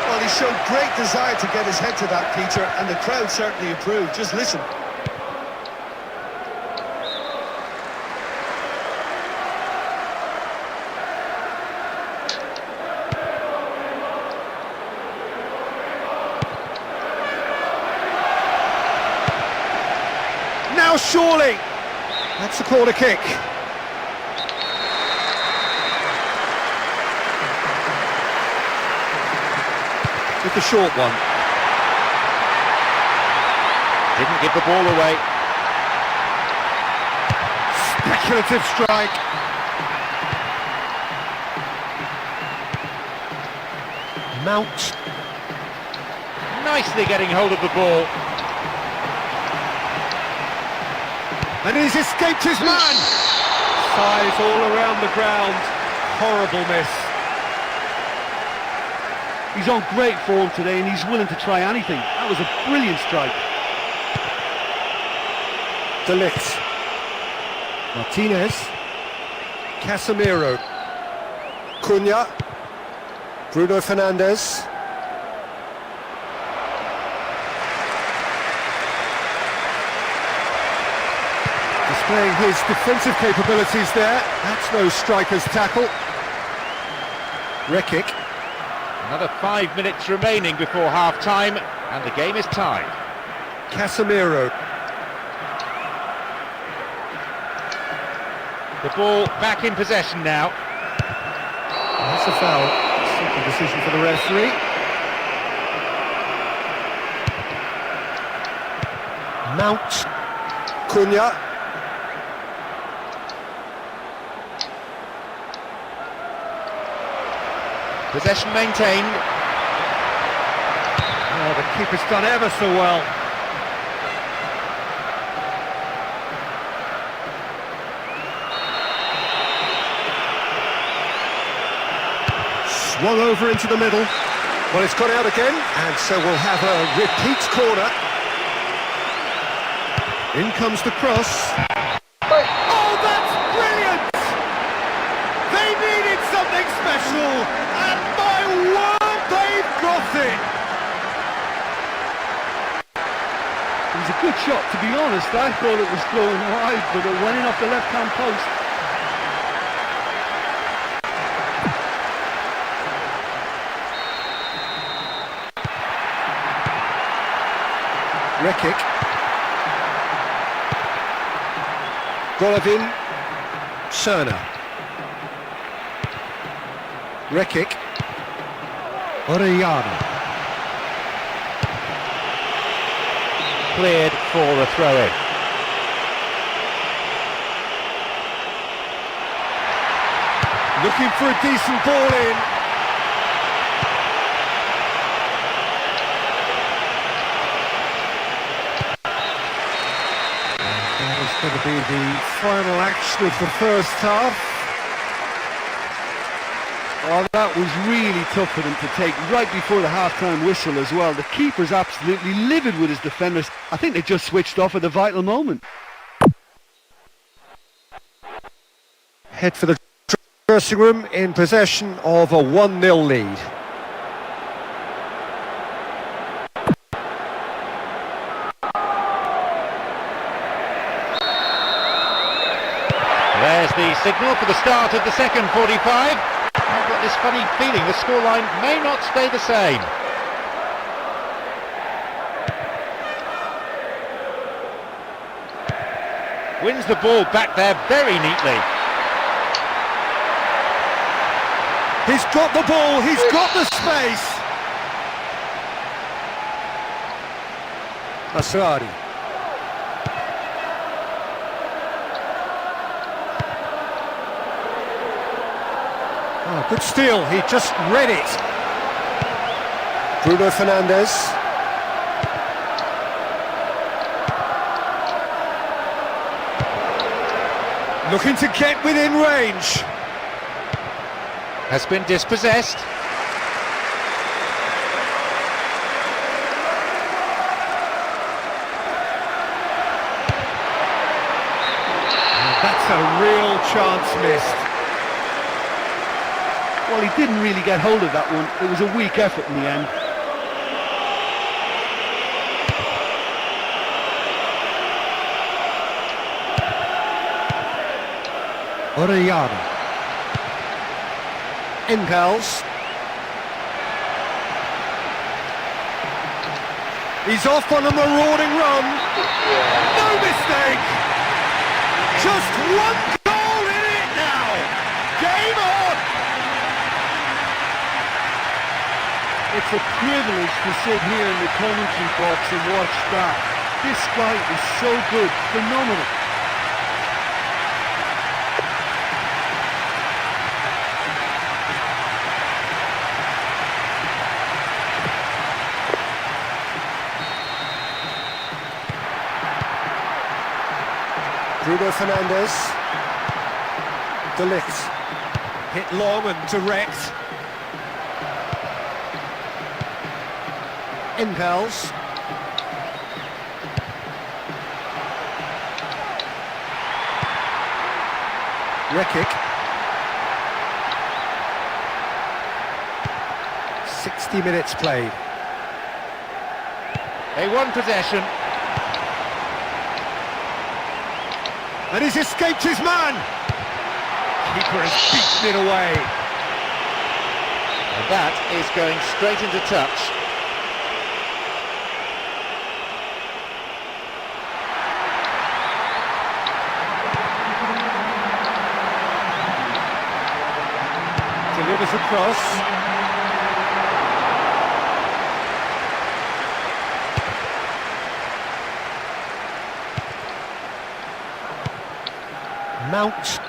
Well, he showed great desire to get his head to that, Peter, and the crowd certainly approved. Just listen. Now surely! That's a corner kick. With the short one. Didn't give the ball away. Speculative strike. Mount. Nicely getting hold of the ball. And he's escaped his man! Size all around the ground. Horrible miss. He's on great form today and he's willing to try anything. That was a brilliant strike. De Ligt. Martinez. Casemiro. Cunha. Bruno Fernandes. Displaying his defensive capabilities there. That's no striker's tackle. Rekic. Another 5 minutes remaining before half-time, and the game is tied. Casemiro. The ball back in possession now. That's a foul. Simple decision for the referee. Mount. Cunha. Possession maintained. Oh, the keeper's done ever so well. Swung over into the middle. Well, it's gone out again, and so we'll have a repeat corner. In comes the cross. Oh, that's brilliant! They needed something special, and my word, they've got it! It was a good shot, to be honest. I thought it was going wide, but it went in off the left-hand post. Rekic. Golovin. Cerner. Rekic. Orellana. Cleared for the throw-in. Looking for a decent ball in. That is going to be the final action of the first half. Oh, that was really tough for them to take right before the half-time whistle as well. The keeper's absolutely livid with his defenders. I think they just switched off at the vital moment. Head for the dressing room in possession of a 1-0 lead. There's the signal for the start of the second 45. I've got this funny feeling the scoreline may not stay the same. Wins the ball back there very neatly. He's got the ball, he's got the space. Asrari. Oh, good steal, he just read it. Bruno Fernandes. Looking to get within range. Has been dispossessed. That's a real chance missed. Well, he didn't really get hold of that one. It was a weak effort in the end. Orellana. Engels. He's off on a marauding run. No mistake. Just one goal in it now. Game on. It's a privilege to sit here in the commentary box and watch that. This guy is so good, phenomenal. Bruno Fernandes. De Ligt. Hit long and direct. Engels. Rekic. 60 minutes played. They won possession. And he's escaped his man. Keeper has beaten it away. And that is going straight into touch. Delivers across. Mount.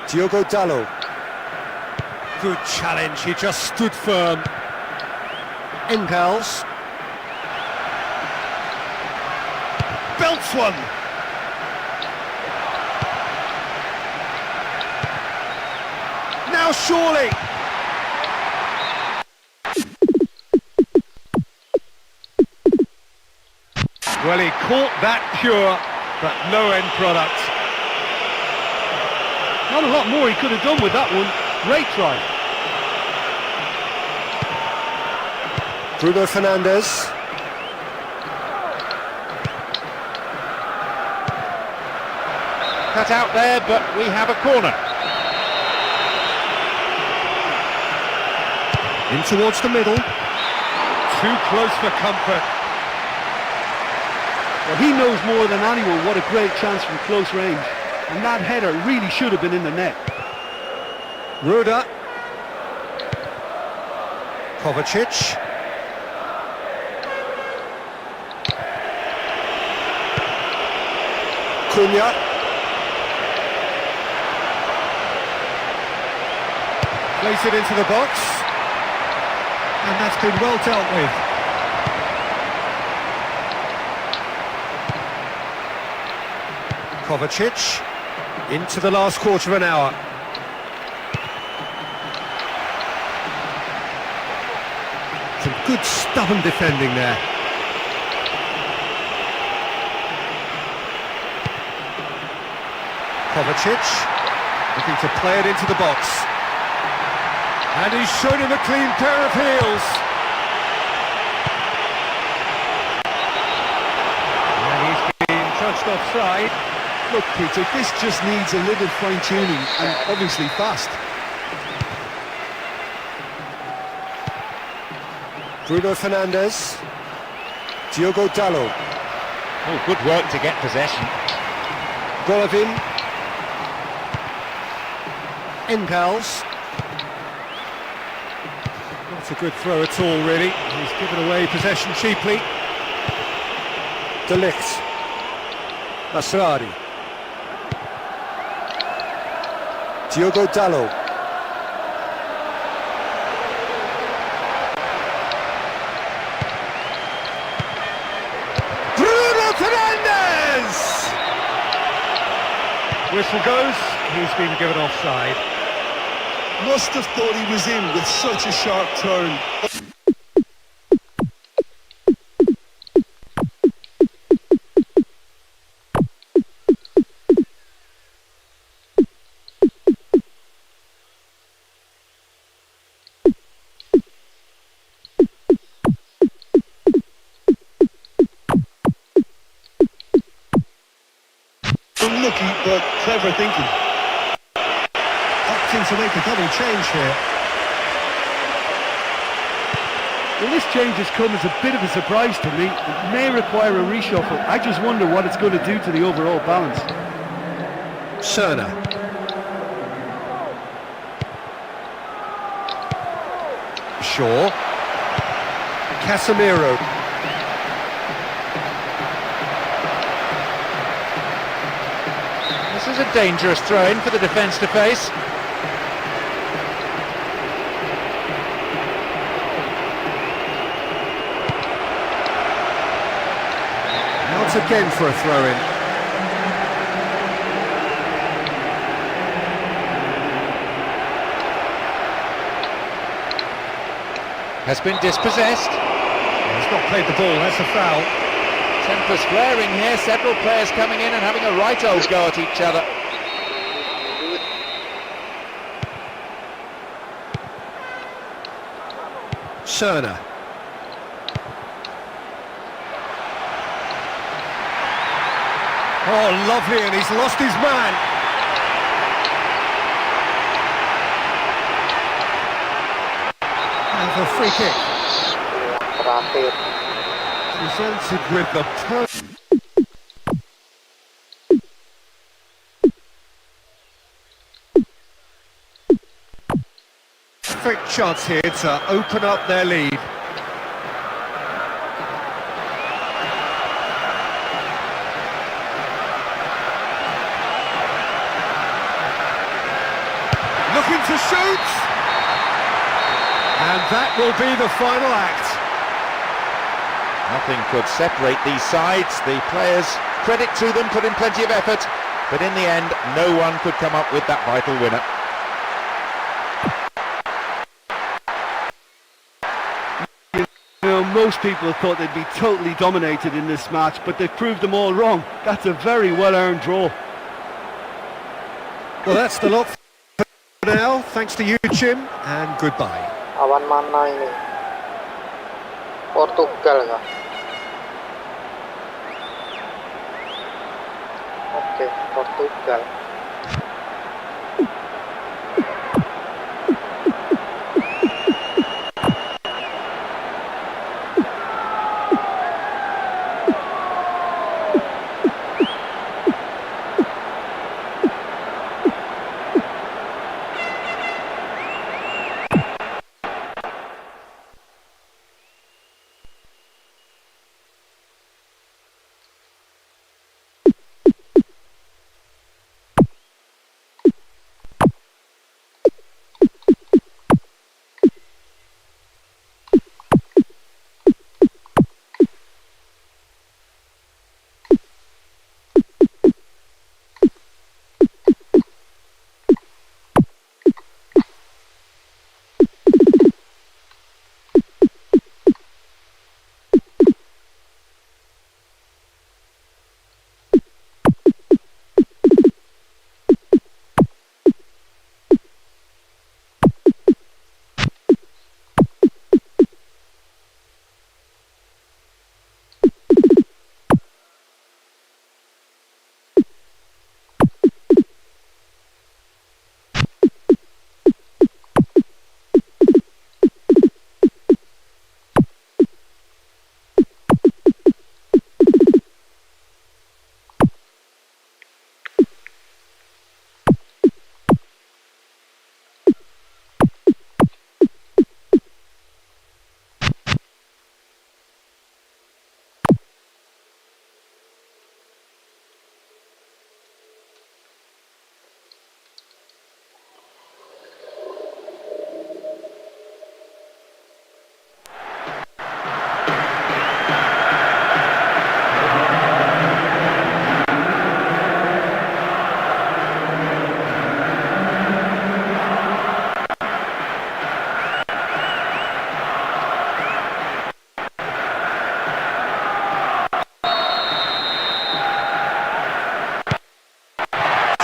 Diogo Dalot. Good challenge, he just stood firm. Engels. Belts one. Now surely. Well, he caught that pure, but no end product. Not a lot more he could have done with that one. Great try. Bruno Fernandes. Cut out there, but we have a corner. In towards the middle. Too close for comfort. Well, he knows more than anyone what a great chance from close range. And that header really should have been in the net. Ruda. Kovacic. Cunha. Place it into the box. And that's been well dealt with. Kovacic. Into the last quarter of an hour. Some good stubborn defending there. Kovacic looking to play it into the box. And he's shown him a clean pair of heels. And he's been touched offside. Look, Peter, this just needs a little fine-tuning, and obviously fast. Bruno Fernandes. Diogo Dalot. Oh, good work to get possession. Golovin. Engels. Not a good throw at all, really. He's given away possession cheaply. De Ligt. Masrari. Diogo Dalot. Bruno Fernandes! Whistle goes, he's been given offside. Must have thought he was in with such a sharp turn. Unlucky, but clever thinking. Opting to make a double change here. Well, this change has come as a bit of a surprise to me. It may require a reshuffle. I just wonder what it's going to do to the overall balance. Cerner. Shaw. Casemiro. This is a dangerous throw-in for the defence to face. Out again for a throw-in. Has been dispossessed. He's not played the ball, that's a foul. Temper squaring here, several players coming in and having a right old go at each other. Cerner. Oh, lovely, and he's lost his man. And for a free kick. Terakhir. Presented with the perfect chance here to open up their lead. Looking to shoot! And that will be the final act. Nothing could separate these sides. The players, credit to them, put in plenty of effort, but in the end, no one could come up with that vital winner. You know, most people thought they'd be totally dominated in this match, but they've proved them all wrong. That's a very well-earned draw. Well, that's the lot for now. Thanks to you, Jim, and goodbye. Lawan mana ini? Portugal kah? Oke, Portugal.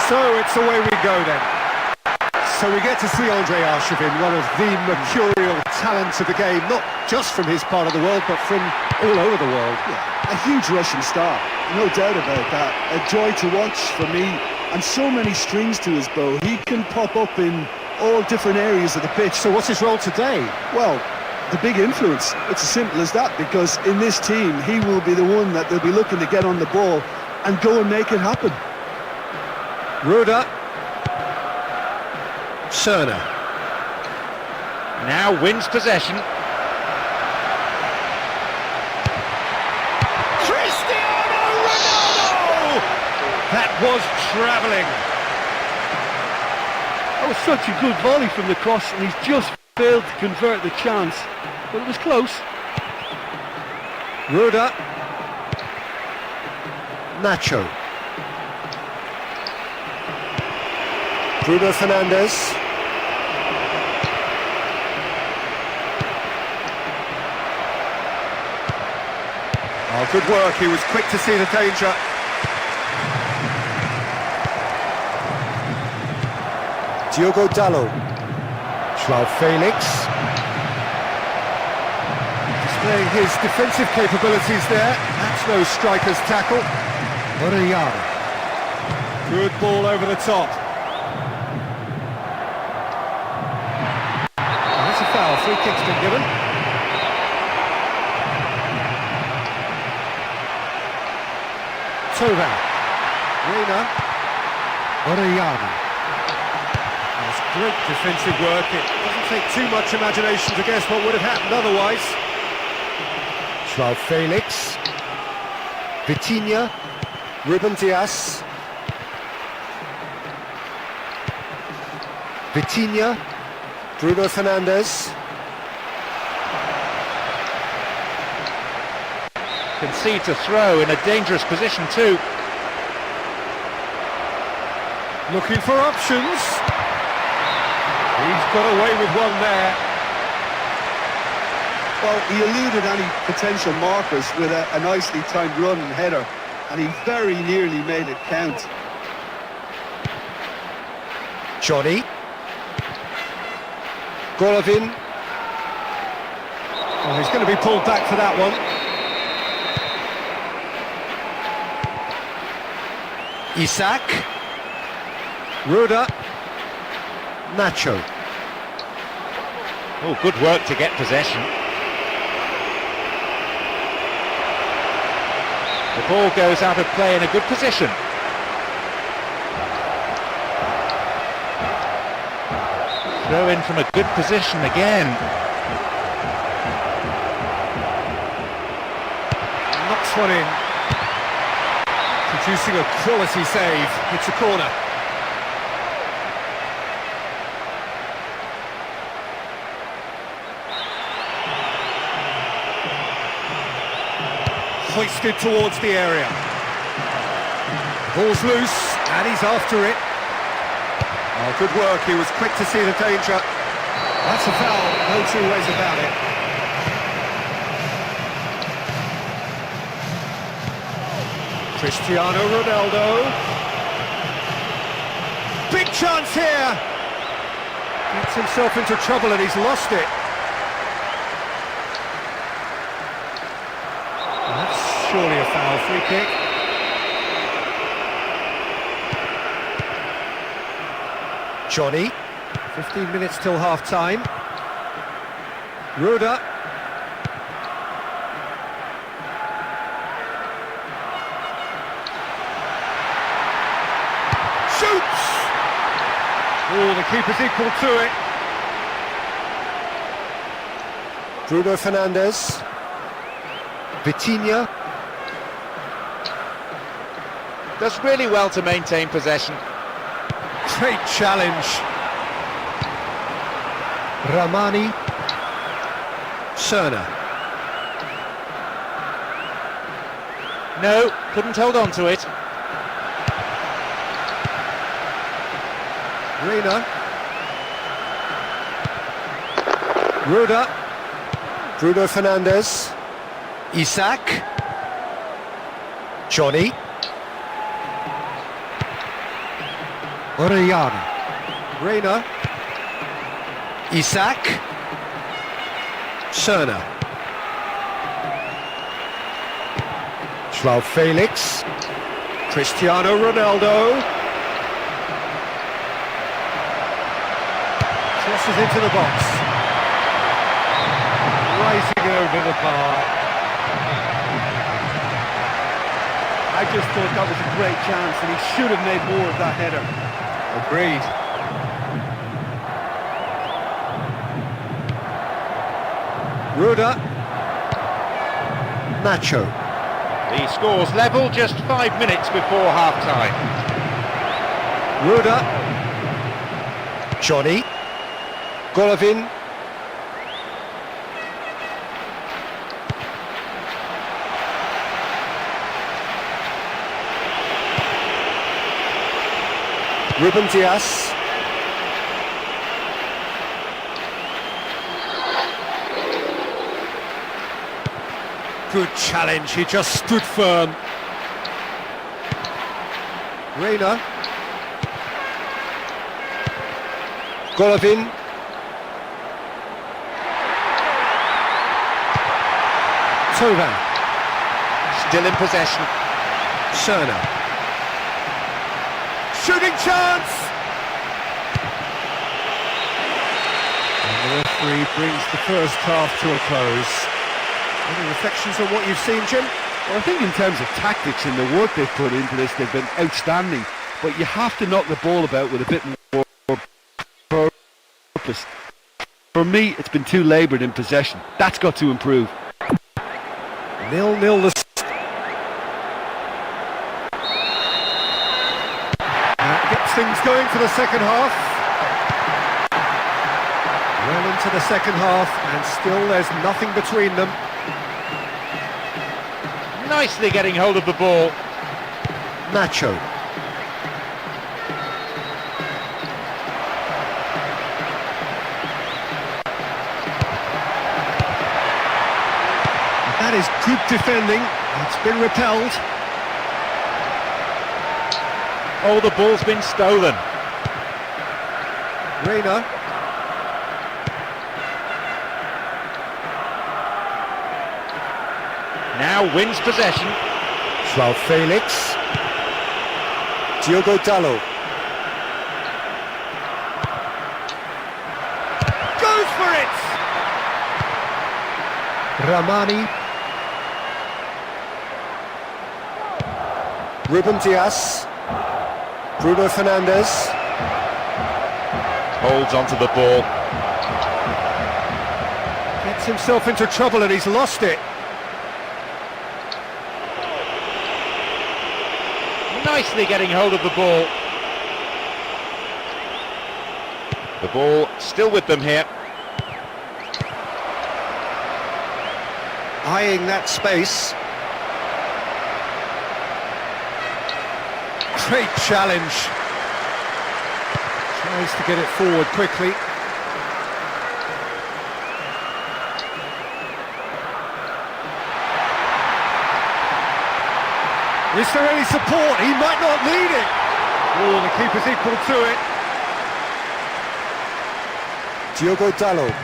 So it's away we go then. So we get to see Andrei Arshavin, one of the mercurial talents of the game, not just from his part of the world, but from all over the world. Yeah, a huge Russian star, no doubt about that. A joy to watch for me, and so many strings to his bow. He can pop up in all different areas of the pitch. So what's his role today? Well, the big influence. It's as simple as that, because in this team, he will be the one that they'll be looking to get on the ball and go and make it happen. Ruda. Cerner. Now wins possession. Cristiano Ronaldo! That was travelling. That was such a good volley from the cross, and he's just failed to convert the chance. But it was close. Ruda. Nacho. Bruno Fernandes. Oh, good work. He was quick to see the danger. Diogo Dalot. João Felix. Displaying his defensive capabilities there. That's no striker's tackle. Orellana. Good ball over the top. That's a foul. Free kick's been given. Coba. Reina. Orellana. That's great defensive work. It doesn't take too much imagination to guess what would have happened otherwise. João Felix. Vitinha. Ruben Dias. Vitinha. Bruno Fernandes. Concede to throw in a dangerous position too. Looking for options. He's got away with one there. Well, he eluded any potential markers with a nicely timed run and header, and he very nearly made it count. Johnny. Golovin. Oh, he's going to be pulled back for that one. Isak. Ruda. Nacho. Oh, good work to get possession. The ball goes out of play in a good position. Throw in from a good position again. Knocks one in. Producing a quality save. It's a corner. Hoisted towards the area. Ball's loose, and he's after it. Oh, good work, he was quick to see the danger. That's a foul, no two ways about it. Cristiano Ronaldo. Big chance here. Gets himself into trouble and he's lost it. That's surely a foul. Free kick. Johnny. 15 minutes till half-time. Ruda. Shoots! Oh, the keeper's equal to it. Bruno Fernandes. Vitinha. Does really well to maintain possession. Great challenge. Ramani. Cerner. No, couldn't hold on to it. Reina. Ruda. Bruno Fernandes. Isak. Orellana. Reina. Isaac. Cerner. Joao Felix. Cristiano Ronaldo. Crosses into the box. Rising over the bar. I just thought that was a great chance and he should have made more of that header. Agreed. Ruda. Nacho. The score's level just 5 minutes before half-time. Ruda. Johnny. Golovin. Ruben Dias. Good challenge, he just stood firm. Reina. Golovin. Coba. Still in possession. Cerner. Shooting chance! And the referee brings the first half to a close. Any reflections on what you've seen, Jim? Well, I think in terms of tactics and the work they've put into this, they've been outstanding. But you have to knock the ball about with a bit more purpose. For me, it's been too laboured in possession. That's got to improve. 0-0 gets things going for the second half. Well into the second half, and still there's nothing between them. Nicely getting hold of the ball. Nacho. That is good defending. It's been repelled. Oh, the ball's been stolen. Reina. Now wins possession. Joao Felix. Diogo Dalot. Goes for it! Ramani. Ruben Dias. Bruno Fernandes. Holds onto the ball. Gets himself into trouble and he's lost it. Nicely getting hold of the ball. The ball still with them here. Eyeing that space. Great challenge. Tries to get it forward quickly. Is there any support? He might not need it. Oh, the keeper's equal to it. Diogo Dalot.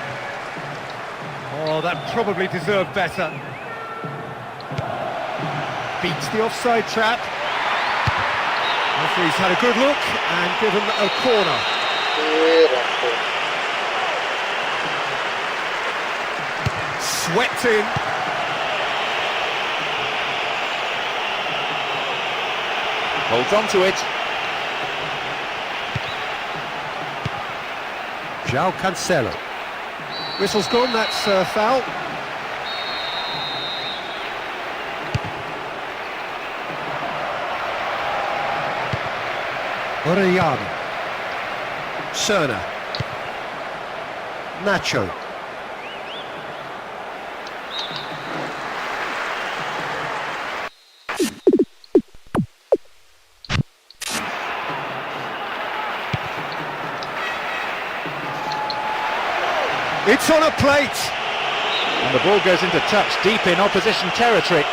Oh, that probably deserved better. Beats the offside trap. Referee's had a good look and given a corner. Beautiful. Swept in. Holds on to it. João Cancelo. Whistle's gone, that's a foul. Orellana. Cerner. Nacho. It's on a plate! And the ball goes into touch deep in opposition territory.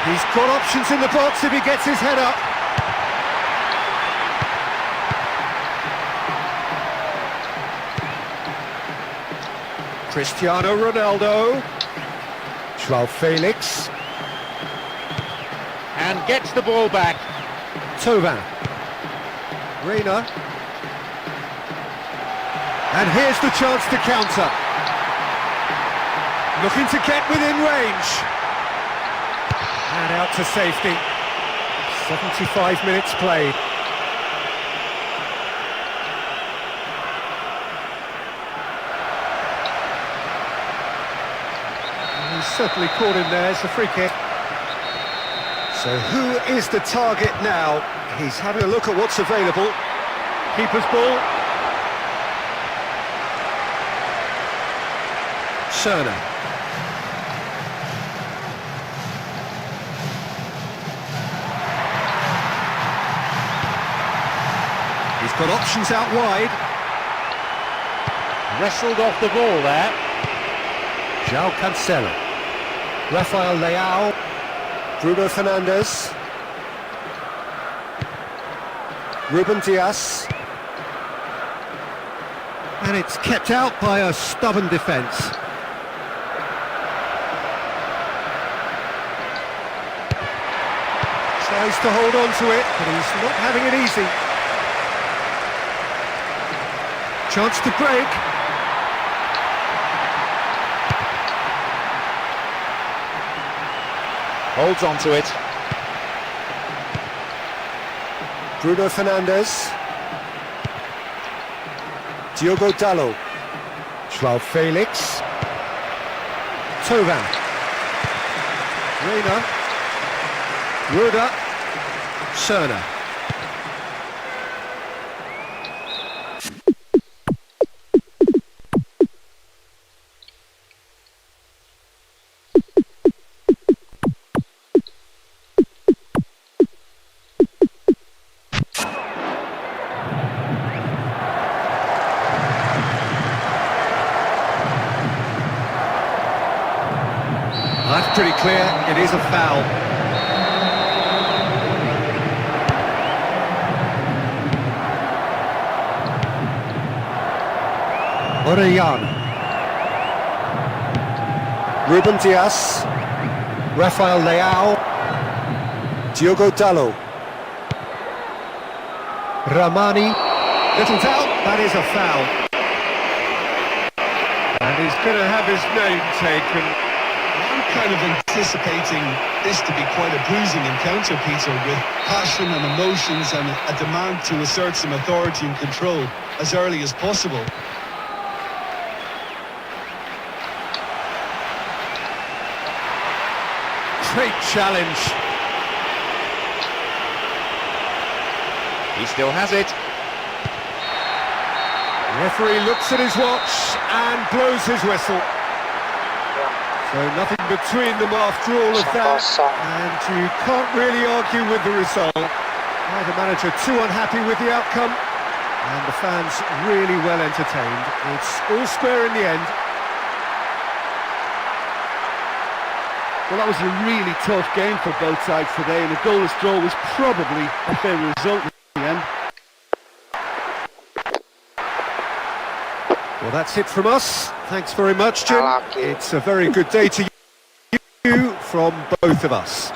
He's got options in the box if he gets his head up. Cristiano Ronaldo. Joao Felix. And gets the ball back. Tovan. Reina. And here's the chance to counter. Looking to get within range. And out to safety. 75 minutes played. He's certainly caught him there. It's a free kick. So who is the target now? He's having a look at what's available. Keeper's ball. Cerner. He's got options out wide. Wrestled off the ball there. João Cancelo. Rafael Leao. Bruno Fernandes. Ruben Dias. And it's kept out by a stubborn defence. Tries to hold on to it, but he's not having it easy. Chance to break. Holds on to it. Bruno Fernandes. Diogo Dalot. Joao Felix. Tovan. Reina. Ruda. Cerner. That's pretty clear, it is a foul. Orellana. Ruben Dias. Rafael Leao. Diogo Dalot. Ramani. Little doubt, that is a foul. And he's going to have his name taken. I'm kind of anticipating this to be quite a bruising encounter, Peter, with passion and emotions and a demand to assert some authority and control as early as possible. Great challenge. He still has it. The referee looks at his watch and blows his whistle. So nothing between them after all of that, and you can't really argue with the result. Neither manager too unhappy with the outcome, and the fans really well entertained. It's all square in the end. Well, that was a really tough game for both sides today, and a goalless draw was probably a fair result in the end. Well, that's it from us. Thanks very much, Jim. It's a very good day to you from both of us.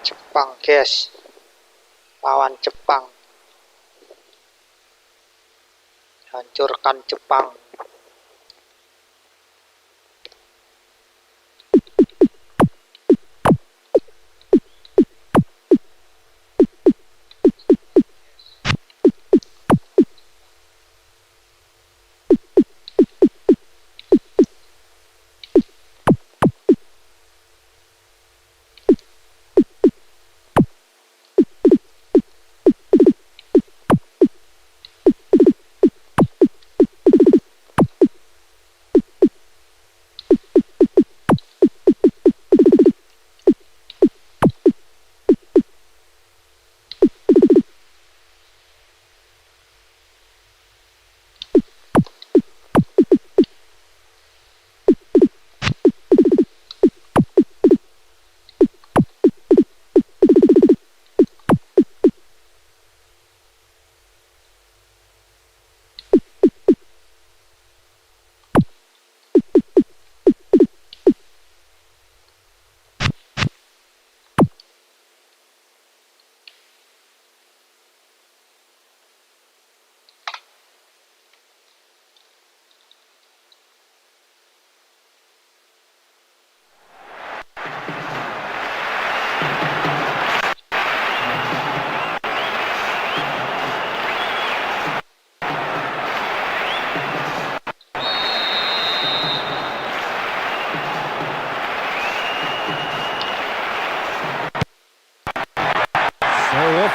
Jepang guys, lawan Jepang, hancurkan Jepang.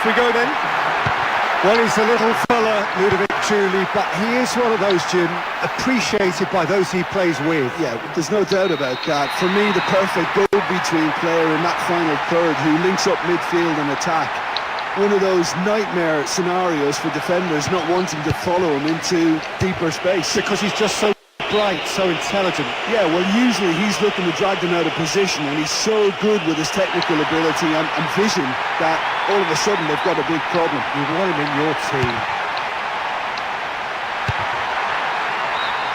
we go then. Well, he's a little fella, Ludovic Julie, but he is one of those, Jim, appreciated by those he plays with. Yeah, there's no doubt about that. For me, the perfect go-between player in that final third who links up midfield and attack. One of those nightmare scenarios for defenders not wanting to follow him into deeper space. Because he's just so bright, so intelligent. Yeah, well, usually he's looking to drag them out of position, and he's so good with his technical ability and vision that all of a sudden they've got a big problem. You want him in your team.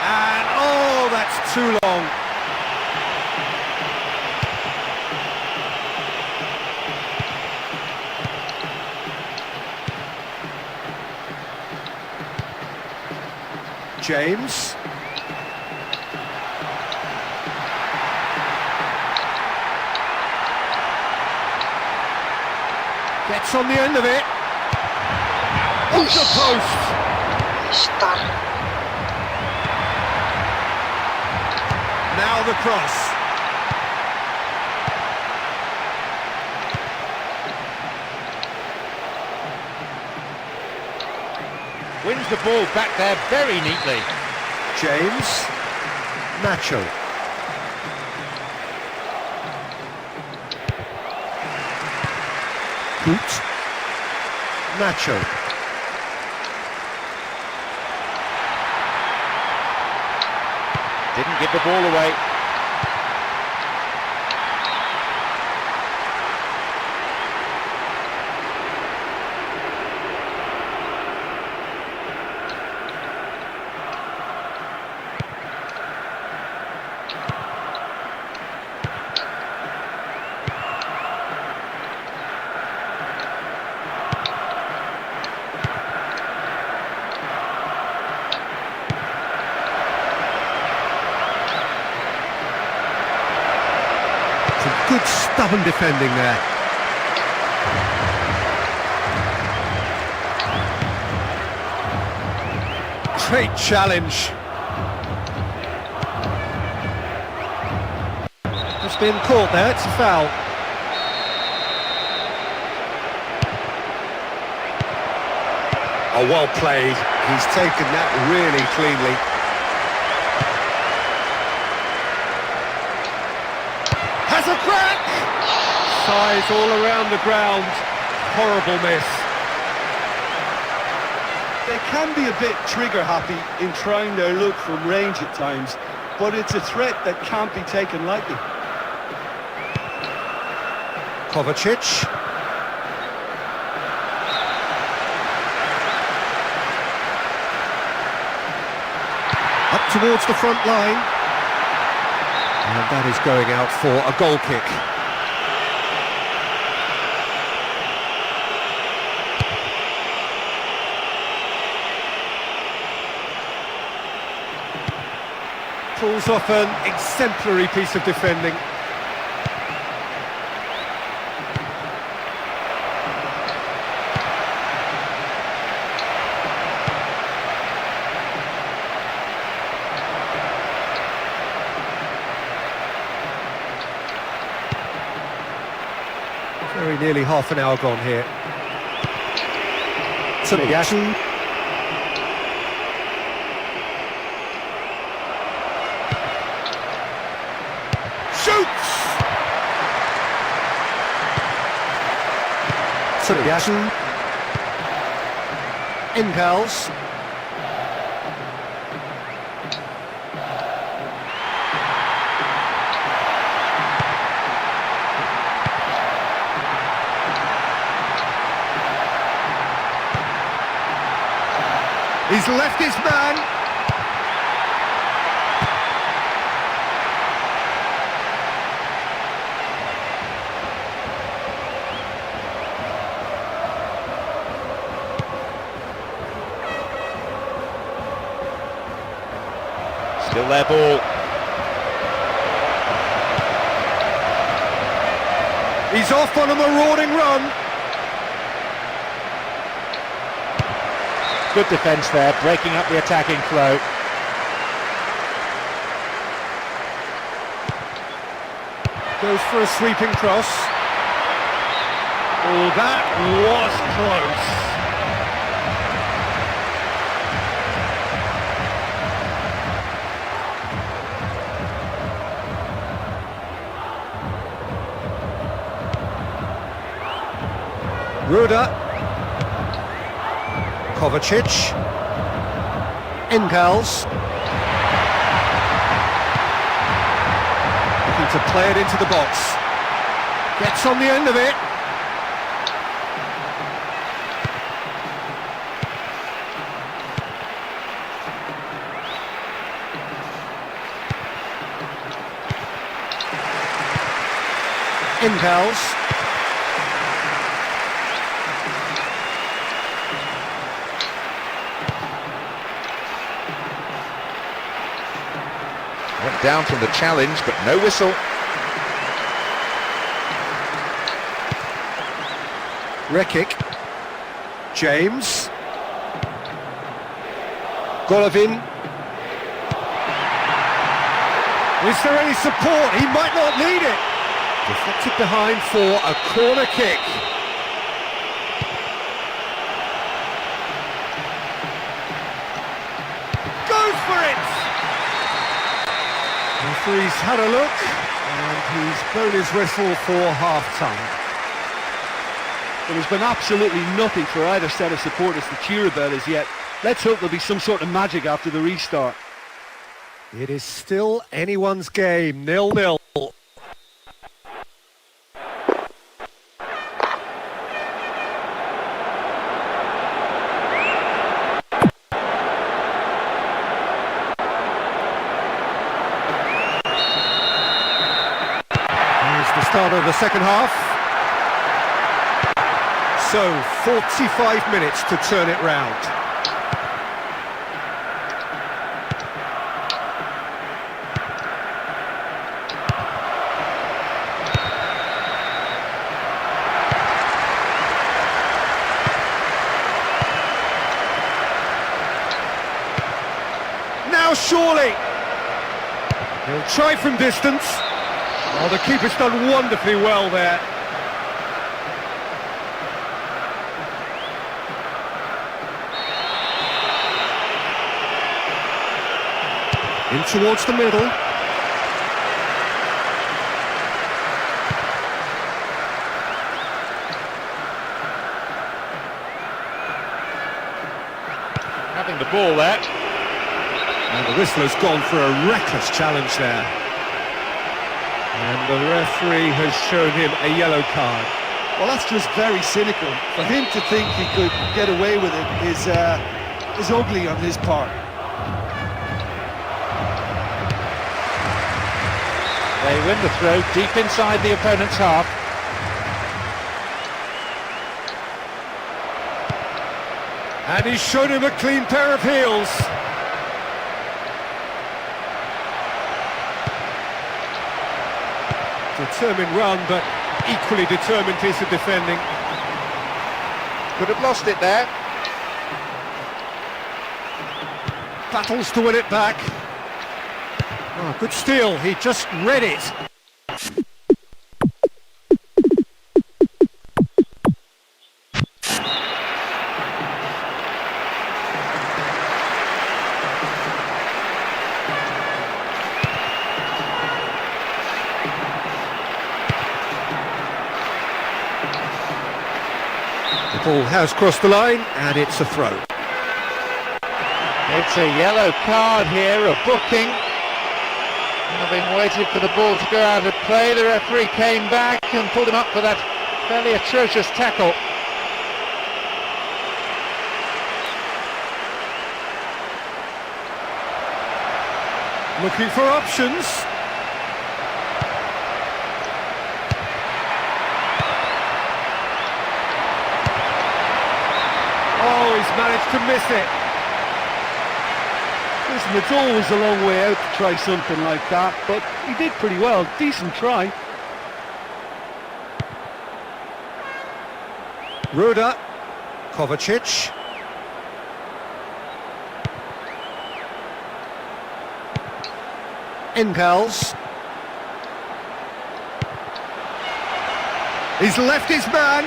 And, oh, that's too long. James. Gets on the end of it. Off the post. Start. Now the cross. Wins the ball back there very neatly. James. Nacho. Hoot. Nacho. Didn't give the ball away. Some good stubborn defending there. Great challenge. It's been caught there, it's a foul. Oh, well played. He's taken that really cleanly. Has a crack! Size all around the ground. Horrible miss. They can be a bit trigger happy in trying their look from range at times, but it's a threat that can't be taken lightly. Kovacic. Up towards the front line. And that is going out for a goal kick. Pulls off an exemplary piece of defending. Very nearly half an hour gone here. Timnas. Shoots! Timnas. Enkels. He's left his man. Still their ball. He's off on a marauding run. Good defence there, breaking up the attacking flow. Goes for a sweeping cross. Oh, that was close. Ruda, Kovacic, Engels, looking to play it into the box, gets on the end of it. Engels. Went down from the challenge, but no whistle. Rekic, James, Golovin. Is there any support? He might not need it. Deflected behind for a corner kick. Goes for it! Referee's had a look, and he's blown his whistle for half-time. Well, there's been absolutely nothing for either set of supporters to cheer about as yet. Let's hope there'll be some sort of magic after the restart. It is still anyone's game, 0-0. Start of the second half. So 45 minutes to turn it round. Now surely he'll try from distance. Oh, the keeper's done wonderfully well there. In towards the middle. Having the ball there. And the whistler's gone for a reckless challenge there. And the referee has shown him a yellow card. Well, that's just very cynical. For him to think he could get away with it is ugly on his part. They win the throw deep inside the opponent's half. And he's shown him a clean pair of heels. Determined run, but equally determined piece of defending. Could have lost it there. Battles to win it back. Oh, good steal, he just read it. The ball has crossed the line, and it's a throw. It's a yellow card here, a booking. Having waited for the ball to go out of play, the referee came back and pulled him up for that fairly atrocious tackle. Looking for options. Oh, he's managed to miss it. Listen, it's always a long way out to try something like that, but he did pretty well. Decent try. Ruda, Kovacic. Engels. He's left his man.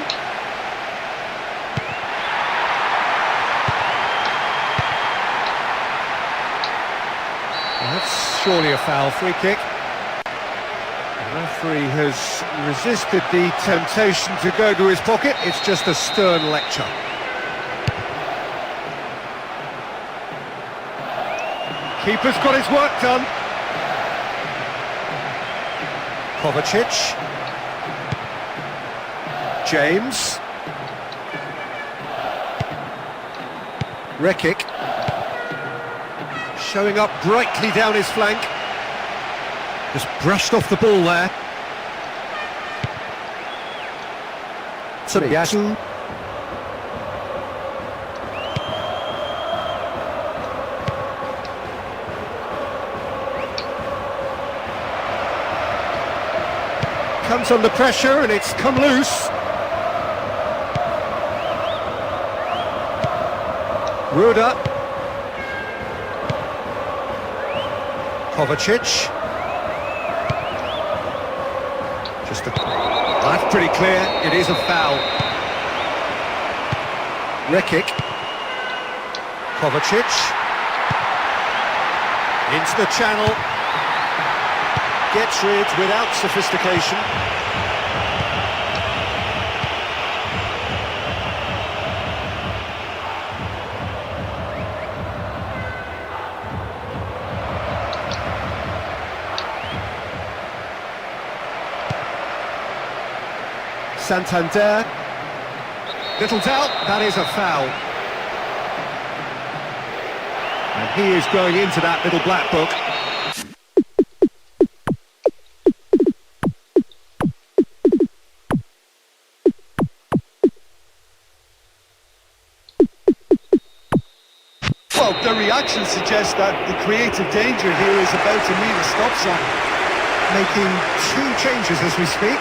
That's surely a foul. Free kick. The referee has resisted the temptation to go to his pocket. It's just a stern lecture. Keeper's got his work done. Kovacic. James. Rekic. Showing up brightly down his flank. Just brushed off the ball there. Tsubiyasu. Comes under pressure and it's come loose. Ruda. Kovacic. That's pretty clear, it is a foul. Rekic. Kovacic. Into the channel. Gets rid without sophistication. Santander. Little doubt, that is a foul. And he is going into that little black book. Well, the reaction suggests that the creative danger here is about to meet a stop sign. Making 2 changes as we speak.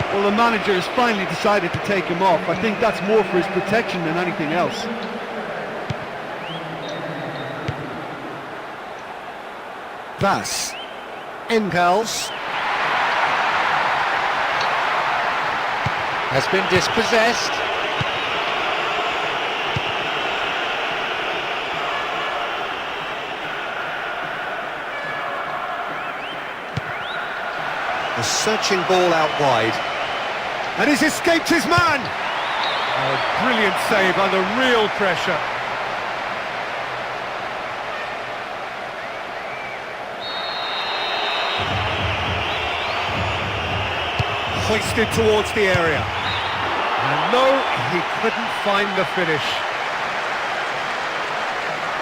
Well, the manager has finally decided to take him off. I think that's more for his protection than anything else. Vas. Engels. Has been dispossessed. A searching ball out wide. And he's escaped his man! Oh, brilliant save under real pressure. Hoisted towards the area. And no, he couldn't find the finish.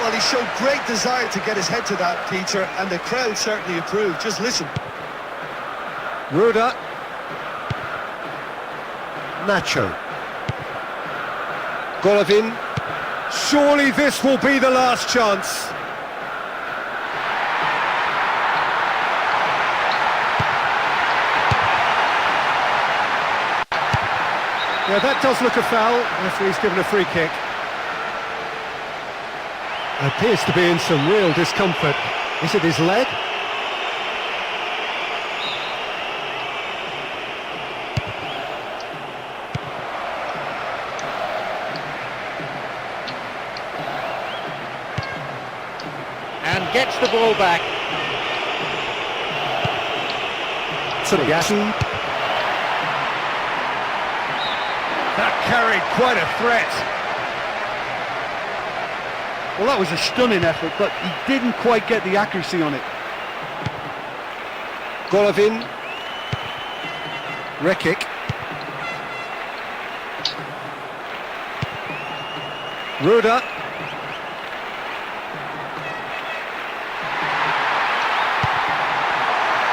Well, he showed great desire to get his head to that, Peter, and the crowd certainly approved. Just listen. Ruda. Nacho. Golovin. Surely this will be the last chance. Yeah, that does look a foul. Referee's given a free kick. Appears to be in some real discomfort. Is it his leg? And gets the ball back. Tsubiyasu. That carried quite a threat. Well, that was a stunning effort, but he didn't quite get the accuracy on it. Golovin. Rekic. Ruda.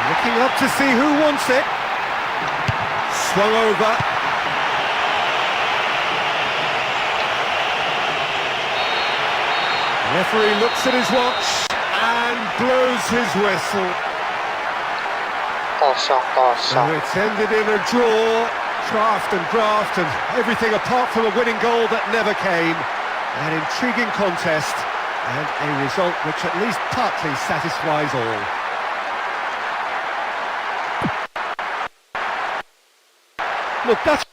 Looking up to see who wants it. Swung over. Referee looks at his watch and blows his whistle. 0-0. So it's ended in a draw, craft and graft and everything apart from a winning goal that never came. An intriguing contest and a result which at least partly satisfies all. Look, that's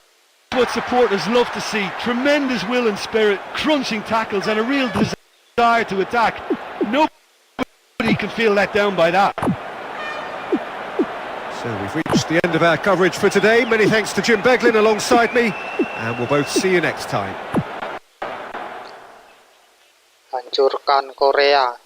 what supporters love to see. Tremendous will and spirit, crunching tackles and a real desire desire to attack. Nobody can feel let down by that. So we've reached the end of our coverage for today. Many thanks to Jim Beglin alongside me, and we'll both see you next time. Hancurkan Korea.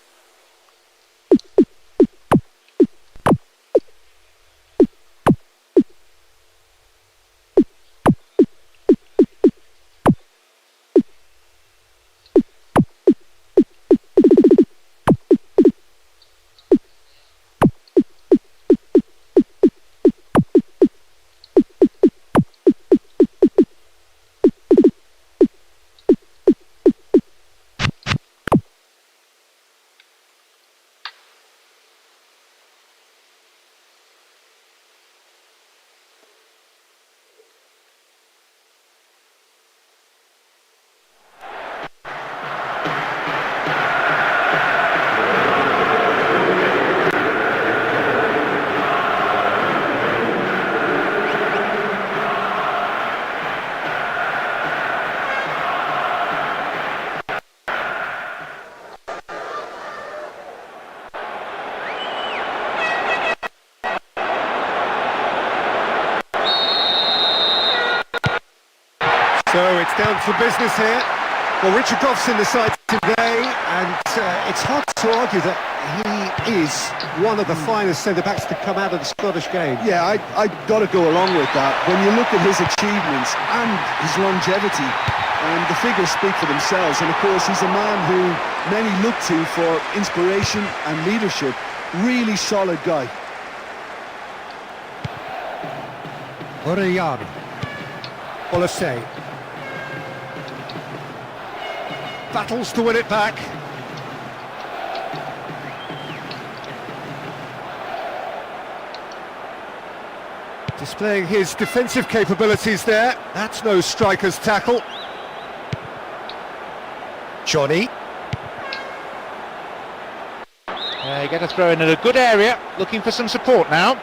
So it's down to business here. Well, Richard Goff's in the side today, and it's hard to argue that he is one of the finest centre-backs to come out of the Scottish game. Yeah, I got to go along with that. When you look at his achievements and his longevity, the figures speak for themselves. And of course, he's a man who many look to for inspiration and leadership. Really solid guy. Orellana. Olasey. Battles to win it back. Displaying his defensive capabilities there. That's no striker's tackle. Johnny. You get a throw in a good area, looking for some support now.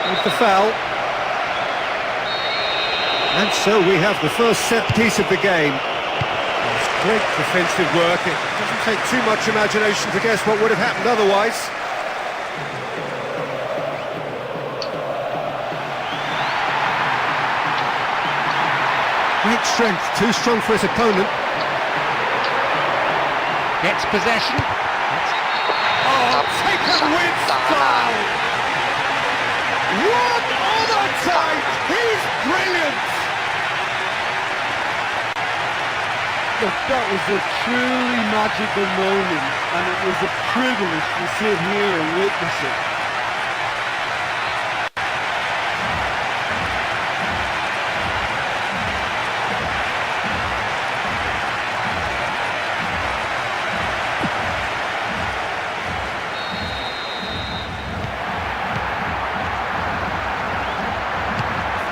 With the foul. And so we have the first set piece of the game. It's great defensive work. It doesn't take too much imagination to guess what would have happened otherwise. Great strength, too strong for his opponent. Gets possession. Oh, taken with style! What on attack! He's brilliant! Look, that was a truly magical moment, and it was a privilege to sit here and witness it.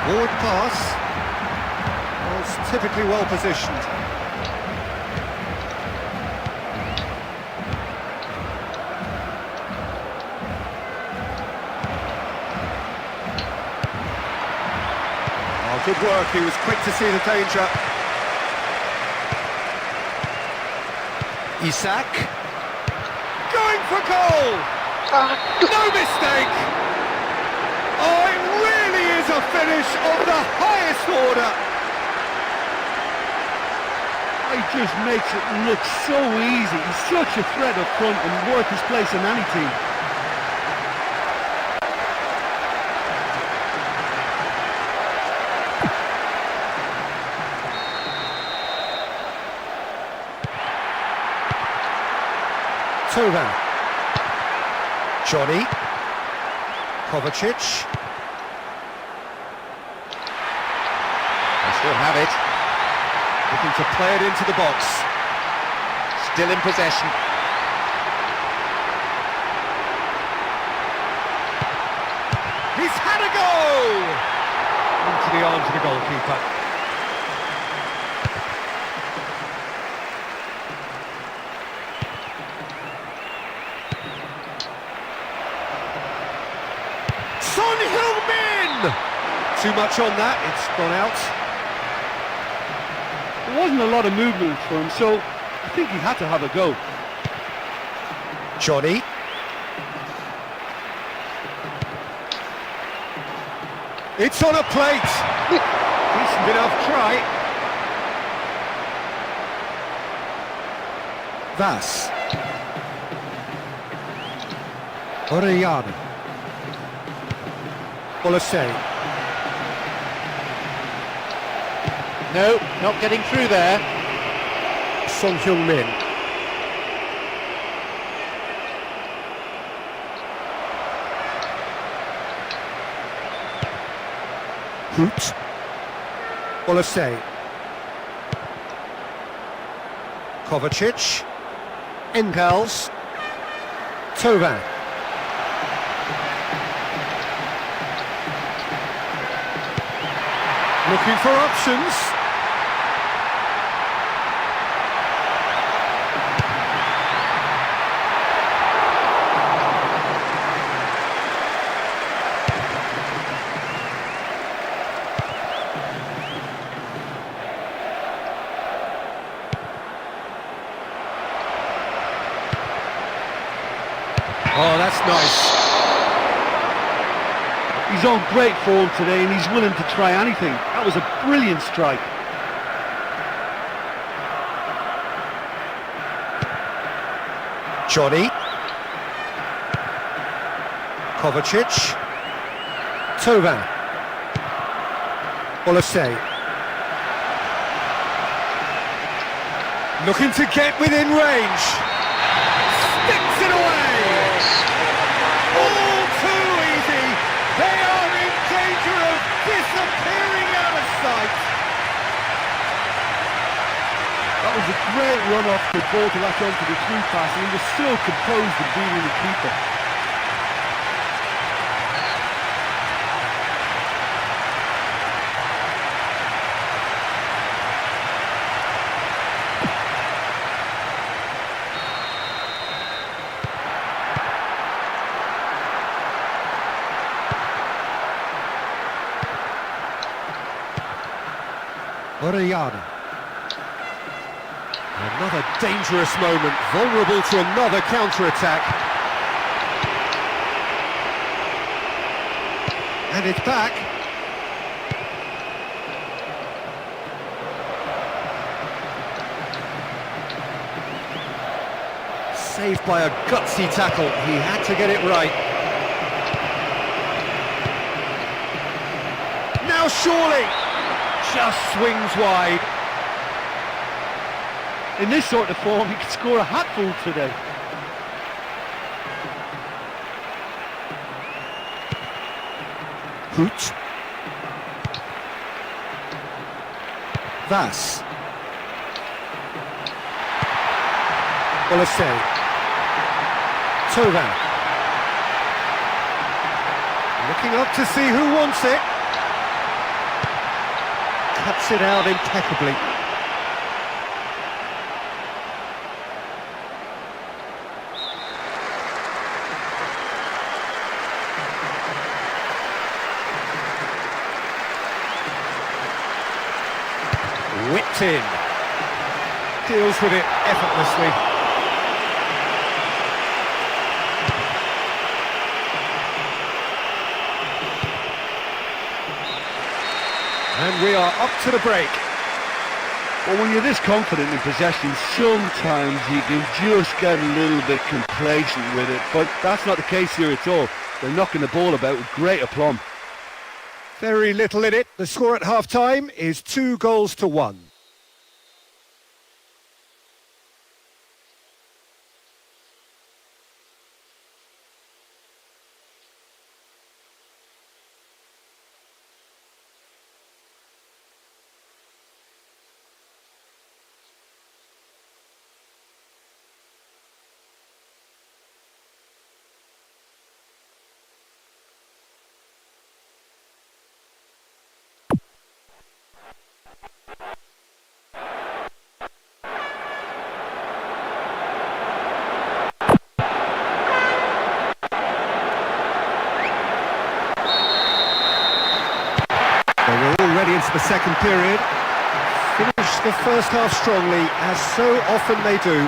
Forward pass was typically well positioned. Oh, good work, he was quick to see the danger. Isak. Going for goal! No mistake! Oh, it really is a finish of the highest order! He just makes it look so easy. He's such a threat up front and worth his place in any team. Coba. Johnny. Kovacic. They still have it. Looking to play it into the box. Still in possession. He's had a go! Into the arms of the goalkeeper. Son Heung-min! Too much on that, it's gone out. There wasn't a lot of movement for him, so I think he had to have a go. Johnny. It's on a plate. Decent enough try. Vas. Orellana. Olasei. No, not getting through there. Son Heung-min. Hoot. Olasei. Kovacic. Engels. Tovan. Looking for options. Oh, that's nice. He's on great form today and he's willing to try anything. That was a brilliant strike. Johnny. Kovacic. Tovan. Olasei. Looking to get within range. Sticks it away. All too easy. They are in danger of disappearing out of sight. That was a great run-off for the ball to latch onto the through pass, and he was so composed in beating the keeper. Orellana. Another dangerous moment, vulnerable to another counter-attack. And it's back. Saved by a gutsy tackle, he had to get it right. Now surely! Just swings wide. In this sort of form, he could score a hatful today. Hoot. Vas. Olasei. Tovan. Looking up to see who wants it. Cuts it out impeccably. Whipped in. Deals with it effortlessly. And we are up to the break. Well, when you're this confident in possession, sometimes you can just get a little bit complacent with it, but that's not the case here at all. They're knocking the ball about with great aplomb. Very little in it. The score at half-time is 2-1. into the second period. Finished the first half strongly, as so often they do.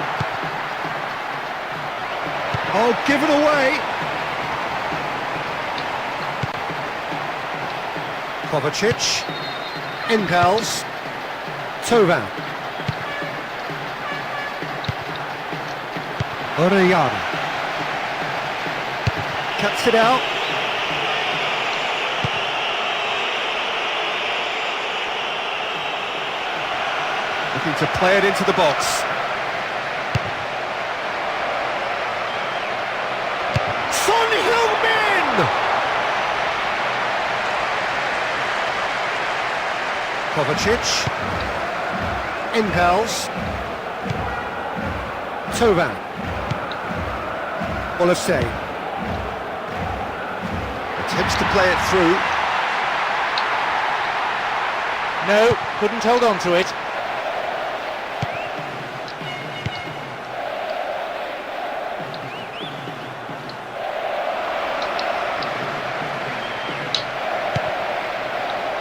Oh, given away! Kovacic, Engels, Tovan, Orellana, cuts it out. Looking to play it into the box. Son Heung-min! Kovacic, Engels, Tovan, Olafsey attempts to play it through. No, couldn't hold on to it.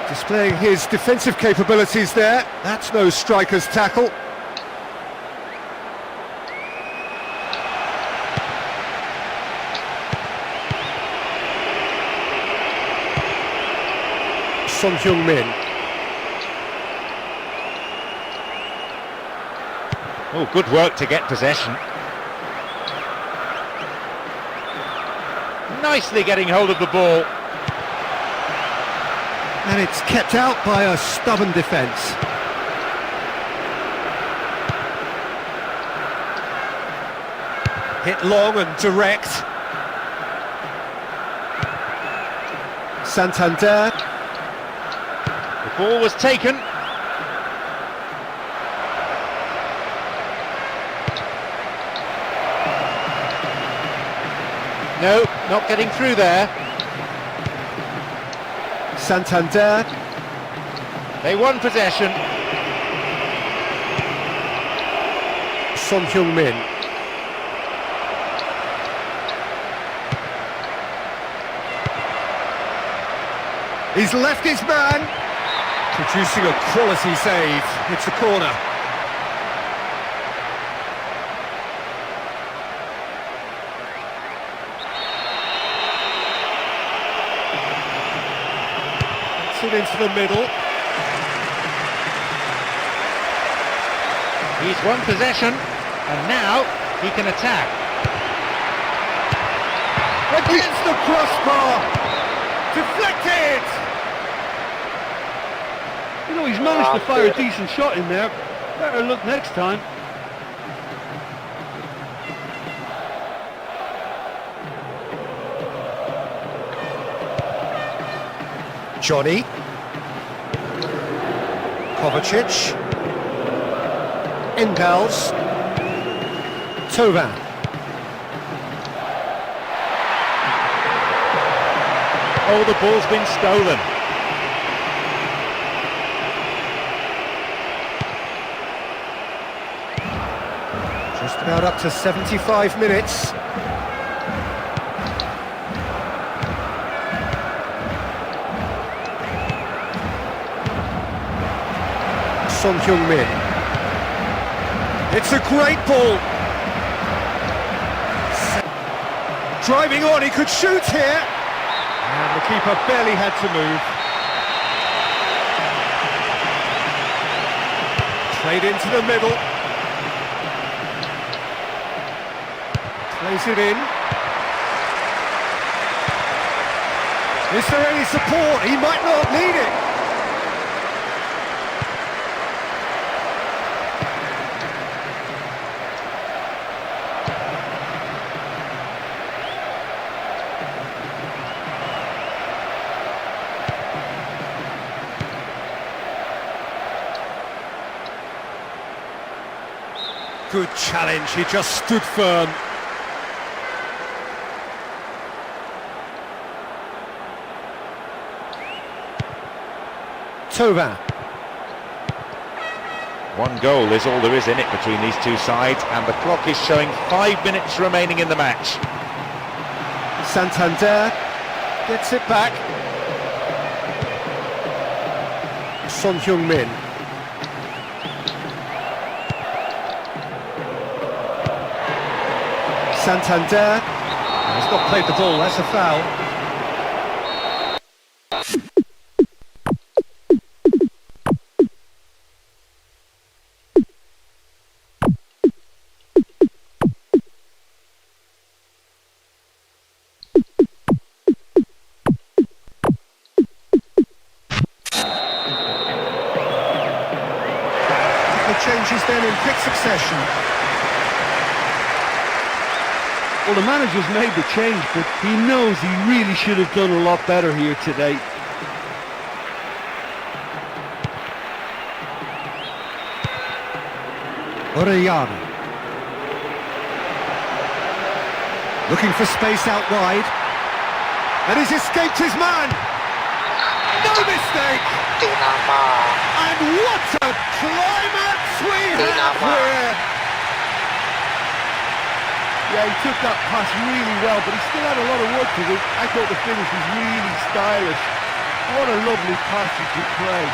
Displaying his defensive capabilities there. That's no striker's tackle. Son Heung-min. Oh, good work to get possession. Nicely getting hold of the ball. And it's kept out by a stubborn defence. Hit long and direct. Santander. The ball was taken. No, not getting through there. Santander. They won possession. Son Heung-min. He's left his man. Producing a quality save. It's a corner. It into the middle. He's won possession, and now he can attack. Against the crossbar. Deflected. You know, he's managed to fire a decent shot in there. Better look next time. Johnny. Kovacic. Engels. Tovan. Oh, the ball's been stolen. Just about up to 75 minutes. Son Heung-min. It's a great ball. Driving on, he could shoot here. And the keeper barely had to move. Played into the middle. Plays it in. Is there any support? He might not need it. Good challenge, he just stood firm. Tovan. One goal is all there is in it between these two sides, and the clock is showing 5 minutes remaining in the match. Santander gets it back. Son Heung-min. Santander. He's not played the ball, that's a foul. Changes then in quick succession. Well, the manager's made the change, but he knows he really should have done a lot better here today. Orellana. Looking for space out wide. And he's escaped his man! No mistake! Dinama. And what a climax we have here! Yeah, he took that pass really well, but he still had a lot of work to do. I thought the finish was really stylish. What a lovely pass he could play.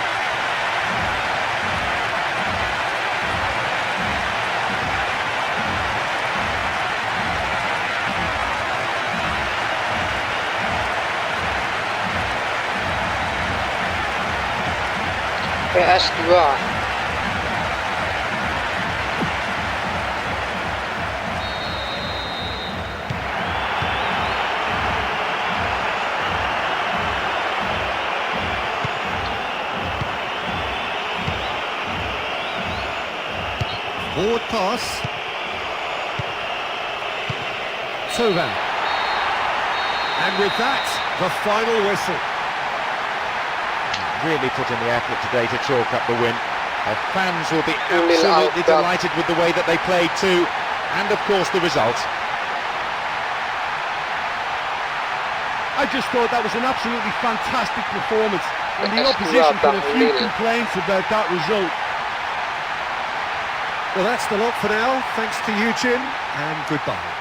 PS2. Forward pass. Coba. And with that, the final whistle. Really put in the effort today to chalk up the win. Their fans will be absolutely delighted with the way that they played too, and of course the result. I just thought that was an absolutely fantastic performance, and the opposition had a few complaints about that result. Well, that's the lot for now. Thanks to you, Jim, and goodbye.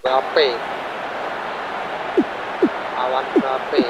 Mbappe. Awan Mbappe.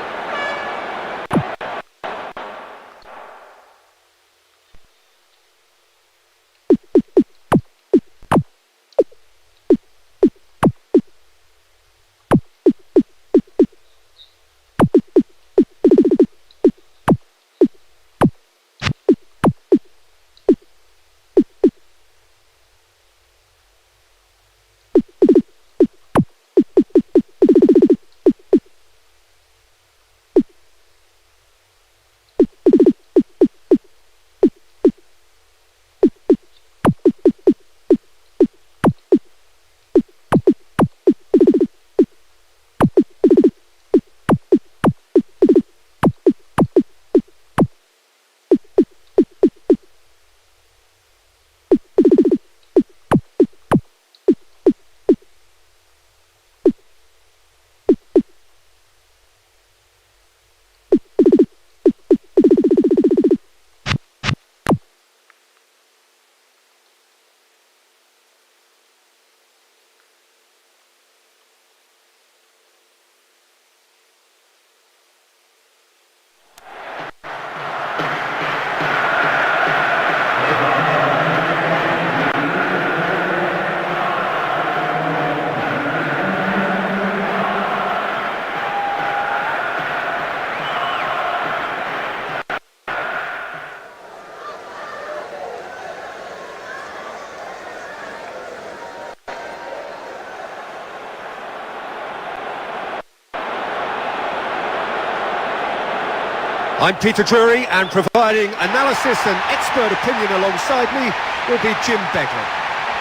I'm Peter Drury, and providing analysis and expert opinion alongside me will be Jim Begley.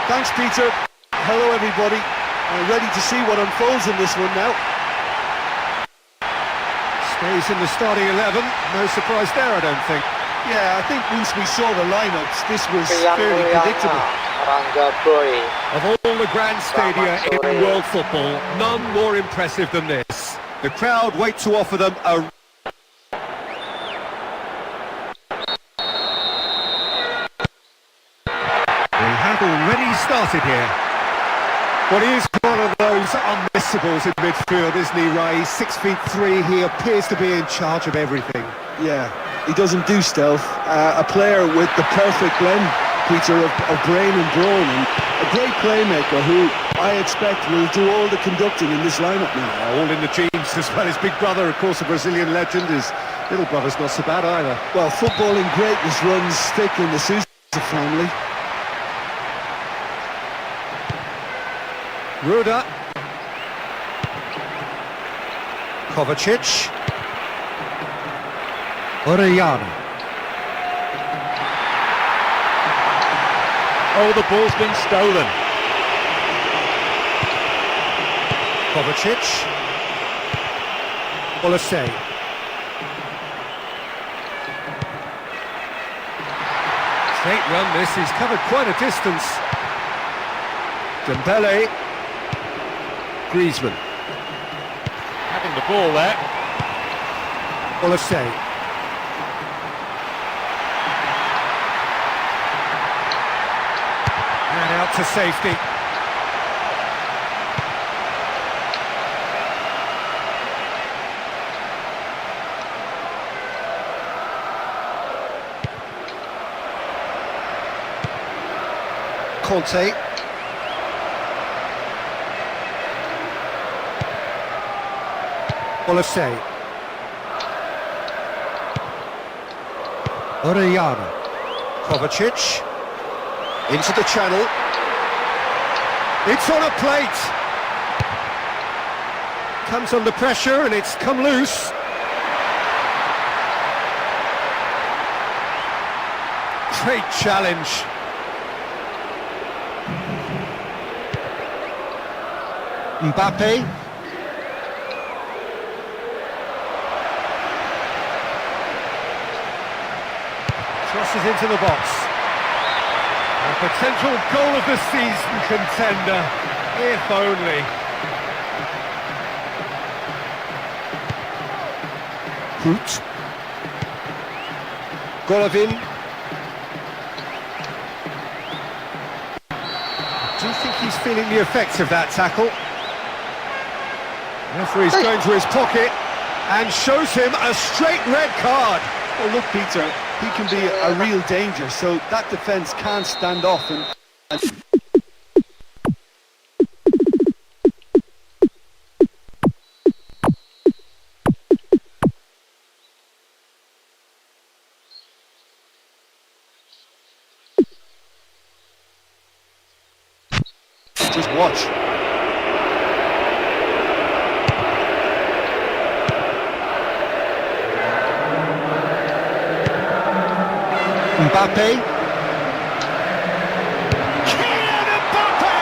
Thanks, Peter. Hello, everybody. I'm ready to see what unfolds in this one now. Stays in the starting 11. No surprise there, I don't think. Yeah, I think once we saw the lineups, this was Rian fairly Mulyana, predictable. Rangga Boy. Of all the grand stadia Selamat sore. in world football, none more impressive than this. The crowd wait to offer them a... We have already started here. Well, he is one of those unmissables in midfield, isn't he, Ray? 6'3", he appears to be in charge of everything. Yeah, he doesn't do stealth. A player with the perfect blend, Peter, of brain and brawn, and a great playmaker who I expect will do all the conducting in this lineup now. All in the genes as well. His big brother, of course, a Brazilian legend. His little brother's not so bad either. Well, footballing greatness runs thick in the Sousa family. Ruda. Kovacic. Orellana. Oh, the ball's been stolen. Kovacic. Olasey. Straight run this, he's covered quite a distance. Dembele. Griezmann. Having the ball there. Olasey. And out to safety. Conte. Olasey. Orellana. Kovacic. Into the channel. It's on a plate. Comes under pressure and it's come loose. Great challenge. Mbappe. Crosses into the box. A potential goal of the season contender, if only. Hoot. Golovin. Do you think he's feeling the effects of that tackle? Referee's going to his pocket and shows him a straight red card. Well, look, Peter, he can be a real danger, so that defence can't stand off and just watch. Mbappe. Kylian Mbappe!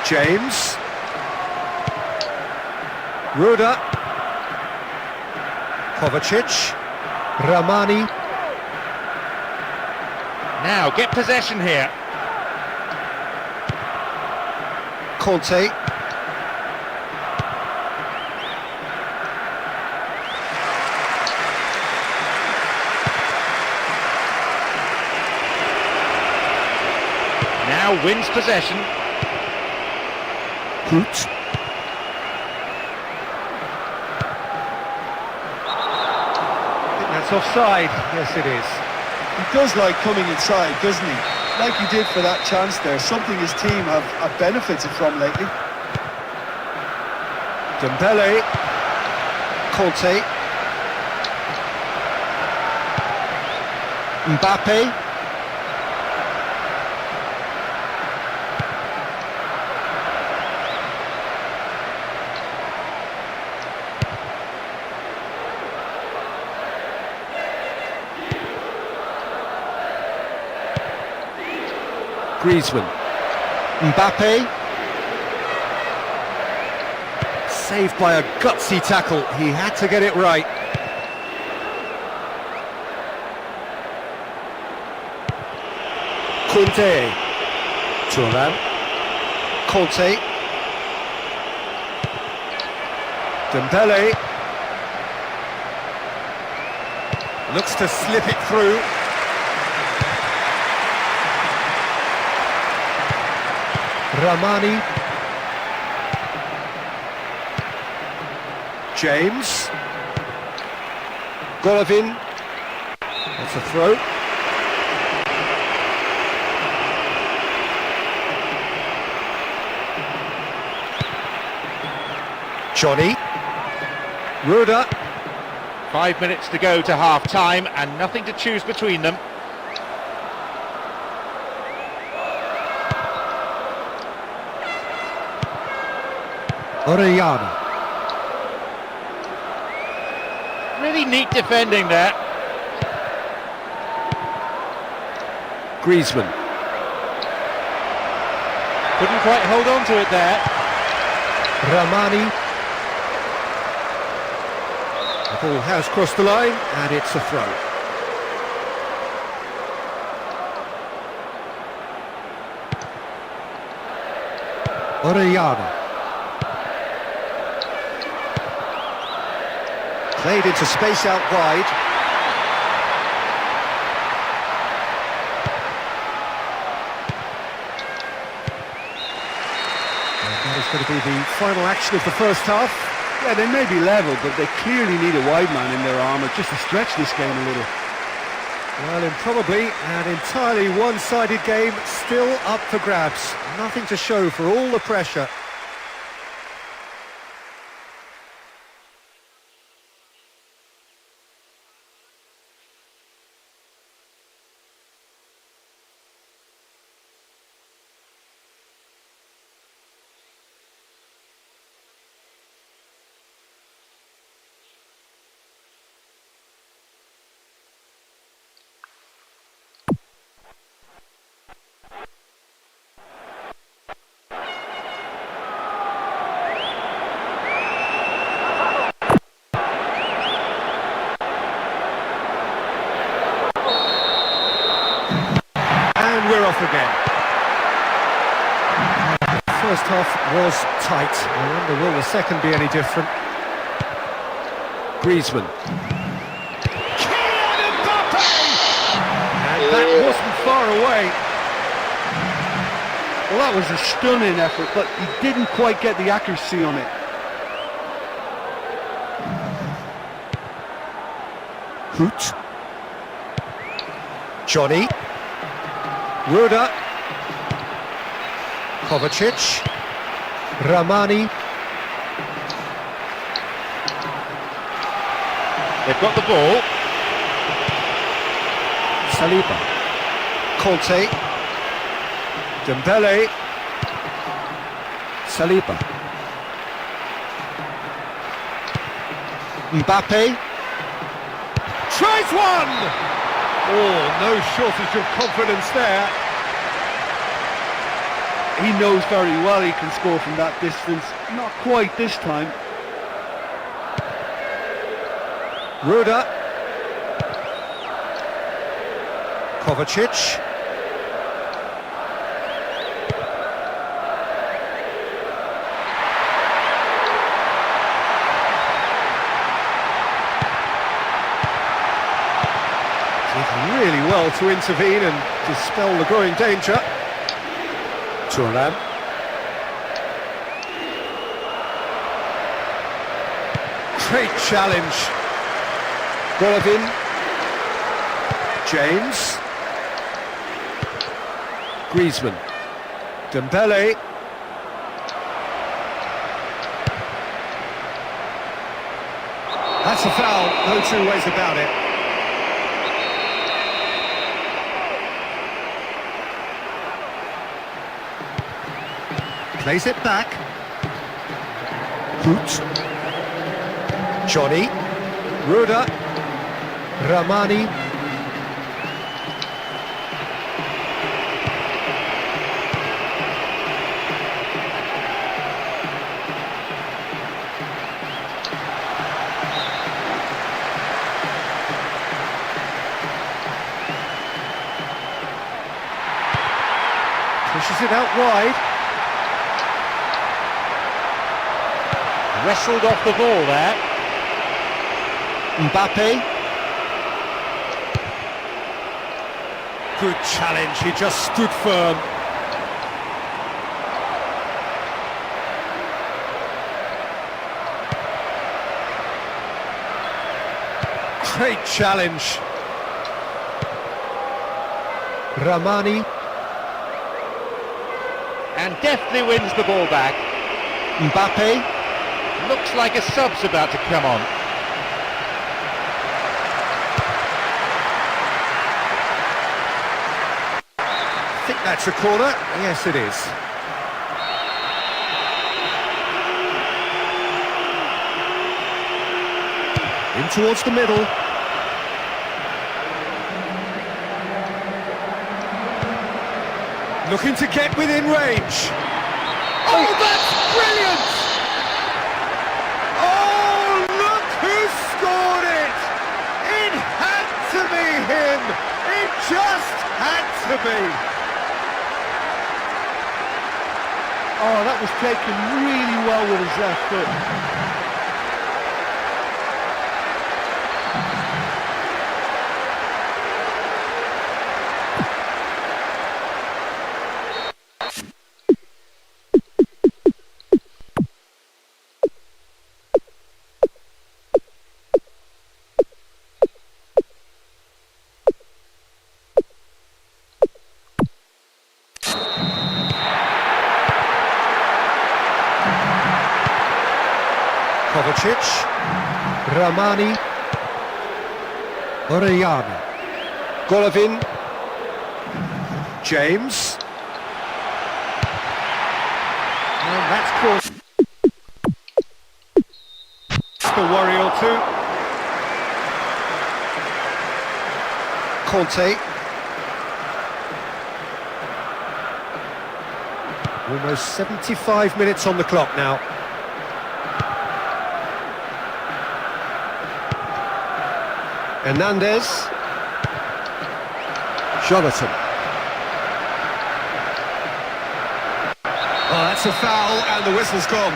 James. Ruda. Kovacic. Ramani. Now, get possession here. Conte. Now wins possession. Hoot. I think that's offside. Yes, it is. He does like coming inside, doesn't he? Like he did for that chance there, something his team have benefited from lately. Dembele. Conte. Mbappe. Griezmann. Mbappe. Saved by a gutsy tackle. He had to get it right. Kunte. Thuram. Conte. Dembele. Looks to slip it through. Ramani. James. Golovin. That's a throw. Johnny. Ruda. 5 minutes to go to half-time and nothing to choose between them. Orellana. Really neat defending there. Griezmann. Couldn't quite hold on to it there. Ramani. The ball has crossed the line and it's a throw. Orellana. Played into space out wide. And that is going to be the final action of the first half. Yeah, they may be level, but they clearly need a wide man in their armour just to stretch this game a little. Well, in probably an entirely one-sided game, still up for grabs. Nothing to show for all the pressure. We're off again. First half was tight. I wonder, will the second be any different? Griezmann. Kylian Mbappe! And that wasn't far away. Well, that was a stunning effort, but he didn't quite get the accuracy on it. Hoot. Johnny. Ruda. Kovacic. Ramani. They've got the ball. Saliba. Conte. Dembele. Saliba. Mbappe. Tries one! Oh, no shortage of confidence there. He knows very well he can score from that distance. Not quite this time. Ruda. Kovacic. Did really well to intervene and dispel the growing danger. Thuram. Great challenge. Golovin. James. Griezmann. Dembele. That's a foul, no two ways about it. Plays it back. Hoot. Johnny. Ruda. Ramani. Pushes it out wide. Wrestled off the ball there. Mbappe. Good challenge, he just stood firm. Great challenge. Ramani. And deftly wins the ball back. Mbappe. Looks like a sub's about to come on. I think that's a corner. Yes, it is. In towards the middle. Looking to get within range. Oh, that's brilliant! Oh, look who scored it! It had to be him! It just had to be! Oh, that was taken really well with his left foot. Kovacic, Ramani, Orellana, Golovin, James, and that's caught a worry or two. Conte, almost 75 minutes on the clock now. Hernandez, Jonathan. Oh, that's a foul, and the whistle's gone.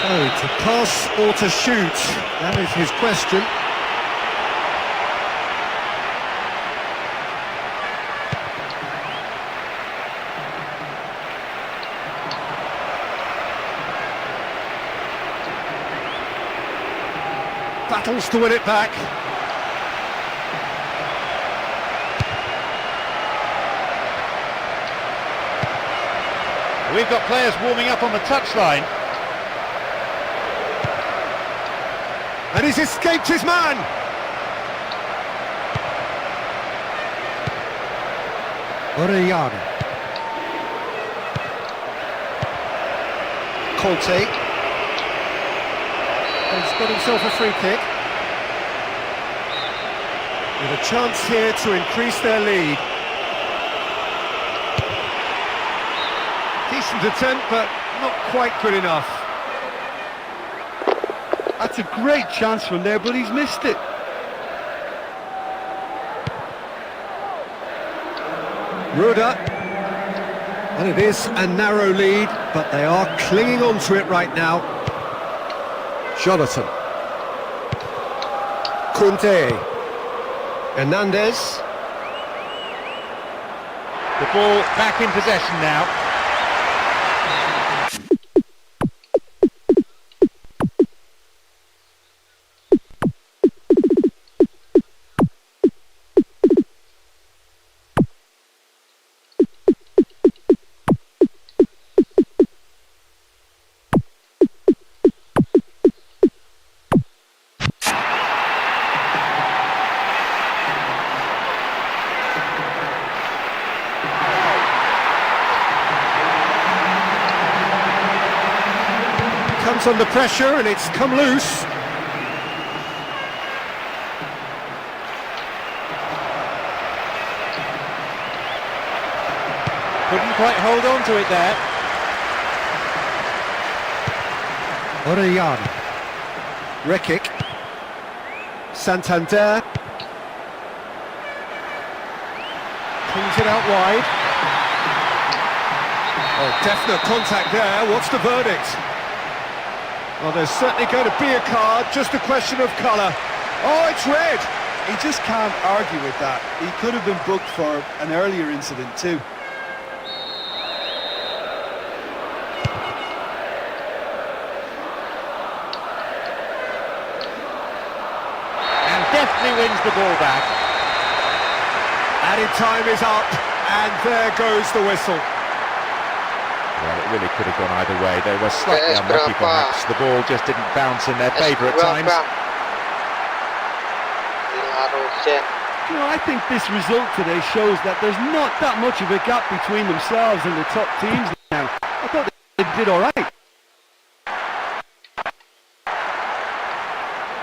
Oh, to pass or to shoot? That is his question. Battles to win it back. We've got players warming up on the touchline. And he's escaped his man. Orellana. Conte. He's got himself a free kick. With a chance here to increase their lead. Decent attempt, but not quite good enough. That's a great chance from there, but he's missed it. Ruda. And it is a narrow lead, but they are clinging on to it right now. Jonathan. Kunte. Hernandez. The ball back in possession now. Comes under pressure and it's come loose. Couldn't quite hold on to it there. Orellana. Rekic. Santander. Pulls it out wide. Oh, definite contact there. What's the verdict? Well, there's certainly going to be a card, just a question of colour. Oh, it's red! He just can't argue with that. He could have been booked for an earlier incident too. And deftly wins the ball back. Added time is up, and there goes the whistle. Well, it really could have gone either way. They were slightly Yes, unlucky berapa? perhaps. The ball just didn't bounce in their favour at times. Dilaruskan. You know, I think this result today shows that there's not that much of a gap between themselves and the top teams now. I thought they did all right.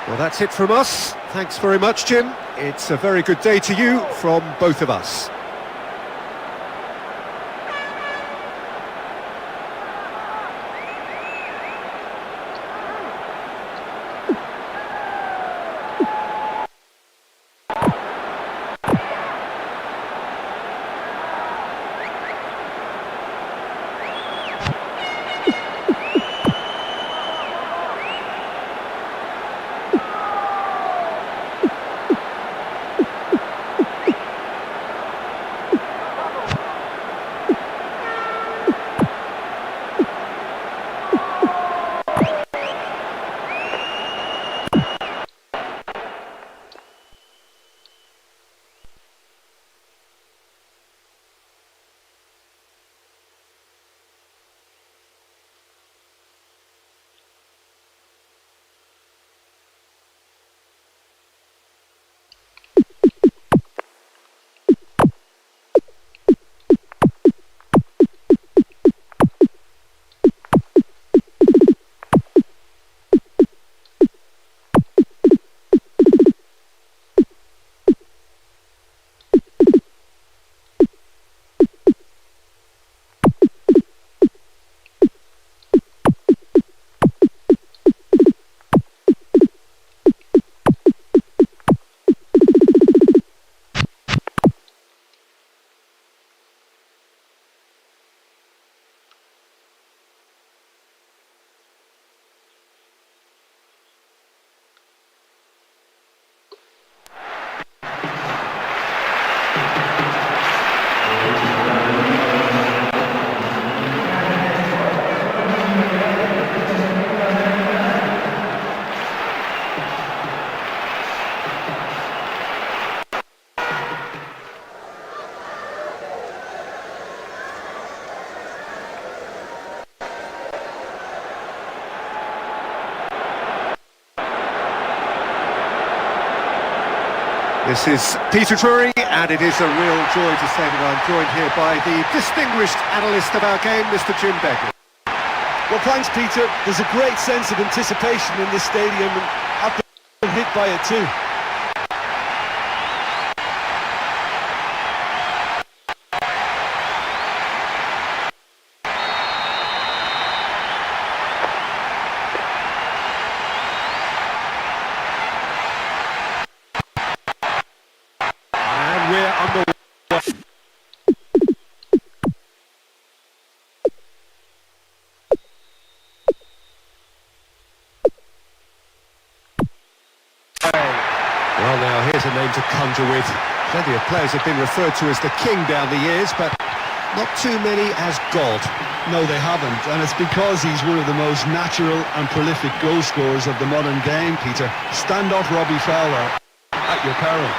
Well, that's it from us. Thanks very much, Jim. It's a very good day to you from both of us. This is Peter Drury, and it is a real joy to say that I'm joined here by the distinguished analyst of our game, Mr. Jim Begley. Well, thanks, Peter. There's a great sense of anticipation in this stadium, and I've been hit by it too. And we're underway. Well, now, here's a name to conjure with. Plenty of players have been referred to as the king down the years, but not too many as God. No, they haven't, and it's because he's one of the most natural and prolific goal scorers of the modern game, Peter. Stand off Robbie Fowler at your peril.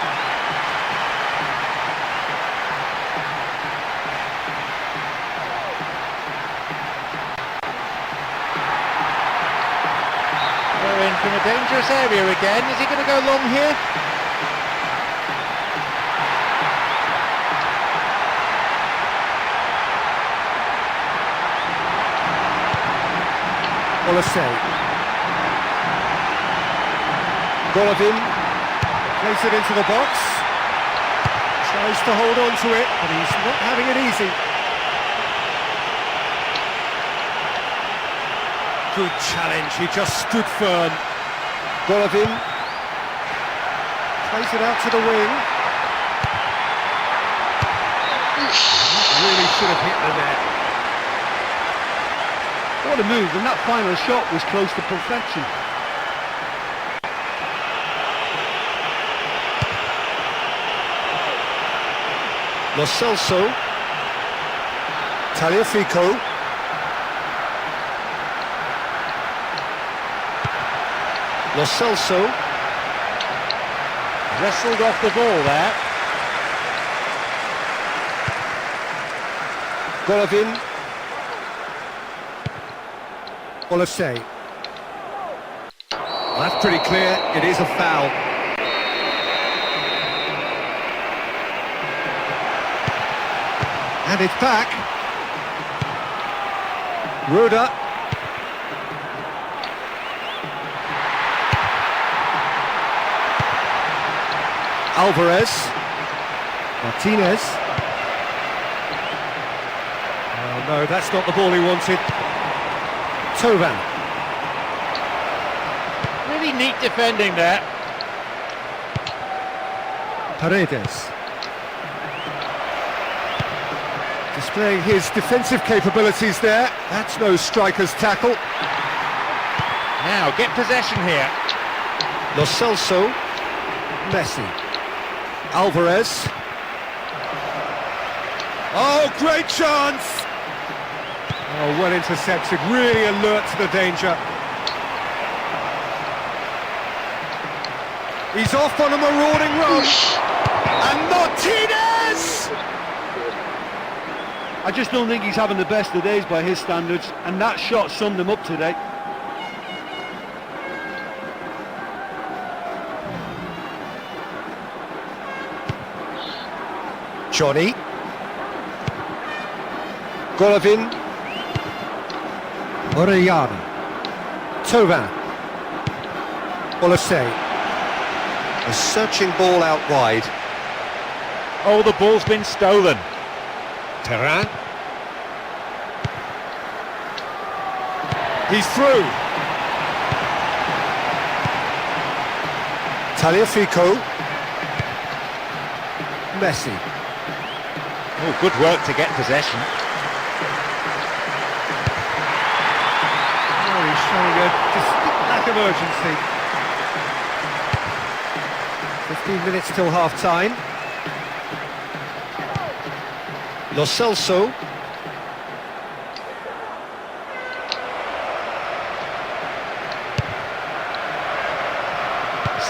They're in from a dangerous area again. Is he going to go long here? Well, a save. Golovin plays it into the box. Tries to hold on to it, but he's not having it easy. Good challenge, he just stood firm. Golovin plays it out to the wing. That really should have hit the net. What a move, and that final shot was close to perfection. Lo Celso, Tagliafico, Lo Celso, Wrestled off the ball there. Golovin, Olise. Well, that's pretty clear, it is a foul. And it's back. Ruda. Alvarez. Martinez. Oh no, that's not the ball he wanted. Tovan. Really neat defending there. Paredes. Displaying his defensive capabilities there. That's no striker's tackle. Now get possession here. Lo Celso. Messi. Alvarez. Oh, great chance! Oh, well intercepted, really alert to the danger. He's off on a marauding run. And Martinez! I just don't think he's having the best of days by his standards, and that shot summed him up today. Johnny. Golovin. Orellana. Tovan. Olise. A searching ball out wide. Oh, the ball's been stolen. Terran. He's through. Tagliafico. Messi. Oh, good work to get possession. Oh, he's showing a distinct lack of urgency. 15 minutes till half-time. Lo Celso.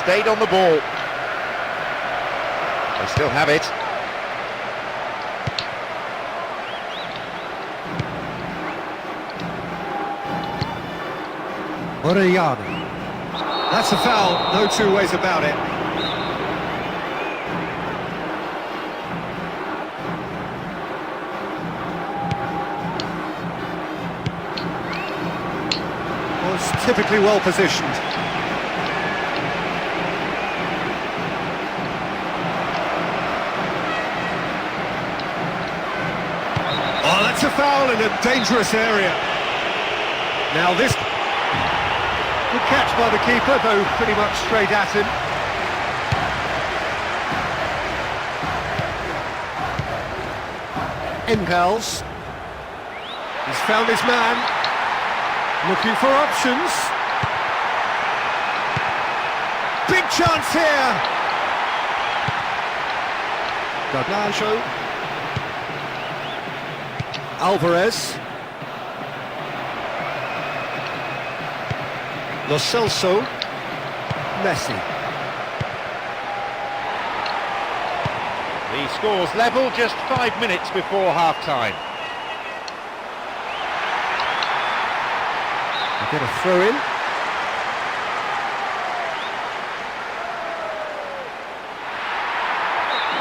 Stayed on the ball. They still have it. Orellana. That's a foul, no two ways about it. Was typically well positioned. Oh, that's a foul in a dangerous area. Now this... Good catch by the keeper, though pretty much straight at him. Engels. He's found his man. Looking for options. Big chance here. Garnacho. Alvarez. Lo Celso. Messi. The score's level just 5 minutes before half-time. We get a throw in.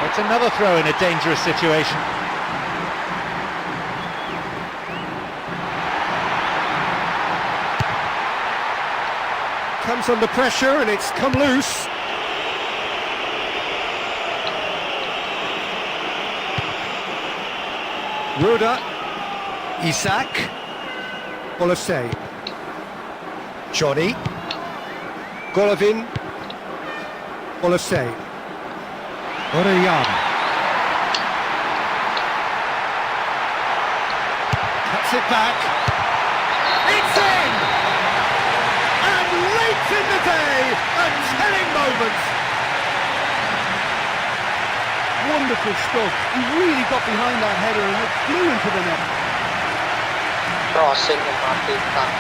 It's another throw in a dangerous situation. Comes under pressure and it's come loose. Ruda. Isak. Olise. Johnny. Golovin. Olise. Orellana. Cuts it back. in the day, a telling moment. Wonderful stuff. He really got behind that header and it flew into the net. Crossing dimatikan.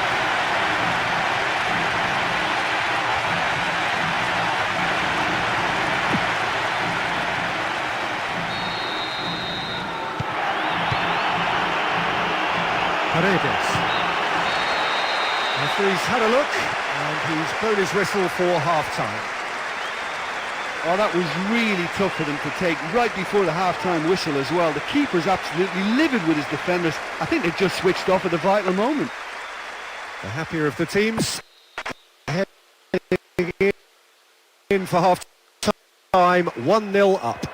Paredes. Referee's had a look and he's blown his whistle for half-time. Oh, that was really tough for them to take right before the half-time whistle as well. The keeper's absolutely livid with his defenders. I think they just switched off at the vital moment. The happier of the teams. Heading in for half-time, 1-0 up.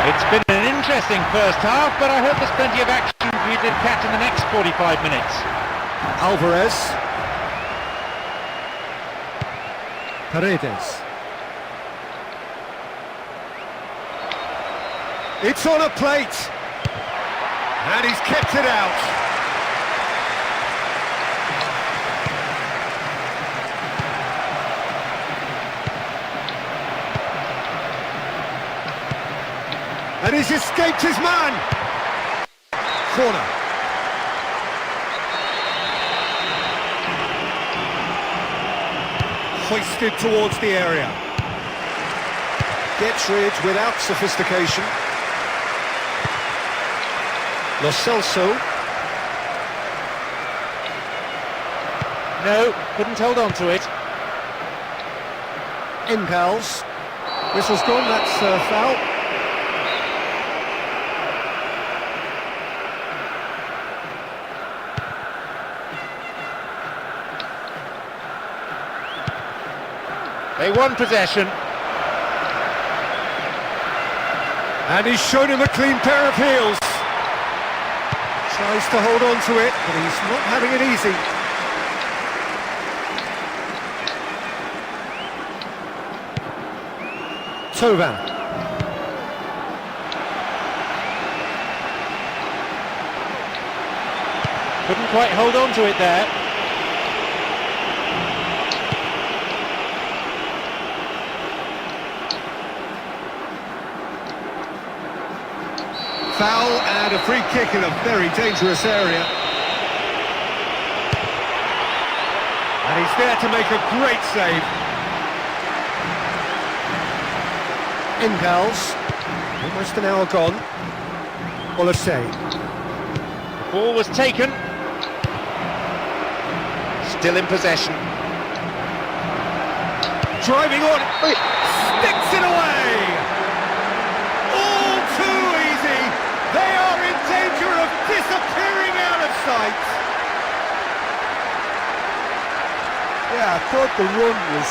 It's been an interesting first half, but I hope there's plenty of action for you to catch in the next 45 minutes. Alvarez. Paredes. It's on a plate. And he's kept it out. And he's escaped his man. Corner. Hoisted towards the area. Gets rid without sophistication. Lo Celso. No, couldn't hold on to it. Impels. Whistle's gone, that's foul. They won possession. And he's shown him a clean pair of heels. Tries to hold on to it, but he's not having it easy. Coba. Couldn't quite hold on to it there. Foul and a free kick in a very dangerous area. And he's there to make a great save. Impels. Almost an hour gone. Olasey. The ball was taken. Still in possession. Driving on. Sticks it away. All too easy. They are in danger of disappearing out of sight. Yeah, I thought the run was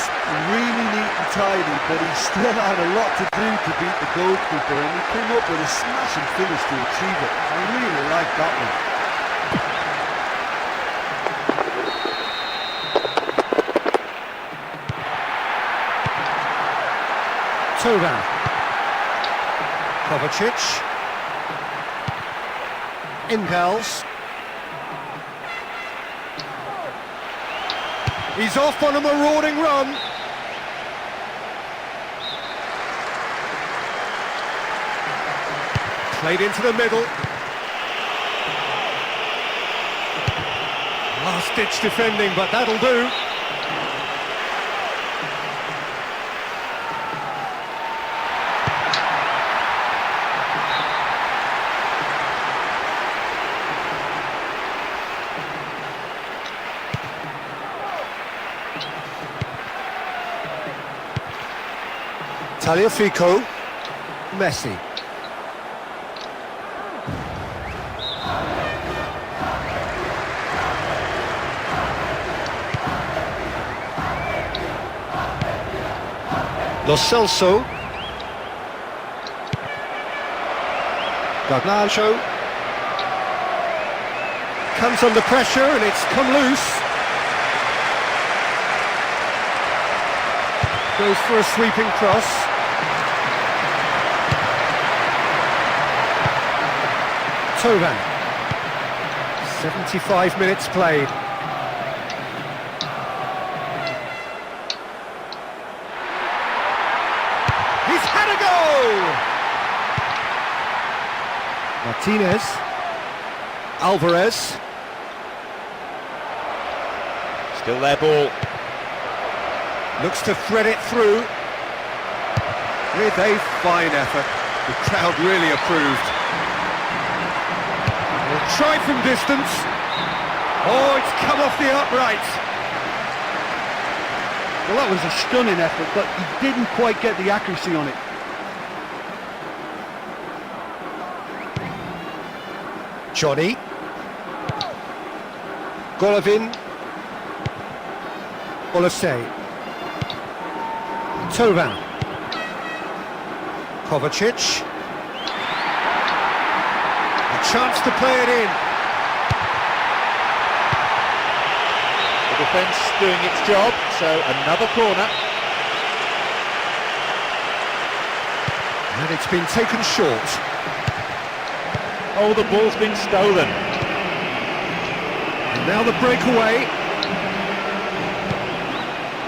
really neat and tidy, but he still had a lot to do to beat the goalkeeper, and he came up with a smashing finish to achieve it. I really like that one. Coba. Kovacic. Impels. He's off on a marauding run. Played into the middle. Last-ditch defending, but that'll do. Tagliafico. Messi. Lo Celso. Garnacho. Comes under pressure and it's come loose. Goes for a sweeping cross. Tovan. 75 minutes played. He's had a go! Martinez. Alvarez. Still their ball. Looks to thread it through. With a fine effort. The crowd really approved. He'll try from distance. Oh, it's come off the upright. Well, that was a stunning effort, but he didn't quite get the accuracy on it. Johnny. Golovin. Olasey. Tovan. Kovacic. A chance to play it in. The defence doing its job, so another corner. And it's been taken short. Oh, the ball's been stolen. And now the breakaway.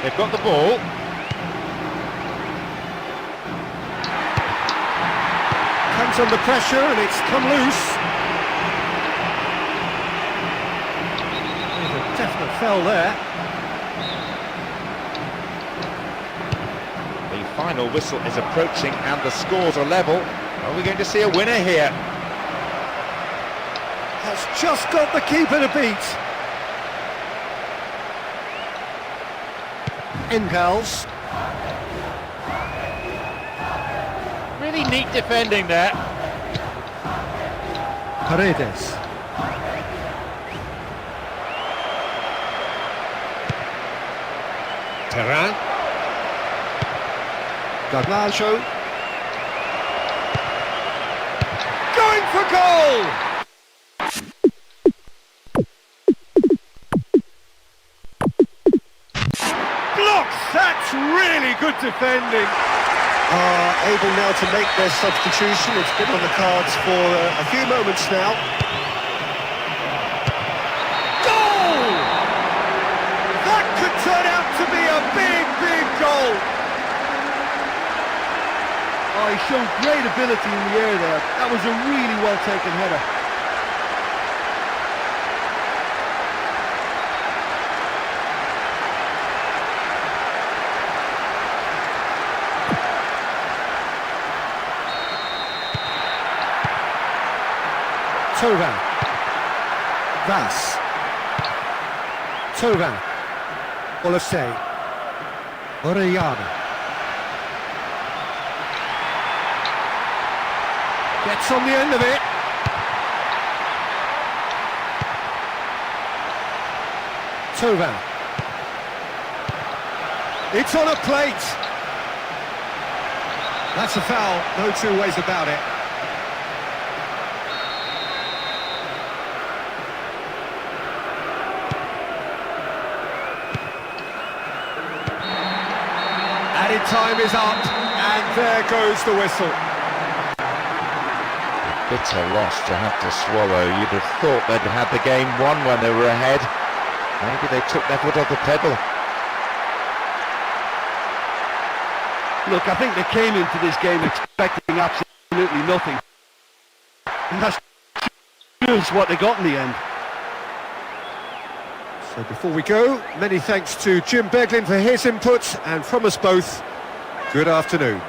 They've got the ball. Comes under pressure and it's come loose. There's a definite foul there. The final whistle is approaching and the scores are level. Are we going to see a winner here? Has just got the keeper to beat. Engels. Really neat defending there. Paredes. Terran. Garnacho. Going for goal! Blocks! That's really good defending. Are able now to make their substitution. It's been on the cards for a few moments now. Goal! That could turn out to be a big, big goal. Oh, he showed great ability in the air there. That was a really well-taken header. Tovan. Vas. Tovan. Olasey. Orellana. Gets on the end of it. Tovan. It's on a plate. That's a foul, no two ways about it. Added time is up, and there goes the whistle. Bitter loss to have to swallow. You'd have thought they'd had the game won when they were ahead. Maybe they took their foot off the pedal. Look, I think they came into this game expecting absolutely nothing. And that's just what they got in the end. So before we go, many thanks to Jim Beglin for his input, and from us both, good afternoon.